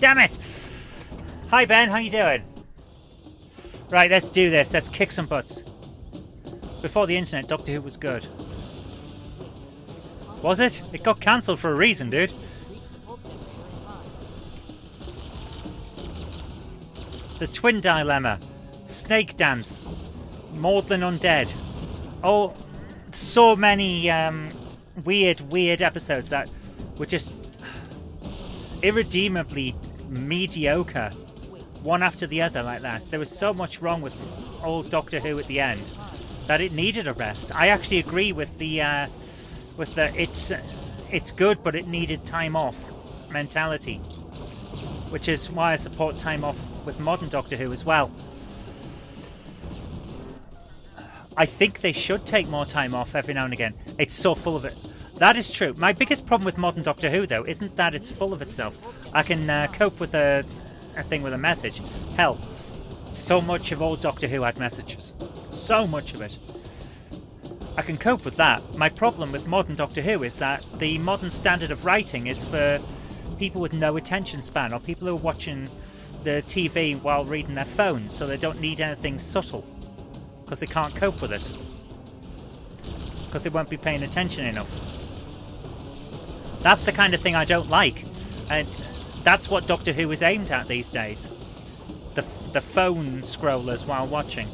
Damn it! Hi Ben, how you doing? Right, let's do this. Let's kick some butts. Before the internet, Doctor Who was good. Was it? It got cancelled for a reason, dude. Reach the pulse generator in time. The Twin Dilemma. Snake Dance. Maudlin Undead. Oh, so many weird episodes that were just irredeemably mediocre. One after the other like that. There was so much wrong with old Doctor Who at the end that it needed a rest. I actually agree with the it's good but it needed time off mentality, which is why I support time off with modern Doctor Who as well. I think they should take more time off every now and again. It's so full of it. That is true. My biggest problem with modern Doctor Who, though, isn't that it's full of itself. I can cope with a thing with a message. Hell, so much of old Doctor Who had messages. So much of it. I can cope with that. My problem with modern Doctor Who is that the modern standard of writing is for people with no attention span, or people who are watching the TV while reading their phones, so they don't need anything subtle, because they can't cope with it. Because they won't be paying attention enough. That's the kind of thing I don't like. And that's what Doctor Who is aimed at these days. The phone scrollers while watching.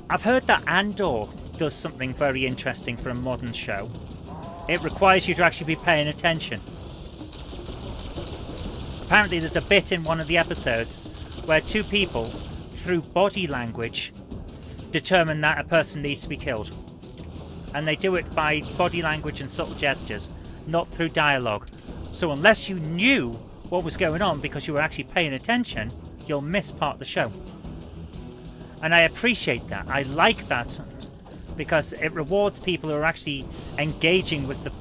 I've heard that Andor does something very interesting for a modern show. It requires you to actually be paying attention. Apparently there's a bit in one of the episodes where two people, through body language, determine that a person needs to be killed. And they do it by body language and subtle gestures, not through dialogue. So unless you knew what was going on because you were actually paying attention, you'll miss part of the show. And I appreciate that. I like that because it rewards people who are actually engaging with the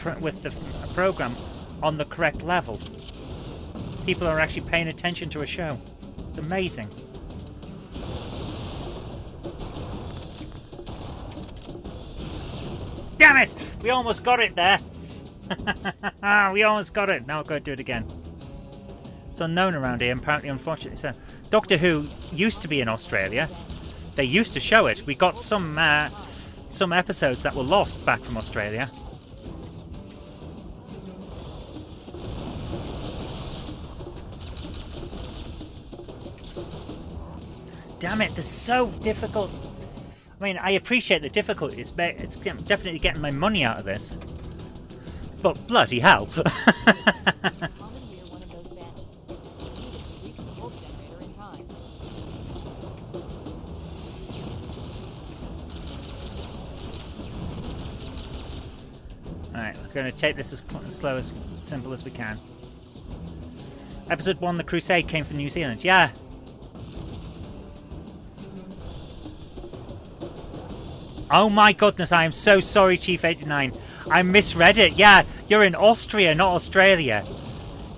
program on the correct level. People are actually paying attention to a show. It's amazing. Damn it! We almost got it there. We almost got it. Now I'll go do it again. It's unknown around here, apparently, unfortunately. So, Doctor Who used to be in Australia. They used to show it. We got some episodes that were lost back from Australia. Damn it, they're so difficult. I mean, I appreciate the difficulty. It's definitely getting my money out of this. But bloody hell. Commandeer one of those banshees. Needed to reach the pulse generator in time. Alright, we're going to take this as slow, as simple as we can. Episode 1, The Crusade, came from New Zealand. Yeah. Oh my goodness, I am so sorry, Chief 89. I misread it. Yeah, you're in Austria, not Australia.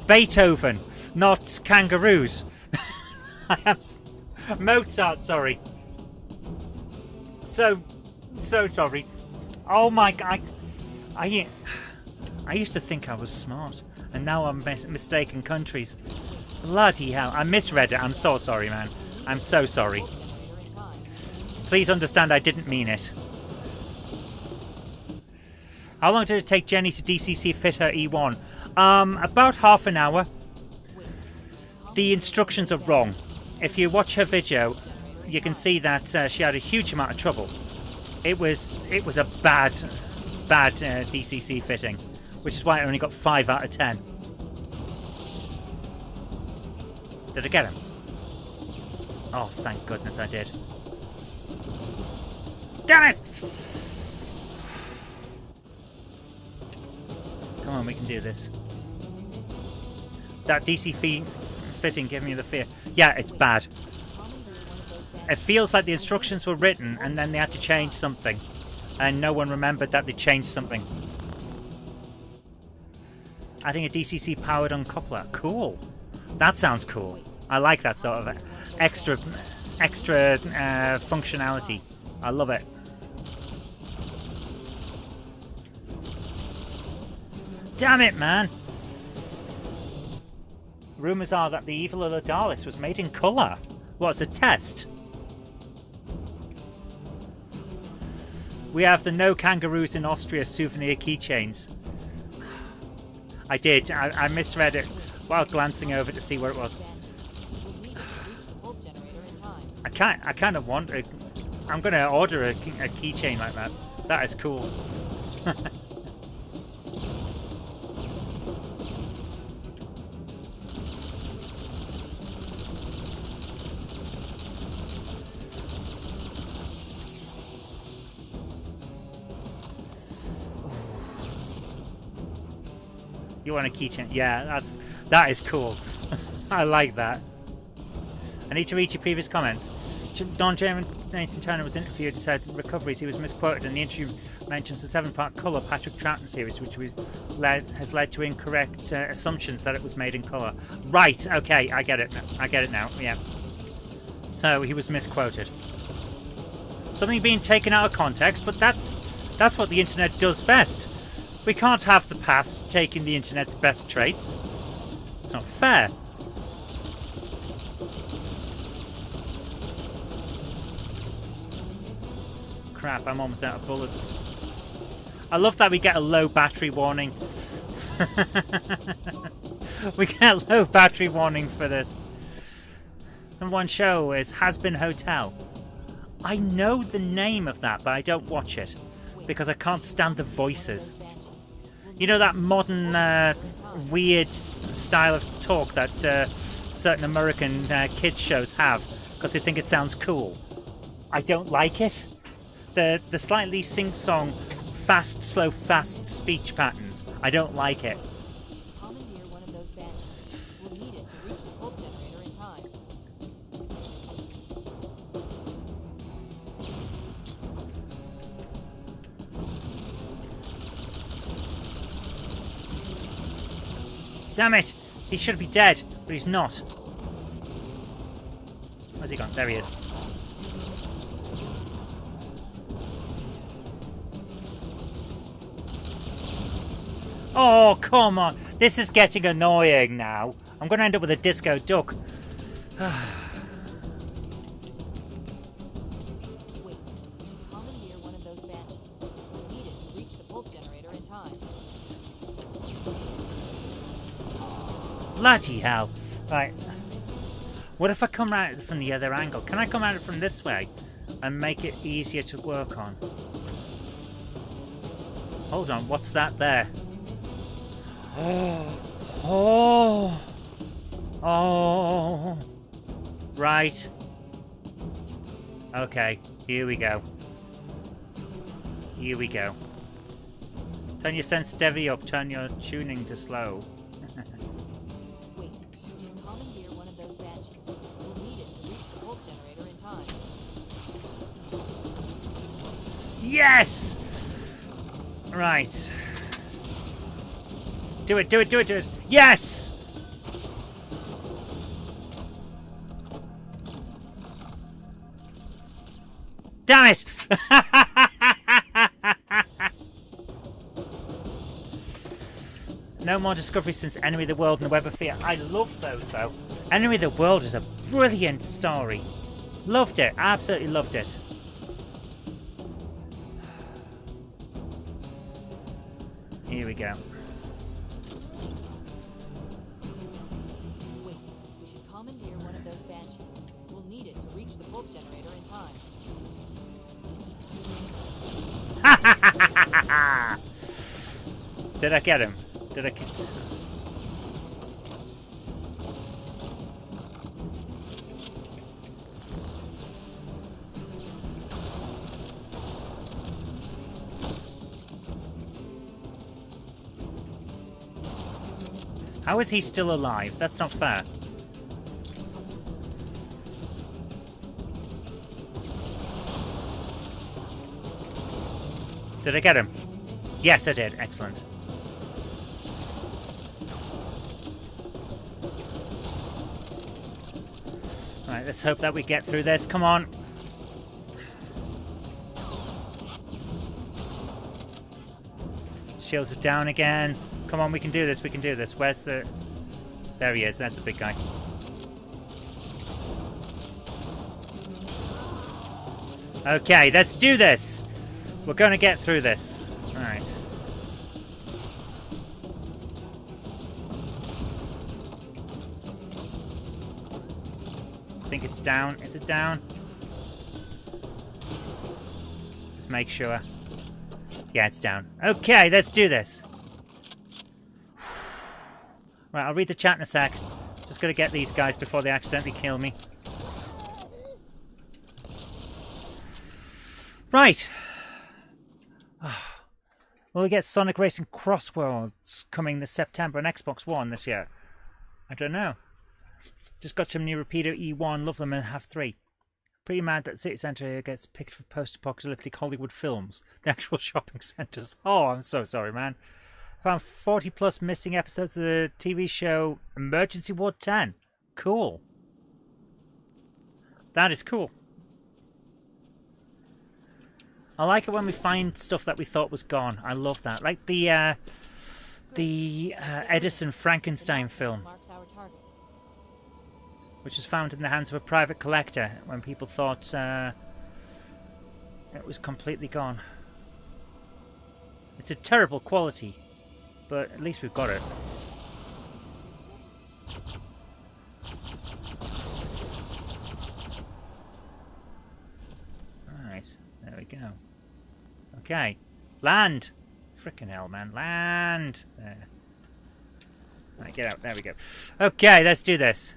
Beethoven, not kangaroos. I am Mozart, sorry. So sorry. Oh my god. I used to think I was smart, and now I'm mistaken countries. Bloody hell, I misread it. I'm so sorry, man. I'm so sorry. Please understand I didn't mean it. How long did it take Jenny to DCC fit her E1? About half an hour. The instructions are wrong. If you watch her video, you can see that she had a huge amount of trouble. It was a bad DCC fitting, which is why I only got 5 out of 10. Did I get him? Oh, thank goodness I did. Damn it! Come on, we can do this. That DC fitting gave me the fear. Yeah, it's bad. It feels like the instructions were written and then they had to change something. And no one remembered that they changed something. Adding a DCC powered uncoupler. Cool. That sounds cool. I like that sort of extra functionality. I love it. Damn it, man! Rumours are that the Evil of the Daleks was made in colour. What's a test? We have the No Kangaroos in Austria souvenir keychains. I did. I misread it while glancing over to see where it was. I kind of want a... I'm going to order a keychain like that. That is cool. You want a keychain? Yeah, that is cool. I like that. I need to read your previous comments. Don Nathan Turner was interviewed and said recoveries. He was misquoted, and the interview mentions the 7-part colour Patrick Troughton series, which has led to incorrect assumptions that it was made in colour. Right. Okay, I get it. I get it now. Yeah. So he was misquoted. Something being taken out of context, but that's what the internet does best. We can't have the past taking the internet's best traits. It's not fair. Crap, I'm almost out of bullets. I love that we get a low battery warning. We get a low battery warning for this. And one show is Has Been Hotel. I know the name of that, but I don't watch it because I can't stand the voices. You know that modern, weird style of talk that certain American kids shows have because they think it sounds cool. I don't like it. The slightly sing-song, fast, slow, fast speech patterns. I don't like it. Commandeer one of those banshees. We'll need it to reach the pulse generator in time. Damn it! He should be dead, but he's not. Where's he gone? There he is. Oh, come on. This is getting annoying now. I'm going to end up with a disco duck. Wait, we should commandeer one of those banshees. We'll need it to reach the pulse generator in time. Bloody hell. Right. What if I come at it from the other angle? Can I come at it from this way and make it easier to work on? Hold on, what's that there? Oh. Right. Okay, here we go. Here we go. Turn your sensitivity up, turn your tuning to slow. Wait, we should commandeer one of those banshees. We'll need it to reach the pulse generator in time. Yes! Right. Do it, do it, do it, do it. Yes! Damn it! No more discovery since Enemy of the World and the Web of Fear. I love those though. Enemy of the World is a brilliant story. Loved it, absolutely loved it. Here we go. Wait, we should commandeer one of those banshees. We'll need it to reach the pulse generator in time. Did I get him? Did I get... How is he still alive? That's not fair. Did I get him? Yes, I did. Excellent. Right, let's hope that we get through this. Come on. Shields are down again. Come on, we can do this. We can do this. Where's the... There he is. That's the big guy. Okay, let's do this. We're going to get through this. All right. I think it's down. Is it down? Just make sure. Yeah, it's down. Okay, let's do this. Right, I'll read the chat in a sec. Just got to get these guys before they accidentally kill me. Right. Will we get Sonic Racing Crossworlds coming this September on Xbox One this year? I don't know. Just got some new repeater E1, love them and have 3. Pretty mad that City Centre gets picked for post-apocalyptic Hollywood films. The actual shopping centres. Oh, I'm so sorry, man. Found 40 plus missing episodes of the TV show Emergency Ward 10. Cool. That is cool. I like it when we find stuff that we thought was gone. I love that. Like the Edison Frankenstein film, Marks our target. which was found in the hands of a private collector when people thought it was completely gone. It's a terrible quality, but at least we've got it. Alright, there we go. Okay, land! Frickin' hell, man. Land! There. Right, get out. There we go. Okay, let's do this.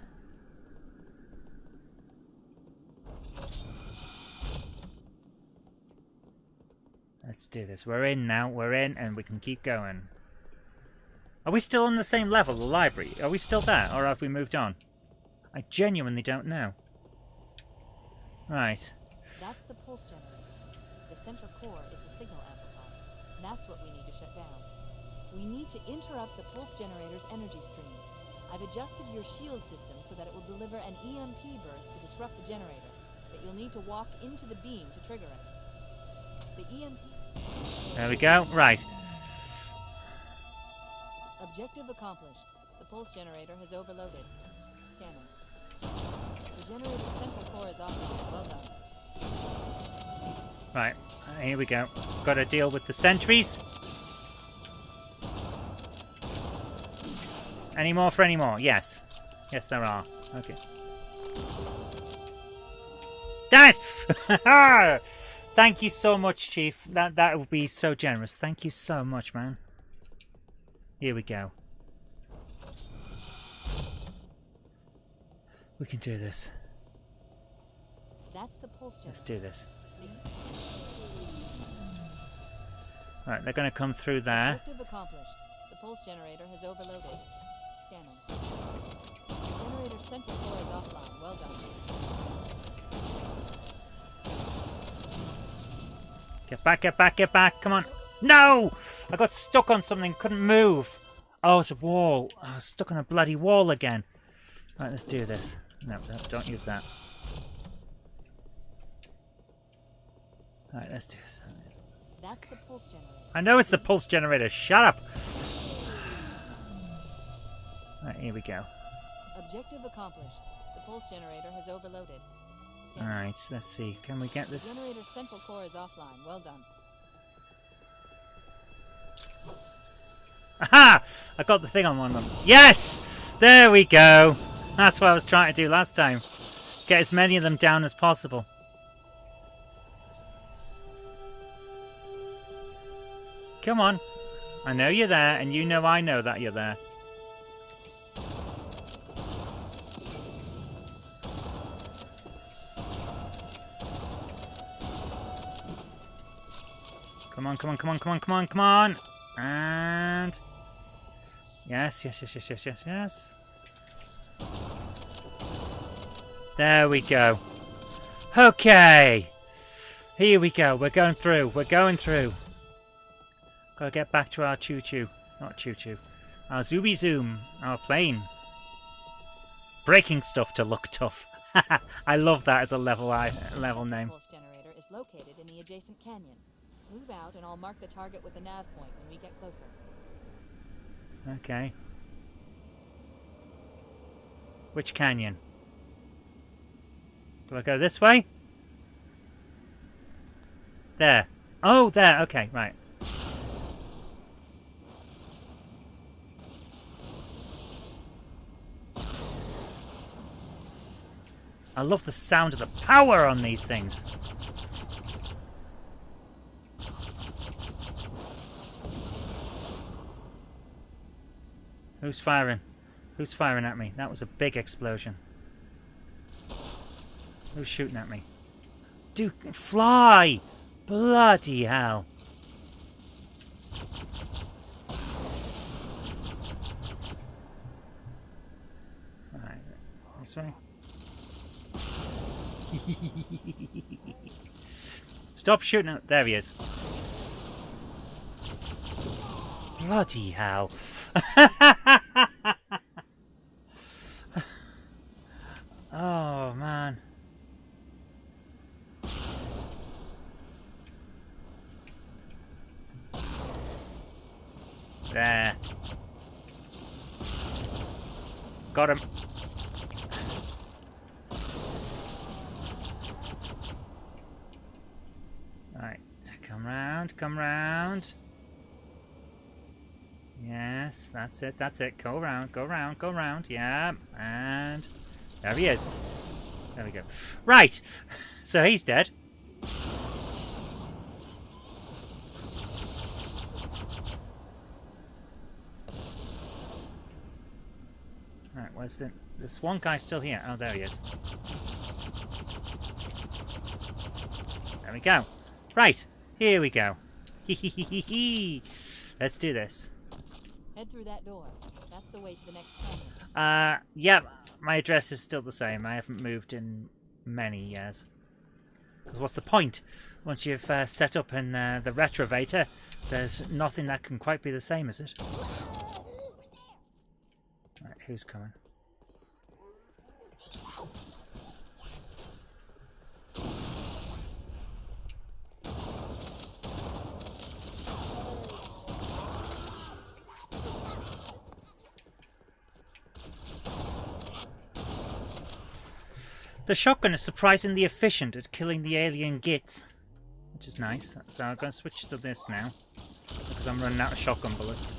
Let's do this. We're in now. We're in, and we can keep going. Are we still on the same level, the library? Are we still there, or have we moved on? I genuinely don't know. Right. That's the pulse generator. The central core is the signal amplifier. That's what we need to shut down. We need to interrupt the pulse generator's energy stream. I've adjusted your shield system so that it will deliver an EMP burst to disrupt the generator, but you'll need to walk into the beam to trigger it. The EMP... There we go. Right. Objective accomplished. The pulse generator has overloaded. Scanning. The generator's central core is offline. Well done. Right. Here we go. Got to deal with the sentries. Any more for any more? Yes. Yes, there are. Okay. Damn it! Thank you so much, Chief. That would be so generous. Thank you so much, man. Here we go. We can do this. That's the pulse generator. Let's do this. Right, they're going to come through there. Objective accomplished. The pulse generator has overloaded. Scanning. The generator's central core is offline. Well done. Get back, get back, get back. Come on. No! I got stuck on something. Couldn't move. Oh, it's a wall. I was stuck on a bloody wall again. Right, let's do this. No, don't use that. Right, let's do this. That's the pulse generator. I know it's the pulse generator. Shut up. Right, here we go. Objective accomplished. The pulse generator has overloaded. Alright, let's see. Can we get The this? generator's central core is offline. Well done. Aha! I got the thing on one of them. Yes! There we go. That's what I was trying to do last time. Get as many of them down as possible. Come on. I know you're there, and you know I know that you're there. Come on, come on, come on, come on, come on, come on. And... Yes, yes, yes, yes, yes, yes, yes. There we go. Okay. Here we go. We're going through. We're going through. Gotta get back to our choo-choo. Not choo-choo. Our zooby-zoom. Our plane. Breaking stuff to look tough. I love that as a level name. The pulse generator is located in the adjacent canyon. Move out and I'll mark the target with a nav point when we get closer. Okay. Which canyon? Do I go this way? There. Oh, there. Okay, right. I love the sound of the power on these things. Who's firing? Who's firing at me? That was a big explosion. Who's shooting at me? Dude, fly! Bloody hell. Alright, this way. Stop shooting at... There he is. Bloody hell. Oh, man. There. Got him. Right. Come round, come round. Yes, that's it, that's it. Go round, go round, go round. Yeah, and there he is. There we go. Right, so he's dead. There's one guy still here. Oh, there he is. There we go. Right, here we go. Let's do this. Head through that door. That's the way to the next terminal. Yeah, my address is still the same. I haven't moved in many years. 'Cause what's the point? Once you've set up in the retrovator, there's nothing that can quite be the same, is it? Right, who's coming? The shotgun is surprisingly efficient at killing the alien gits, which is nice. So I'm going to switch to this now, because I'm running out of shotgun bullets.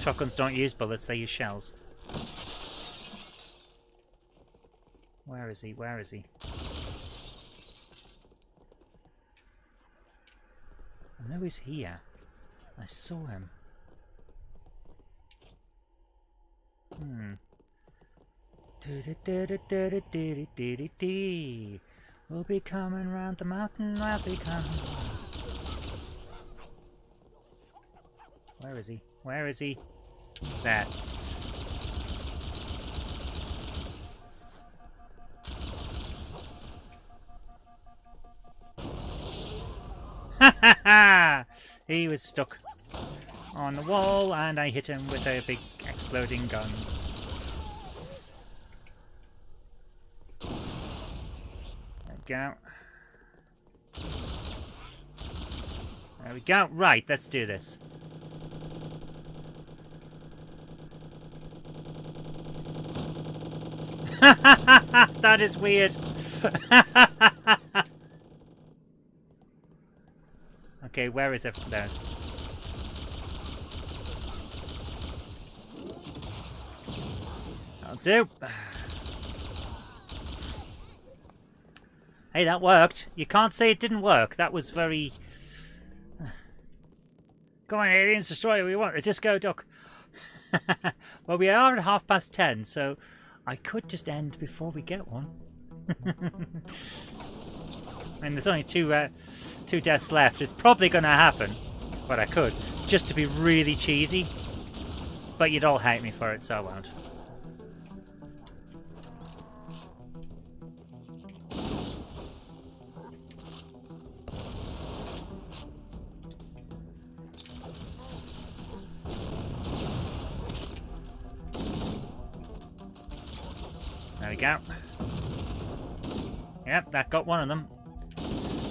Shotguns don't use bullets, they use shells. Where is he? Where is he? I know he's here. I saw him. We'll be coming round the mountain as we come. Where is he? Where is he? There. Ha ha ha! He was stuck on the wall and I hit him with a big exploding gun. Go. There we go. Right, let's do this. That is weird. Okay, where is it? There. That'll do. Hey, that worked. You can't say it didn't work. That was very... Go on, aliens, destroy what we want. The disco duck. Well, we are at 10:30, so I could just end before we get one. And there's only two deaths left. It's probably going to happen, but I could, just to be really cheesy. But you'd all hate me for it, so I won't. There we go. Yep, that got one of them.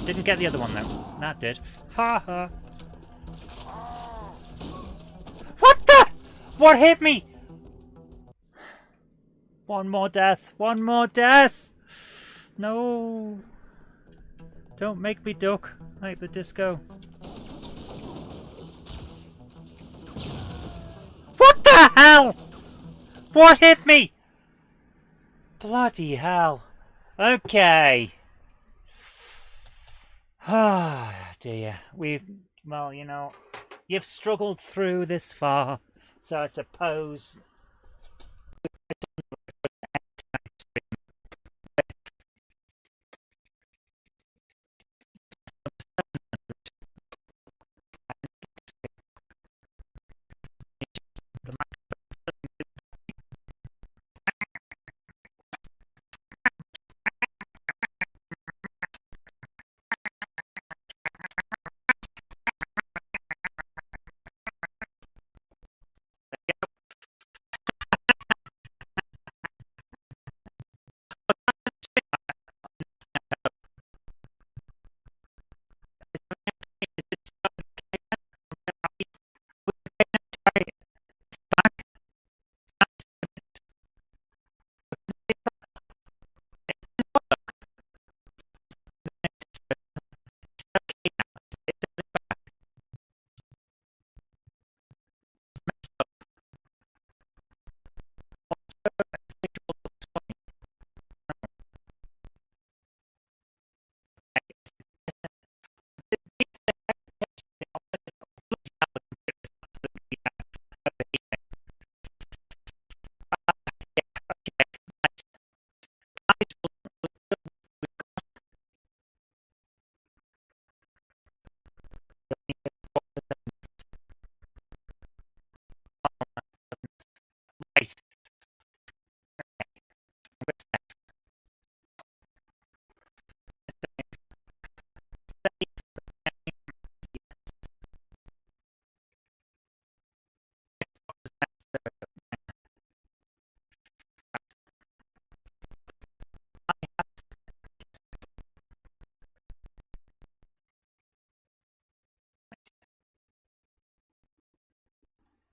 Didn't get the other one though. That did. Ha ha. What the? What hit me? One more death. One more death. No. Don't make me duck like the disco. What the hell? What hit me? Bloody hell. Okay. Ah, dear. Well, you know, you've struggled through this far, so I suppose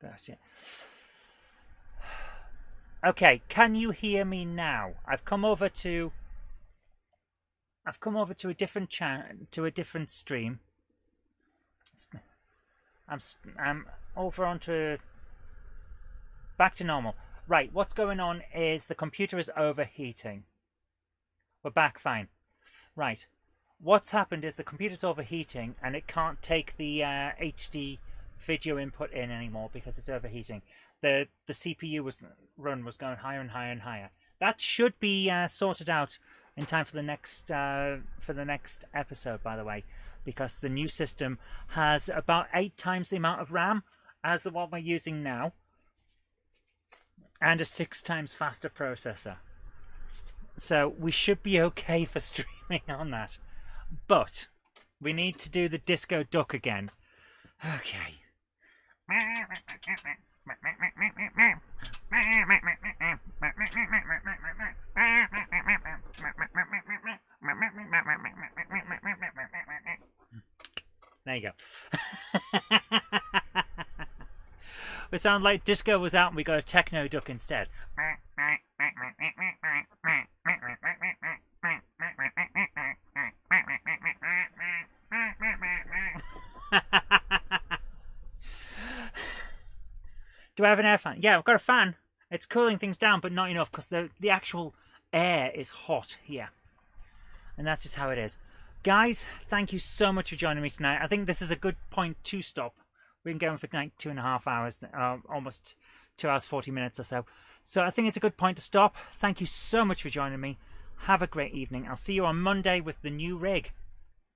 Gotcha. Okay, can you hear me now? I've come over to a different to a different stream. I'm over onto back to normal. Right, what's going on is the computer is overheating. We're back fine. Right. What's happened is the computer's overheating and it can't take the HD video input in anymore because it's overheating. The CPU was going higher and higher and higher. That should be sorted out in time for the next episode, by the way, because the new system has about 8 times the amount of RAM as the one we're using now, and a 6 times faster processor. So we should be okay for streaming on that. But we need to do the disco duck again. Okay. There you go. We sound like disco was out and we got a techno duck instead. Do I have an air fan? Yeah, I've got a fan. It's cooling things down, but not enough because the actual air is hot here. And that's just how it is. Guys, thank you so much for joining me tonight. I think this is a good point to stop. We've been going for like 2.5 hours, almost 2 hours, 40 minutes or so. So I think it's a good point to stop. Thank you so much for joining me. Have a great evening. I'll see you on Monday with the new rig.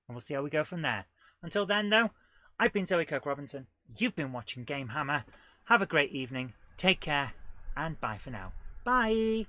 And we'll see how we go from there. Until then, though, I've been Zoe Kirk Robinson. You've been watching GameHammer. Have a great evening. Take care. And bye for now. Bye.